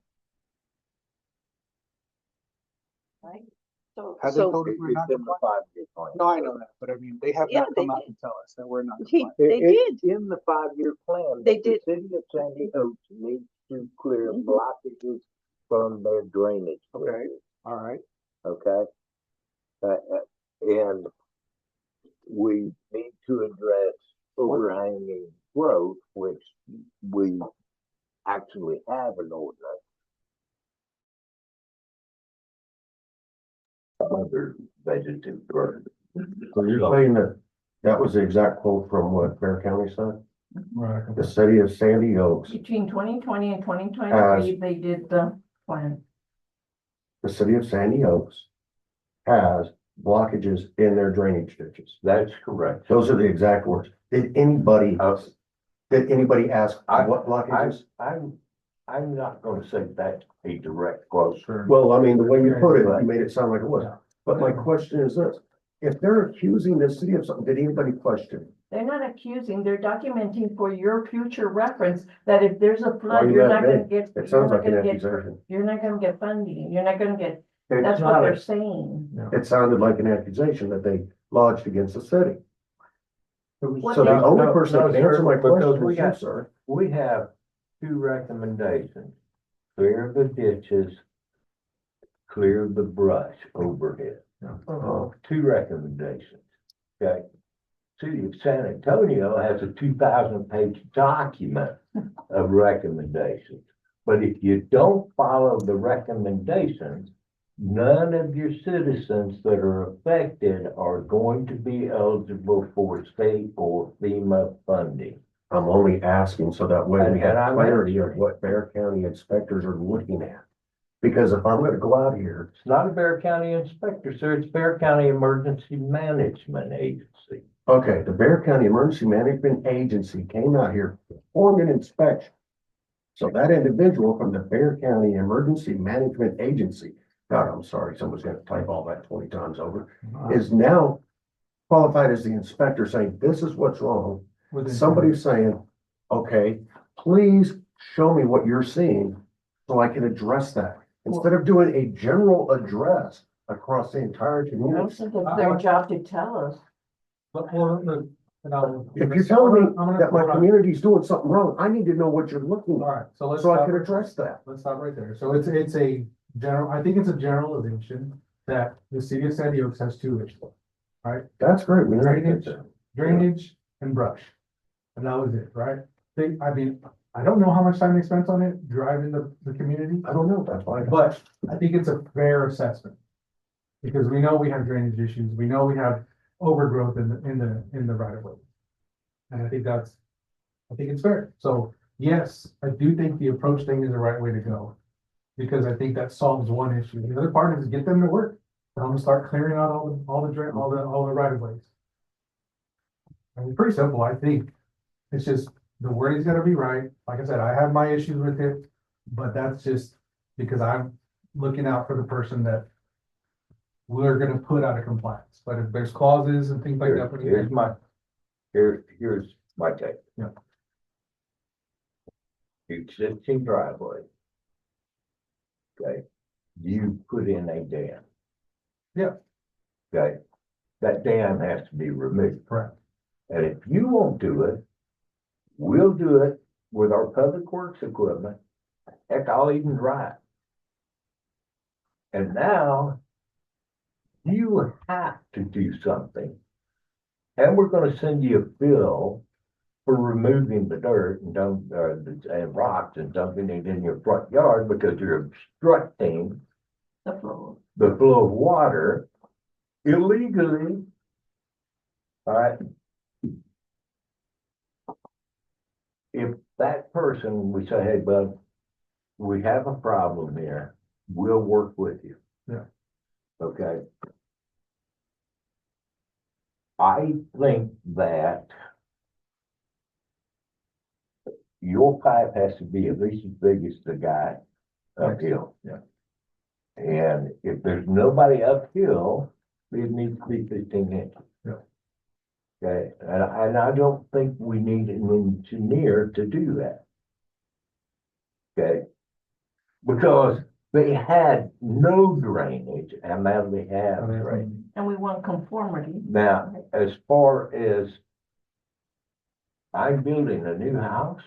Speaker 4: right? So,
Speaker 2: Have they told us we're not
Speaker 1: it's in the
Speaker 2: compliant?
Speaker 1: 5-year plan.
Speaker 2: No, I know that, but I mean, they have
Speaker 4: Yeah,
Speaker 2: not come
Speaker 4: they
Speaker 2: out
Speaker 4: did.
Speaker 2: and tell us that we're not
Speaker 4: He-
Speaker 2: compliant.
Speaker 4: they
Speaker 1: It's
Speaker 4: did.
Speaker 1: in the 5-year plan.
Speaker 4: They
Speaker 1: that
Speaker 4: did.
Speaker 1: The city of Sandy Oaks needs to clear
Speaker 4: Mhm.
Speaker 1: blockages from their drainage.
Speaker 2: Okay.
Speaker 1: system,
Speaker 2: All right,
Speaker 1: Okay? And we need to address overhanging growth, which we actually have an ordinance. Other vegetative growth.
Speaker 10: So you're saying that was the exact quote from what Bear County said?
Speaker 8: Right.
Speaker 10: The city of Sandy Oaks,
Speaker 13: Between 2020 and 2023, they did the plan.
Speaker 10: the city of Sandy Oaks has blockages in their drainage ditches.
Speaker 1: That's correct.
Speaker 10: Those are the exact words. Did anybody ask what blockages?
Speaker 1: I'm not gonna say that's a direct quote.
Speaker 10: Well, I mean, the way you put it, you made it sound like it was. But my question is this, if they're accusing the city of something, did anybody question?
Speaker 13: They're not accusing, they're documenting for your future reference that if there's a
Speaker 10: Why
Speaker 13: flood,
Speaker 10: you
Speaker 13: you're
Speaker 10: that
Speaker 13: not gonna
Speaker 10: big?
Speaker 13: get.
Speaker 10: It
Speaker 13: you're
Speaker 10: sounds
Speaker 13: not
Speaker 10: like an
Speaker 13: gonna get-
Speaker 10: accusation.
Speaker 13: You're not gonna get funding, you're not gonna get,
Speaker 1: It's
Speaker 13: that's what
Speaker 1: not
Speaker 13: they're
Speaker 1: a-
Speaker 13: saying.
Speaker 10: It sounded like an accusation that they lodged against the city.
Speaker 13: What
Speaker 10: So the
Speaker 13: they-
Speaker 10: only person that can answer my
Speaker 1: because
Speaker 10: question
Speaker 1: we
Speaker 10: is you,
Speaker 1: got-
Speaker 10: sir.
Speaker 1: We have 2 recommendations. Clear the ditches, clear the brush overhead. 2 recommendations, okay? City of San Antonio has a 2,000-page document of recommendations. But if you don't follow the recommendations, none of your citizens that are affected are going to be eligible for state or FEMA funding.
Speaker 10: I'm only asking so that way we
Speaker 1: And
Speaker 10: have
Speaker 1: I'm
Speaker 10: clarity of what Bear County inspectors are looking at. Because if I'm gonna go out here,
Speaker 1: It's not a Bear County inspector, sir. It's Bear County Emergency Management Agency.
Speaker 10: okay, the Bear County Emergency Management Agency came out here, performed an inspection. So that individual from the Bear County Emergency Management Agency, God, I'm sorry, someone's gonna type all that 20 times over, is now qualified as the inspector saying, this is what's wrong. Somebody's saying, okay, please show me what you're seeing so I can address that. Instead of doing a general address across the entire
Speaker 13: I don't
Speaker 10: community.
Speaker 13: think it's their job to tell us.
Speaker 8: But, well, look, and I'll-
Speaker 10: If you're telling me
Speaker 8: I'm gonna-
Speaker 10: that my
Speaker 8: hold on.
Speaker 10: community's doing something wrong, I need to know what you're looking
Speaker 8: All
Speaker 10: at,
Speaker 8: right, so let's.
Speaker 10: so I
Speaker 8: stop
Speaker 10: can
Speaker 8: right
Speaker 10: address that.
Speaker 8: Let's stop right there. So it's a general, I think it's a generalization that the city of Sandy Oaks has two issues.
Speaker 10: That's great. We already did
Speaker 8: Drainage,
Speaker 10: that.
Speaker 8: drainage and brush. And that was it, right? I mean, I don't know how much time they spent on it, driving the community,
Speaker 10: I don't know, that's why.
Speaker 8: but I think it's a fair assessment. Because we know we have drainage issues, we know we have overgrowth in the right of way. And I think it's fair. So, yes, I do think the approach thing is the right way to go. Because I think that solves one issue. The other part is get them to work. Tell them to start clearing out all the right of ways. I mean, pretty simple, I think. It's just, the wording's gotta be right. Like I said, I have my issues with it, but that's just because I'm looking out for the person that we're gonna put out of compliance. But if there's clauses and things like that.
Speaker 1: Here's my take.
Speaker 8: Yeah.
Speaker 1: Existing driveway. Okay, you put in a dam.
Speaker 8: Yeah.
Speaker 1: Okay, that dam has to be removed.
Speaker 8: Correct.
Speaker 1: And if you won't do it, we'll do it with our public works equipment. Heck, I'll even drive. And now you have to do something. And we're gonna send you a bill for removing the dirt and rocks and dumping it in your front yard because you're obstructing
Speaker 13: The flow.
Speaker 1: the flow of water illegally. All right. If that person, we say, hey, bud, we have a problem here, we'll work with you.
Speaker 8: Yeah.
Speaker 1: Okay. I think that your pipe has to be at least as big as the guy uphill.
Speaker 8: Yeah.
Speaker 1: And if there's nobody uphill, it needs to be 15 inches.
Speaker 8: Yeah.
Speaker 1: Okay, and I don't think we need an engineer to do that. Okay, because they had no drainage and now they have drainage.
Speaker 13: And we want conformity.
Speaker 1: Now, as far as I'm building a new house,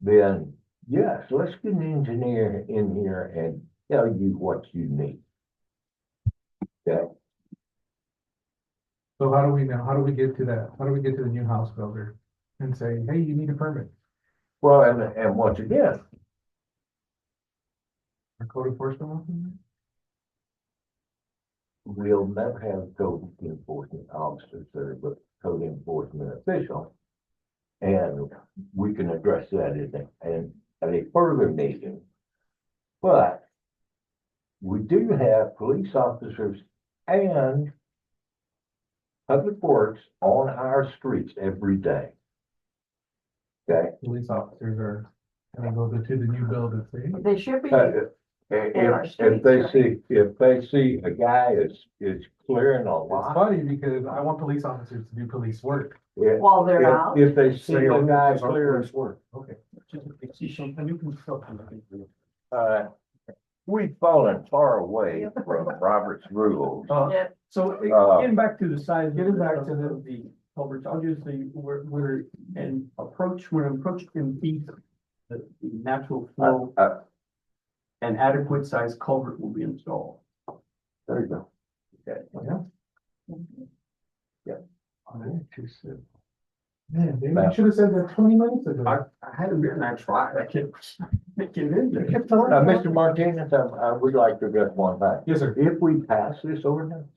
Speaker 1: then yes, let's get an engineer in here and tell you what you need. Okay,
Speaker 8: So how do we know? How do we get to that? How do we get to the new house builder and say, hey, you need a permit?
Speaker 1: well, and once again,
Speaker 8: Our code enforcement officer?
Speaker 1: we'll never have code enforcement officers there, but code enforcement official. And we can address that in a further meeting. But we do have police officers and public works on our streets every day. Okay?
Speaker 8: Police officers are gonna go to the new build and say,
Speaker 13: They should be.
Speaker 1: If they see a guy is clearing a
Speaker 8: it's
Speaker 1: lot.
Speaker 8: funny because I want police officers to do police work.
Speaker 13: While they're out.
Speaker 1: If they see
Speaker 10: Say,
Speaker 1: a guy
Speaker 10: it's our
Speaker 1: clear,
Speaker 10: police work.
Speaker 8: Okay.
Speaker 1: we've fallen far away from Robert's rules.
Speaker 13: Yeah.
Speaker 15: So getting back to the size.
Speaker 8: Getting back to
Speaker 15: the culverts, I'll just say, we're approach in feet, the natural flow and adequate size culvert will be installed.
Speaker 10: There you go.
Speaker 1: Okay.
Speaker 8: Yeah.
Speaker 1: Yeah.
Speaker 8: Man, David, you should have said that 20 minutes ago.
Speaker 15: I had a beer and I tried, I can't get in there.
Speaker 1: Mr. Martinez, I would like to address one thing.
Speaker 8: Yes, sir.
Speaker 1: If we pass this ordinance,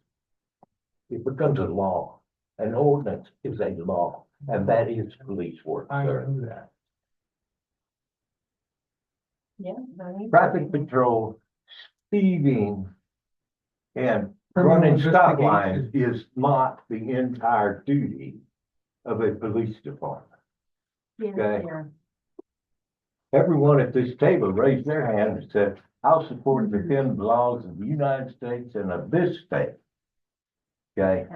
Speaker 1: it becomes a law. An ordinance is a law, and that is police work,
Speaker 8: I
Speaker 1: sir.
Speaker 8: knew that.
Speaker 11: Yeah.
Speaker 1: Traffic patrol, speeding, and
Speaker 8: Criminal
Speaker 1: running stop
Speaker 8: investigation.
Speaker 1: lines is not the entire duty of a police department. Okay. Everyone at this table raised their hand and said, I'll support and defend the laws of the United States and of this state. Okay?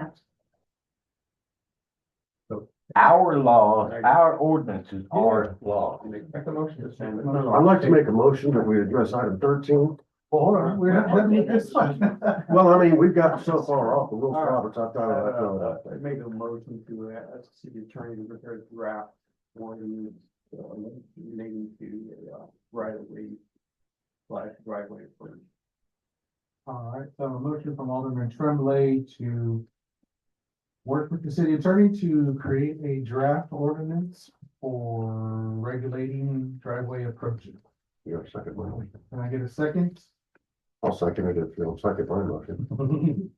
Speaker 1: Our laws, our ordinances are laws.
Speaker 15: Make a motion to send it.
Speaker 10: I'd like to make a motion that we address item 13.
Speaker 8: Well, hold on, we're not done with this one.
Speaker 10: Well, I mean, we've got so far off the rules, Roberts, I thought I'd throw it out
Speaker 15: I
Speaker 10: there.
Speaker 15: made a motion to, as a city attorney, to prepare a draft ordinance, relating to, right of way, driveway for.
Speaker 8: All right, so a motion from Alderman Tremblay to work with the city attorney to create a draft ordinance for regulating driveway approaches.
Speaker 10: You're a second one.
Speaker 8: Can I get a second?
Speaker 10: I'll second it if you'll second my motion.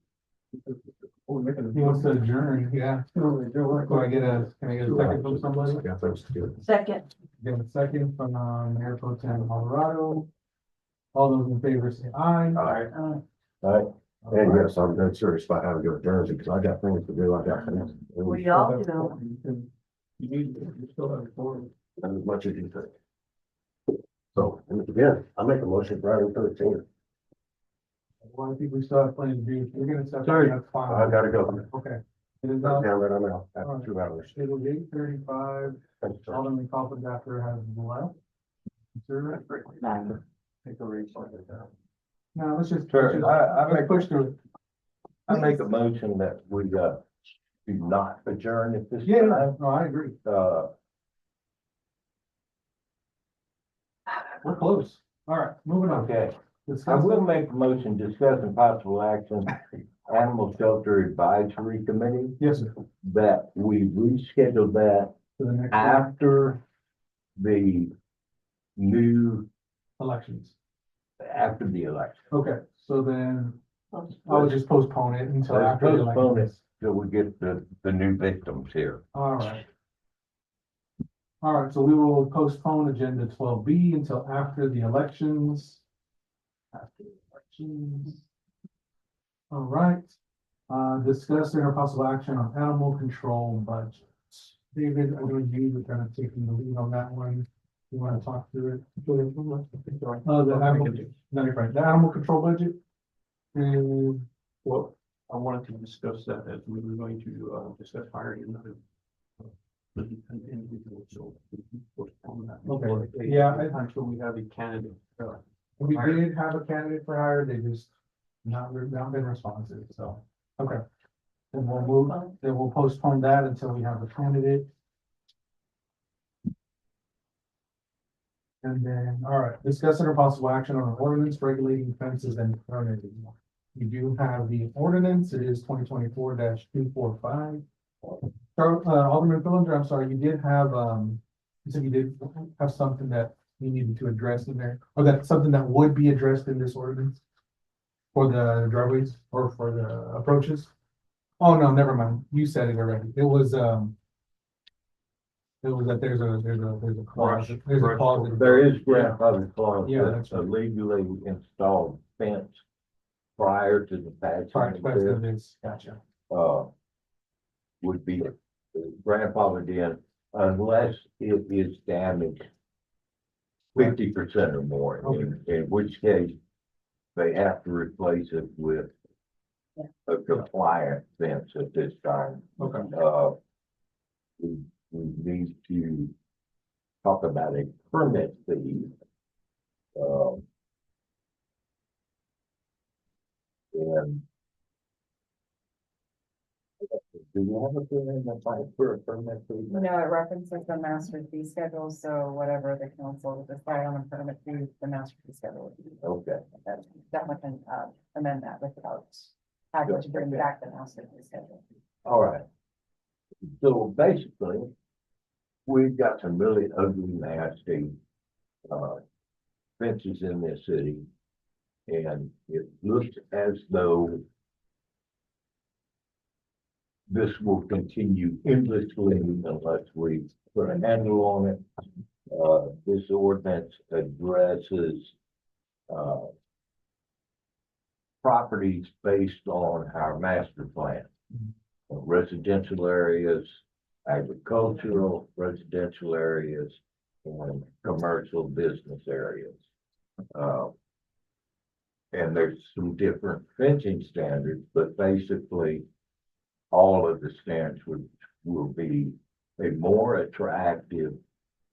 Speaker 8: He wants to adjourn, yeah. Can I get a second from somebody?
Speaker 10: Yeah, thanks, good.
Speaker 13: Second.
Speaker 8: Get a second from, Mayor Pro Tem Alvarado. All those in favor say aye.
Speaker 10: Aye. Aye. And yes, I'm dead serious about having to adjourn because I got things to do. I got things.
Speaker 13: We all do.
Speaker 15: You need, you still have a forum.
Speaker 10: As much as you think. So, and again, I make a motion for item 13.
Speaker 8: Well, I think we still have plenty to do. We're gonna start.
Speaker 10: Sorry.
Speaker 8: That's fine.
Speaker 10: I gotta go.
Speaker 8: Okay. It is
Speaker 10: Down
Speaker 8: now,
Speaker 10: that I'm out after 2 hours.
Speaker 8: it was 8:35.
Speaker 10: Thanks, sir.
Speaker 8: Alderman Coppin after has left. Sir,
Speaker 15: Take a raise.
Speaker 8: no, let's just.
Speaker 1: Sir, I
Speaker 8: let's
Speaker 1: make-
Speaker 8: push through it.
Speaker 1: I make a motion that we, do not adjourn at this
Speaker 8: Yeah,
Speaker 1: time.
Speaker 8: no, I agree. We're close. All right, moving on.
Speaker 1: Okay. I
Speaker 8: Discuss-
Speaker 1: will make a motion discussing possible action, Animal Shelter Advisory Committee,
Speaker 8: Yes, sir.
Speaker 1: that we reschedule that
Speaker 8: To the next one.
Speaker 1: after the new,
Speaker 8: Elections.
Speaker 1: after the election.
Speaker 8: Okay, so then I would just postpone it until
Speaker 1: Let's
Speaker 8: after the
Speaker 1: postpone
Speaker 8: elections.
Speaker 1: it till we get the new victims here.
Speaker 8: All right. All right, so we will postpone agenda 12B until after the elections. After the elections. All right, discuss and possible action on animal control budgets. David, I know you're kind of taking the lead on that one. You want to talk through it? The animal, no, you're right, the animal control budget. And
Speaker 15: Well, I wanted to discuss that as we were going to, discuss hiring another. An individual, so. we can postpone that.
Speaker 8: Okay, yeah,
Speaker 15: Until we have a candidate.
Speaker 8: we did have a candidate for hire, they just not been responsive, so, okay. Then we'll move, then we'll postpone that until we have a candidate. And then, all right, discussing a possible action on an ordinance regulating fences and permitting. We do have the ordinance, it is 2024-245. Alderman Fillinger, I'm sorry, you did have, you said you did have something that you needed to address in there, or that's something that would be addressed in this ordinance? For the driveways or for the approaches? Oh, no, never mind, you said it already, it was that there's a clause, there's a clause.
Speaker 1: There is grandfather clause
Speaker 8: Yeah,
Speaker 1: that
Speaker 8: that's
Speaker 1: a
Speaker 8: right.
Speaker 1: legally installed fence prior to the
Speaker 8: Prior
Speaker 1: passing
Speaker 8: to
Speaker 1: of
Speaker 8: passing
Speaker 1: this,
Speaker 8: this, gotcha.
Speaker 1: would be grandfathered in unless it is damaged 50% or more, in which case they have to replace it with a compliant fence at this time.
Speaker 8: Okay.
Speaker 1: We need to talk about a permit fee. And do you have a feeling for a permit fee?
Speaker 11: No, it references the master fee schedule, so whatever the council would decide on a permit fee, the master fee schedule would be.
Speaker 1: Okay.
Speaker 11: That one can amend that without having to bring back the master fee schedule.
Speaker 1: All right. So basically, we've got some really ugly, nasty, fences in this city. And it looks as though this will continue endlessly unless we put a handle on it. This ordinance addresses, properties based on our master plan. Residential areas, agricultural residential areas, and commercial business areas. And there's some different fencing standards, but basically all of the standards will be a more attractive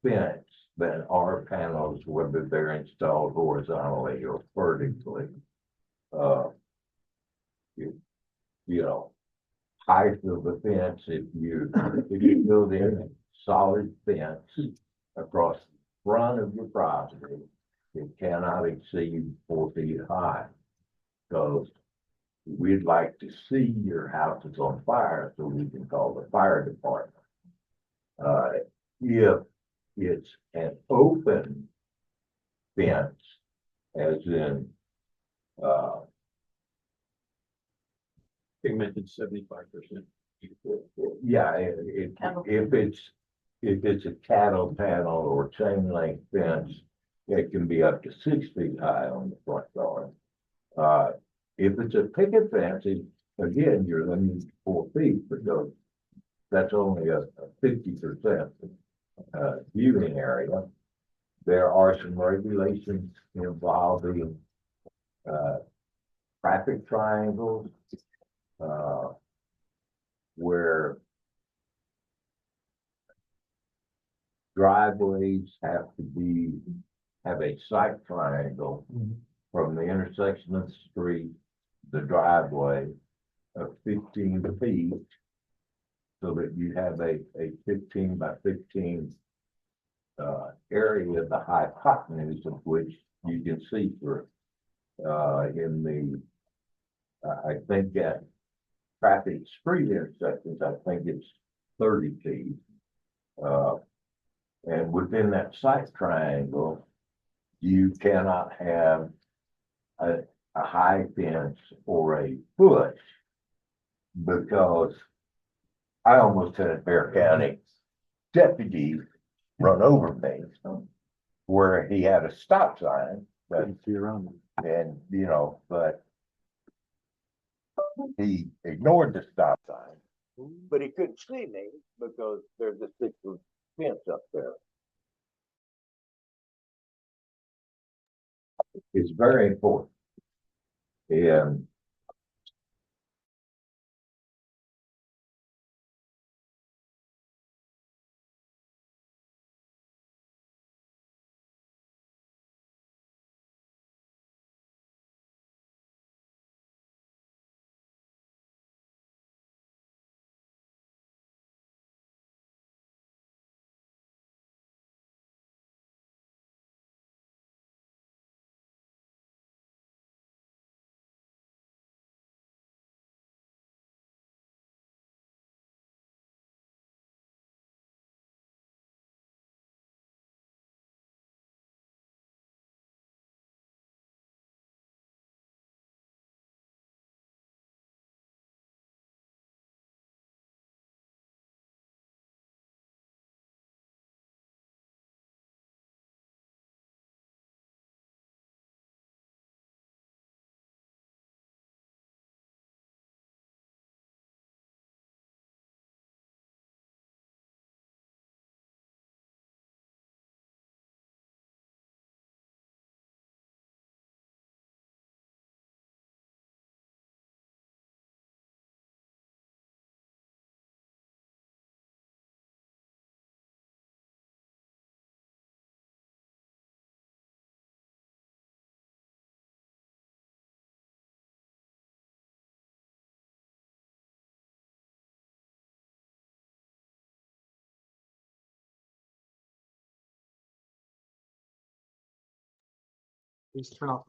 Speaker 1: fence than our panels, whether they're installed horizontally or vertically. You know, height of the fence, if you build in a solid fence across the front of your property, it cannot exceed 4 feet high. Because we'd like to see your house is on fire so we can call the fire department. If it's an open fence, as in,
Speaker 15: Pigmented 75%.
Speaker 1: yeah, if it's a cattle panel or chain link fence, it can be up to 6 feet high on the front yard. If it's a picket fence, again, you're limited to 4 feet because that's only a 50% viewing area. There are some regulations involving traffic triangles, where driveways have a sight triangle from the intersection of the street, the driveway of 15 feet, so that you have a 15 by 15 area, the hypotenuse of which you can see through. In the, I think at traffic street intersections, I think it's 30 feet. And within that sight triangle, you cannot have a high fence or a bush, because I almost had a Bear County deputy run over me where he had a stop sign, but, and but he ignored the stop sign, but he couldn't see me because there's a 6-foot fence up there. It's very important. And
Speaker 2: Please turn off